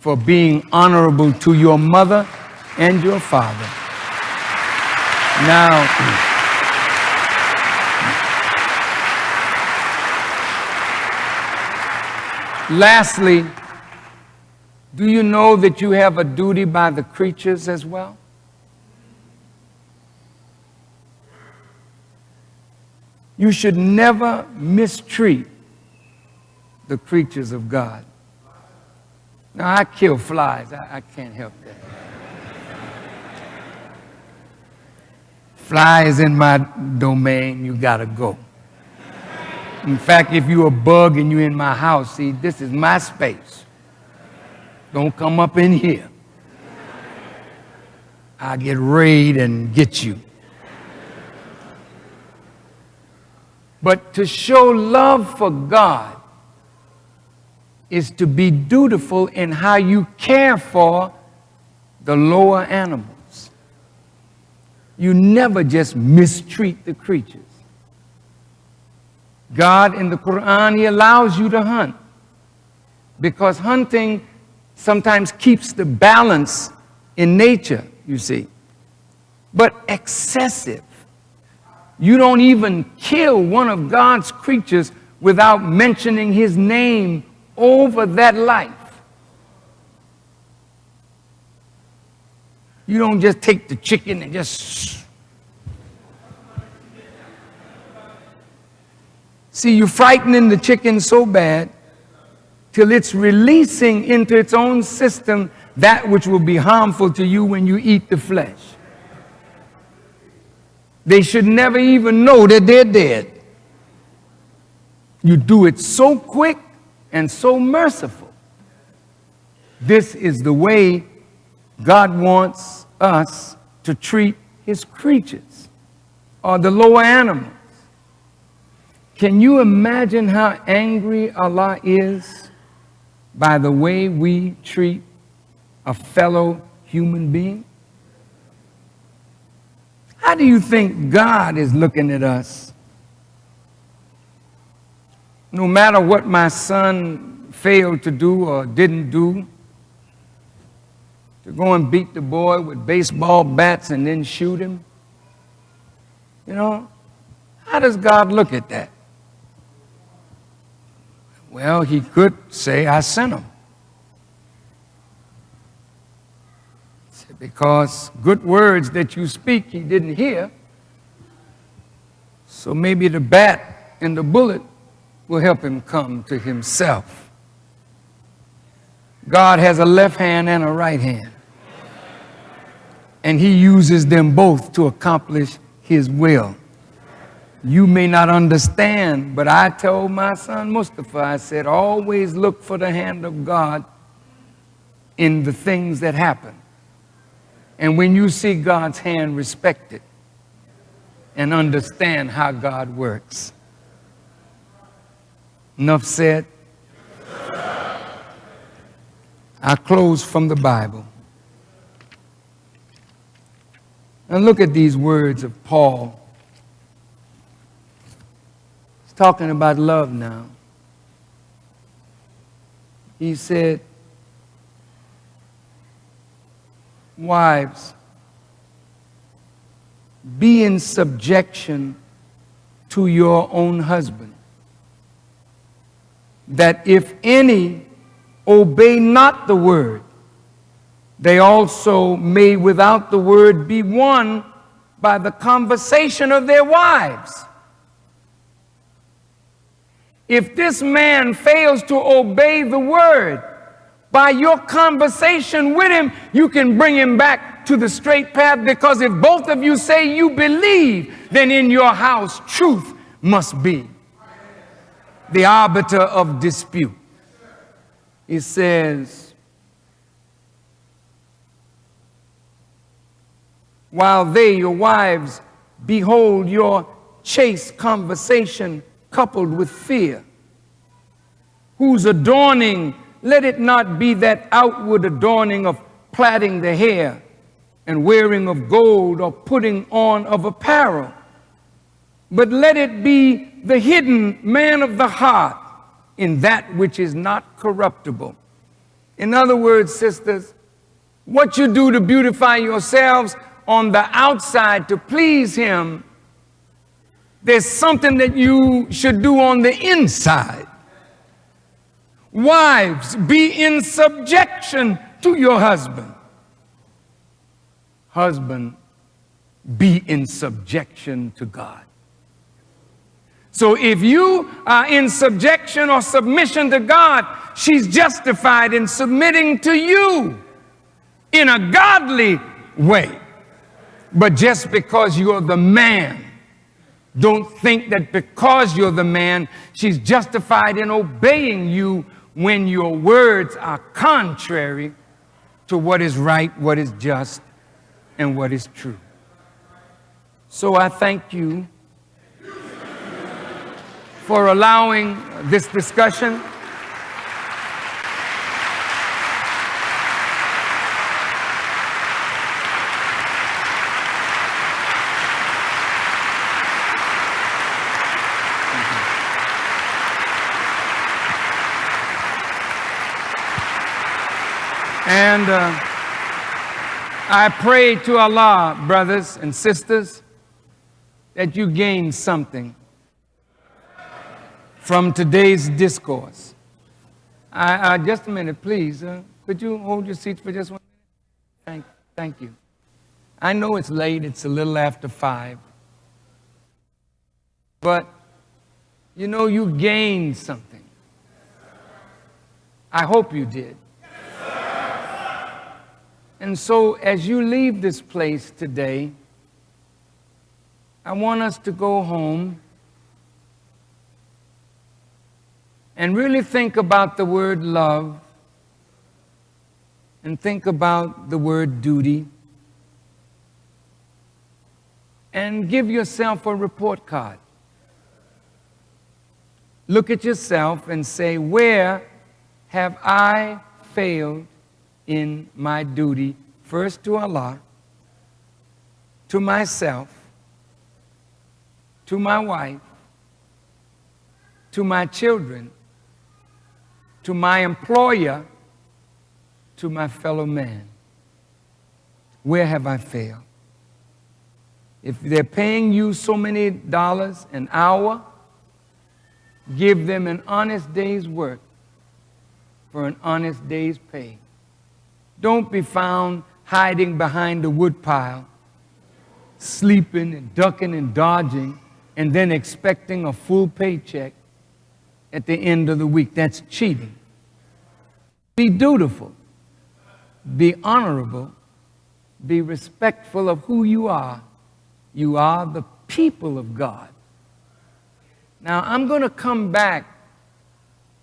for being honorable to your mother and your father. Now, lastly, do you know that you have a duty by the creatures as well? You should never mistreat the creatures of God. Now, I kill flies. I can't help that. Fly is in my domain. You got to go. In fact, if you're a bug and you're in my house, see, this is my space. Don't come up in here. I get raid and get you. But to show love for God is to be dutiful in how you care for the lower animals. You never just mistreat the creatures. God in the Quran, He allows you to hunt because hunting sometimes keeps the balance in nature, you see. But excessive. You don't even kill one of God's creatures without mentioning His name over that life. You don't just take the chicken and just... See, you're frightening the chicken so bad till it's releasing into its own system that which will be harmful to you when you eat the flesh. They should never even know that they're dead. You do it so quick and so merciful. This is the way God wants us to treat His creatures or the lower animals. Can you imagine how angry Allah is by the way we treat a fellow human being? How do you think God is looking at us? No matter what my son failed to do or didn't do, to go and beat the boy with baseball bats and then shoot him, you know, how does God look at that? Well, He could say, I sent him. Because good words that you speak, he didn't hear. So maybe the bat and the bullet will help him come to himself. God has a left hand and a right hand. And He uses them both to accomplish His will. You may not understand, but I told my son Mustafa, I said, always look for the hand of God in the things that happen. And when you see God's hand, respect it and understand how God works. Enough said. I close from the Bible. And look at these words of Paul. He's talking about love now. He said, wives, be in subjection to your own husband, that if any obey not the word, they also may without the word be won by the conversation of their wives. If this man fails to obey the word, By your conversation with him, you can bring him back to the straight path, because if both of you say you believe, then in your house truth must be the arbiter of dispute. It says, while they, your wives, behold your chaste conversation coupled with fear, whose adorning, let it not be that outward adorning of plaiting the hair and wearing of gold or putting on of apparel, but let it be the hidden man of the heart in that which is not corruptible. In other words, sisters, what you do to beautify yourselves on the outside to please him, there's something that you should do on the inside. Wives, be in subjection to your husband. Husband, be in subjection to God. So if you are in subjection or submission to God, she's justified in submitting to you in a godly way. But just because you're the man, don't think that because you're the man, she's justified in obeying you when your words are contrary to what is right, what is just, and what is true. So I thank you for allowing this discussion. And I pray to Allah, brothers and sisters, that you gain something from today's discourse. Just a minute, please. Could you hold your seats for just 1 minute? Thank you. I know it's late. It's a little after 5. But, you know, you gained something. I hope you did. And so as you leave this place today, I want us to go home and really think about the word love and think about the word duty and give yourself a report card. Look at yourself and say, where have I failed in my duty, first to Allah, to myself, to my wife, to my children, to my employer, to my fellow man? Where have I failed? If they're paying you so many dollars an hour, give them an honest day's work for an honest day's pay. Don't be found hiding behind the woodpile, sleeping and ducking and dodging, and then expecting a full paycheck at the end of the week. That's cheating. Be dutiful. Be honorable. Be respectful of who you are. You are the people of God. Now, I'm going to come back,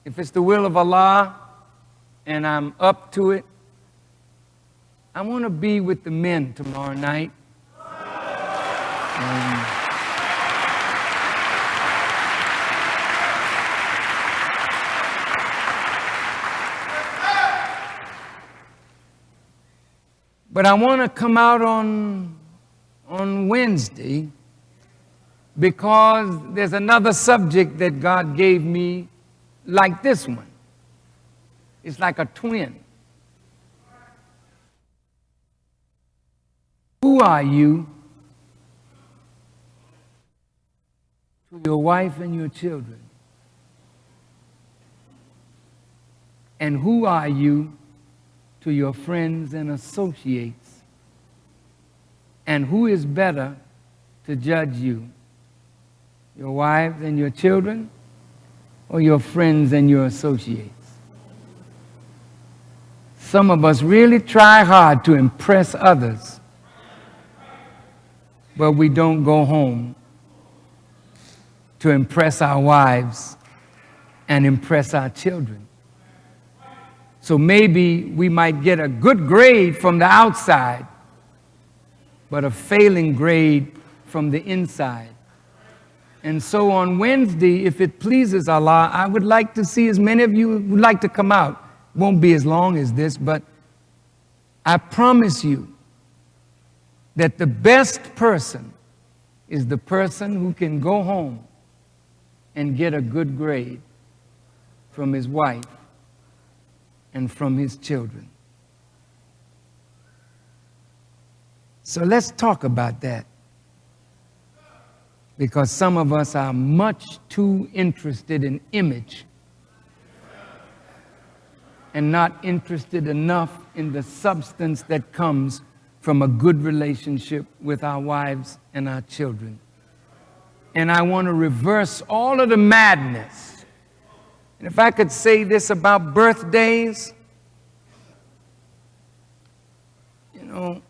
if it's the will of Allah and I'm up to it. I want to be with the men tomorrow night. But I want to come out on Wednesday because there's another subject that God gave me like this one. It's like a twin. Who are you to your wife and your children? And who are you to your friends and associates? And who is better to judge you? Your wives and your children, or your friends and your associates? some of us really try hard to impress others, but we don't go home to impress our wives and impress our children. So maybe we might get a good grade from the outside, but a failing grade from the inside. And so on Wednesday, if it pleases Allah, I would like to see as many of you who would like to come out. It won't be as long as this, but I promise you that the best person is the person who can go home and get a good grade from his wife and from his children. So let's talk about that, because some of us are much too interested in image and not interested enough in the substance that comes from a good relationship with our wives and our children. And I want to reverse all of the madness. And if I could say this about birthdays, you know,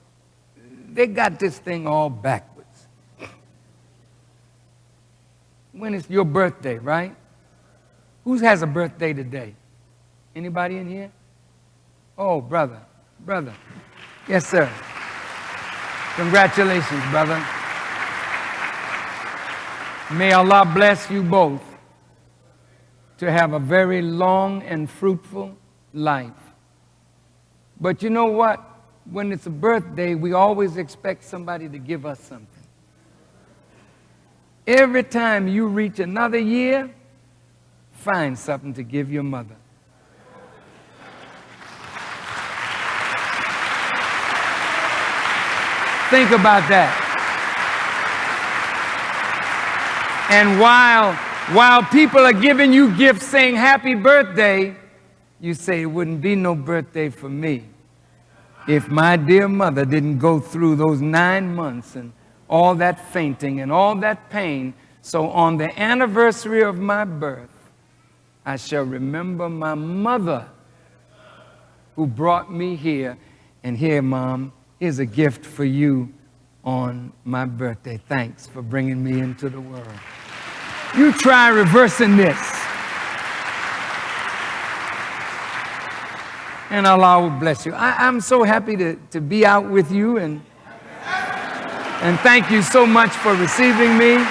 they got this thing all backwards. When is your birthday, right? Who has a birthday today? Anybody in here? Oh, brother. Yes, sir. Congratulations, brother. May Allah bless you both to have a very long and fruitful life. But you know what? When it's a birthday, we always expect somebody to give us something. Every time you reach another year, find something to give your mother. Think about that. And while people are giving you gifts saying happy birthday, you say it wouldn't be no birthday for me if my dear mother didn't go through those 9 months and all that fainting and all that pain. So on the anniversary of my birth, I shall remember my mother who brought me here. And here, Mom, here's a gift for you on my birthday. Thanks for bringing me into the world. You try reversing this, and Allah will bless you. I'm so happy to be out with you, and thank you so much for receiving me.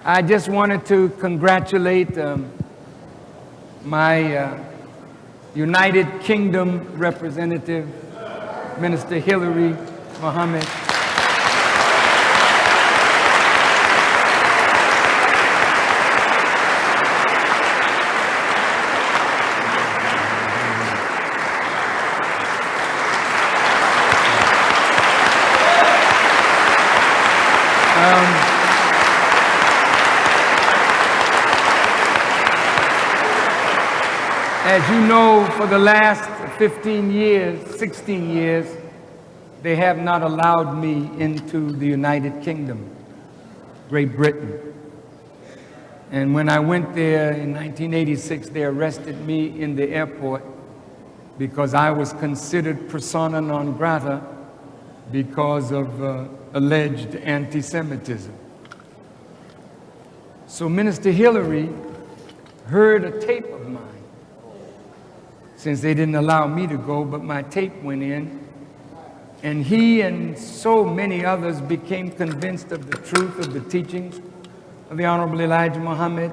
I just wanted to congratulate my United Kingdom representative, Minister Hillary Mohammed. As you know, for the last 15 years, 16 years, they have not allowed me into the United Kingdom, Great Britain. And when I went there in 1986, they arrested me in the airport because I was considered persona non grata because of alleged anti-Semitism. So Minister Hillary heard a tape of mine. Since they didn't allow me to go, but my tape went in, and he and so many others became convinced of the truth of the teachings of the Honorable Elijah Muhammad,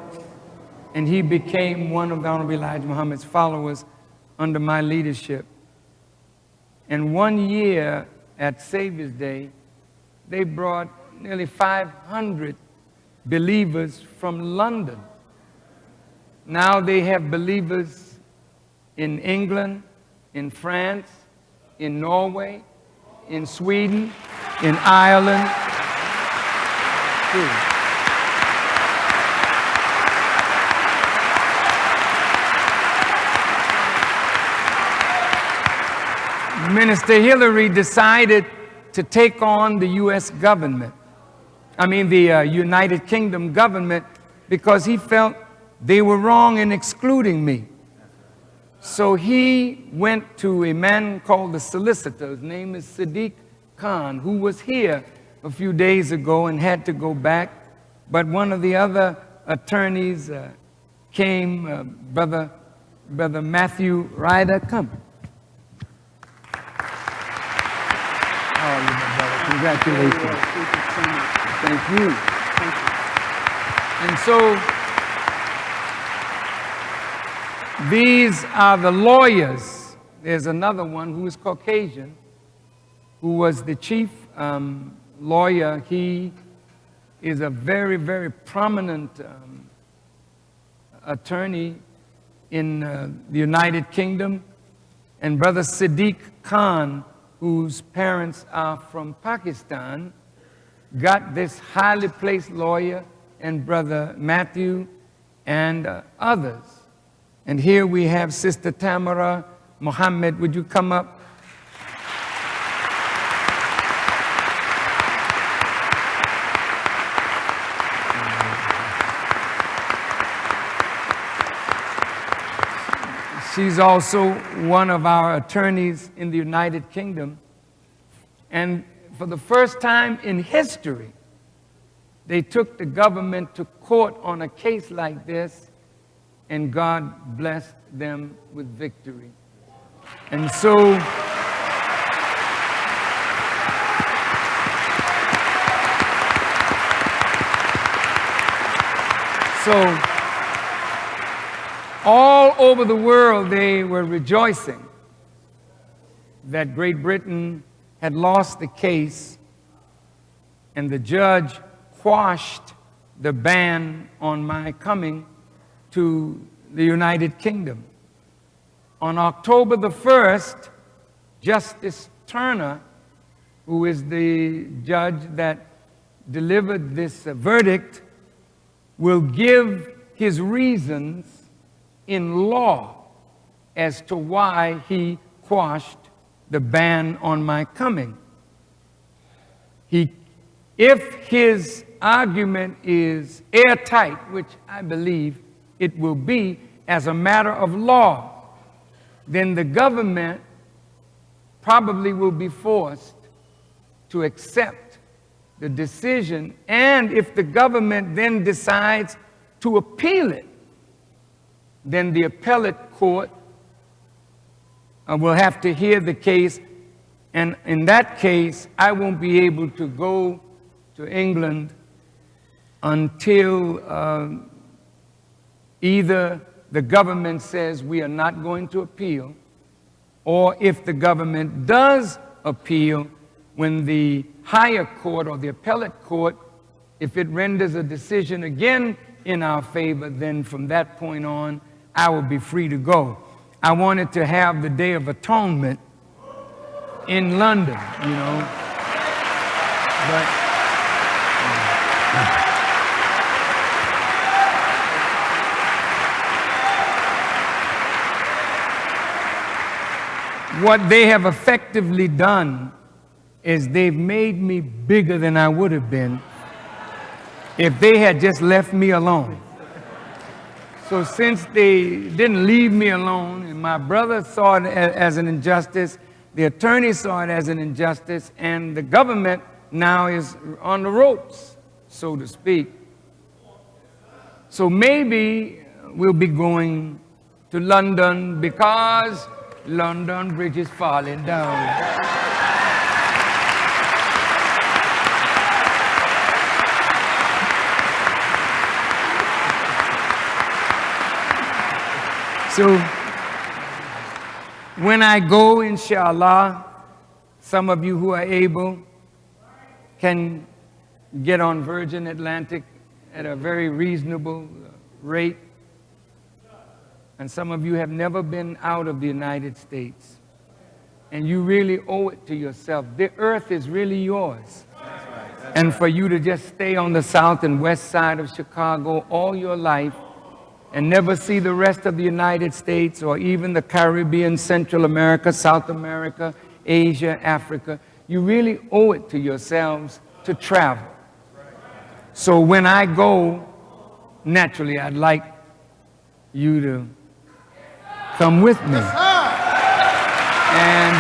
and he became one of the Honorable Elijah Muhammad's followers under my leadership. And 1 year at Savior's Day, they brought nearly 500 believers from London. Now they have believers in England, in France, in Norway, in Sweden, in Ireland. Too. Minister Hillary decided to take on the U.S. government, the United Kingdom government, because he felt they were wrong in excluding me. So he went to a man called the solicitor. His name is Sadiq Khan, who was here a few days ago and had to go back. But one of the other attorneys came, Brother Matthew Ryder, come. Oh, my brother, congratulations. Thank you. And so these are the lawyers. There's another one who is Caucasian, who was the chief lawyer. He is a very, very prominent attorney in the United Kingdom. And Brother Sadiq Khan, whose parents are from Pakistan, got this highly placed lawyer, and Brother Matthew and others. And here we have Sister Tamara Muhammad. Would you come up? She's also one of our attorneys in the United Kingdom. And for the first time in history, they took the government to court on a case like this, and God blessed them with victory. And so all over the world, they were rejoicing that Great Britain had lost the case, and the judge quashed the ban on my coming to the United Kingdom. On October the 1st, Justice Turner, who is the judge that delivered this verdict, will give his reasons in law as to why he quashed the ban on my coming. If his argument is airtight, which I believe it will be as a matter of law, then the government probably will be forced to accept the decision. And if the government then decides to appeal it, then the appellate court will have to hear the case. And in that case, I won't be able to go to England until either the government says we are not going to appeal, or if the government does appeal, when the higher court or the appellate court, if it renders a decision again in our favor, then from that point on, I will be free to go. I wanted to have the Day of Atonement in London, you know, but what they have effectively done is they've made me bigger than I would have been if they had just left me alone. So since they didn't leave me alone, and my brother saw it as an injustice, the attorney saw it as an injustice, and the government now is on the ropes, so to speak. So maybe we'll be going to London because London Bridge is falling down. So when I go, inshallah, some of you who are able can get on Virgin Atlantic at a very reasonable rate. And some of you have never been out of the United States. And you really owe it to yourself. The earth is really yours. And for you to just stay on the south and west side of Chicago all your life and never see the rest of the United States or even the Caribbean, Central America, South America, Asia, Africa. You really owe it to yourselves to travel. So when I go, naturally, I'd like you to come with me. And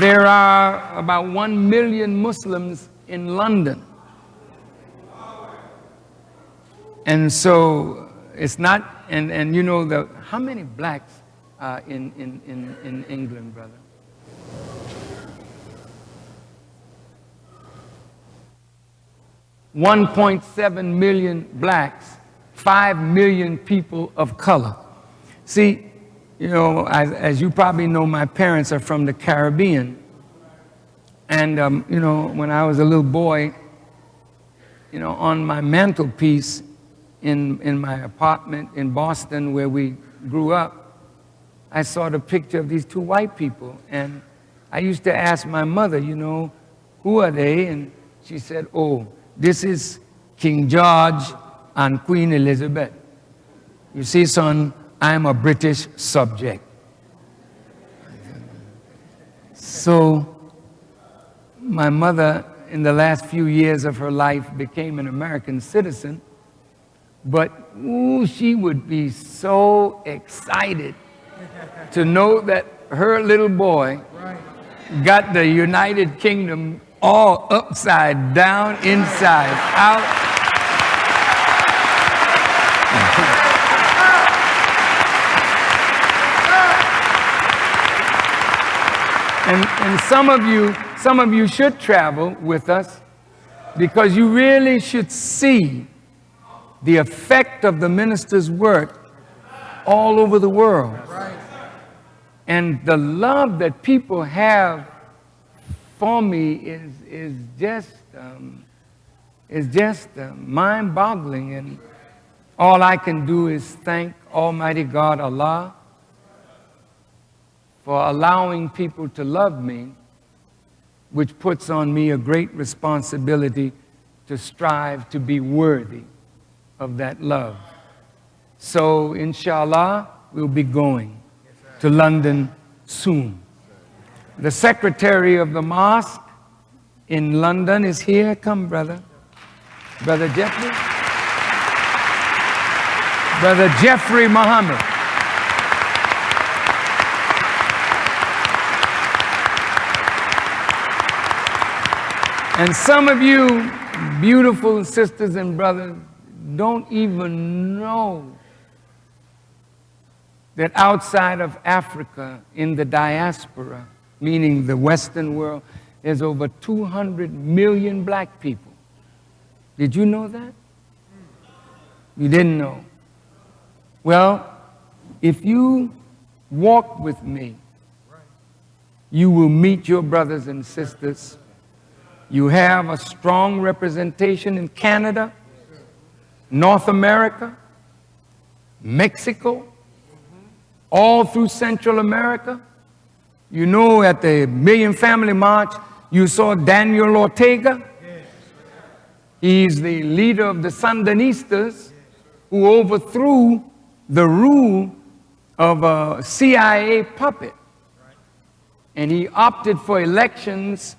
there are about 1 million Muslims in London. And so it's not, and you know, how many blacks are in England, brother? 1.7 million blacks, 5 million people of color. See, you know, as you probably know, my parents are from the Caribbean. And, you know, when I was a little boy, you know, on my mantelpiece in my apartment in Boston where we grew up, I saw the picture of these two white people. And I used to ask my mother, you know, who are they? And she said, oh, this is King George and Queen Elizabeth. You see, son, I'm a British subject. So my mother, in the last few years of her life, became an American citizen. But ooh, she would be so excited to know that her little boy got the United Kingdom all upside down, inside out. And some of you should travel with us because you really should see the effect of the minister's work all over the world. And the love that people have for me is just mind-boggling, and all I can do is thank Almighty God, Allah, for allowing people to love me, which puts on me a great responsibility to strive to be worthy of that love. So, inshallah, we'll be going to London soon. The secretary of the mosque in London is here. Come, brother. Brother Jeffrey. Brother Jeffrey Muhammad. And some of you beautiful sisters and brothers don't even know that outside of Africa, in the diaspora, meaning the Western world, there's over 200 million black people. Did you know that? You didn't know. Well, if you walk with me, you will meet your brothers and sisters. You have a strong representation in Canada, North America, Mexico, all through Central America. You know, at the Million Family March, you saw Daniel Ortega. He's the leader of the Sandinistas who overthrew the rule of a CIA puppet. And he opted for elections,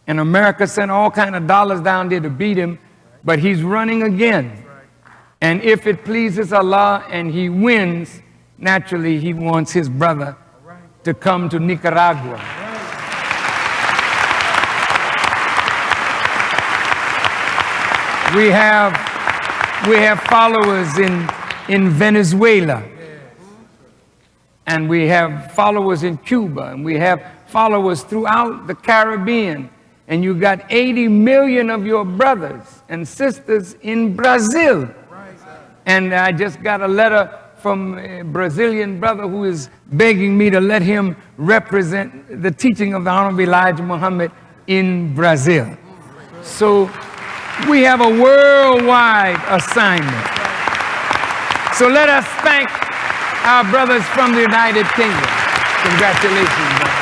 and America sent all kind of dollars down there to beat him, but he's running again. And if it pleases Allah and he wins, naturally he wants his brother to come to Nicaragua. We have followers in Venezuela, and we have followers in Cuba, and we have followers throughout the Caribbean, and you got 80 million of your brothers and sisters in Brazil. And I just got a letter from a Brazilian brother who is begging me to let him represent the teaching of the Honorable Elijah Muhammad in Brazil. So we have a worldwide assignment. So let us thank our brothers from the United Kingdom. Congratulations, brother.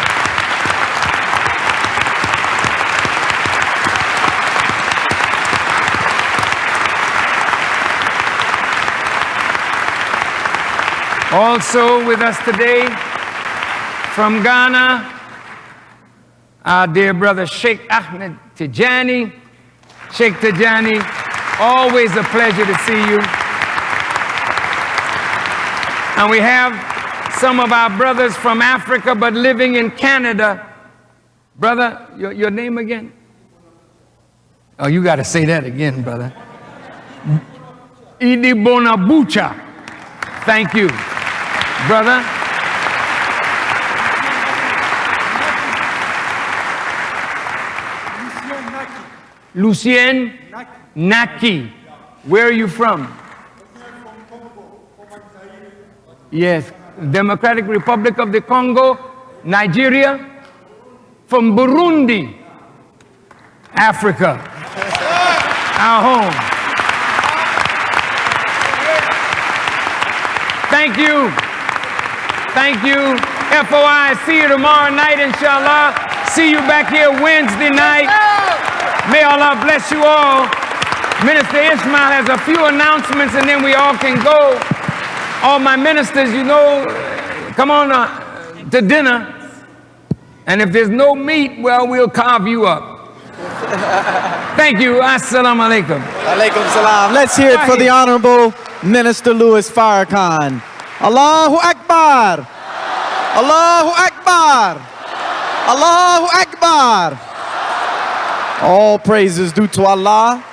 Also with us today from Ghana, our dear brother Sheikh Ahmed Tijani. Sheikh Tijani, always a pleasure to see you. And we have some of our brothers from Africa but living in Canada. Brother, your name again? Oh, you got to say that again, brother. Idi Bonabucha. Thank you, brother. Lucien Naki. Where are you from? Yes, Democratic Republic of the Congo, Nigeria, from Burundi, Africa, our home. Thank you. Thank you. FOI, see you tomorrow night, inshallah. See you back here Wednesday night. May Allah bless you all. Minister Ismail has a few announcements and then we all can go. All my ministers, you know, come on to dinner. And if there's no meat, well, we'll carve you up. Thank you. Assalamu alaikum. Alaikum salam. Let's hear it for the Honorable Minister Louis Farrakhan. Allahu Akbar. Allahu Akbar. Allahu Akbar. All praises due to Allah.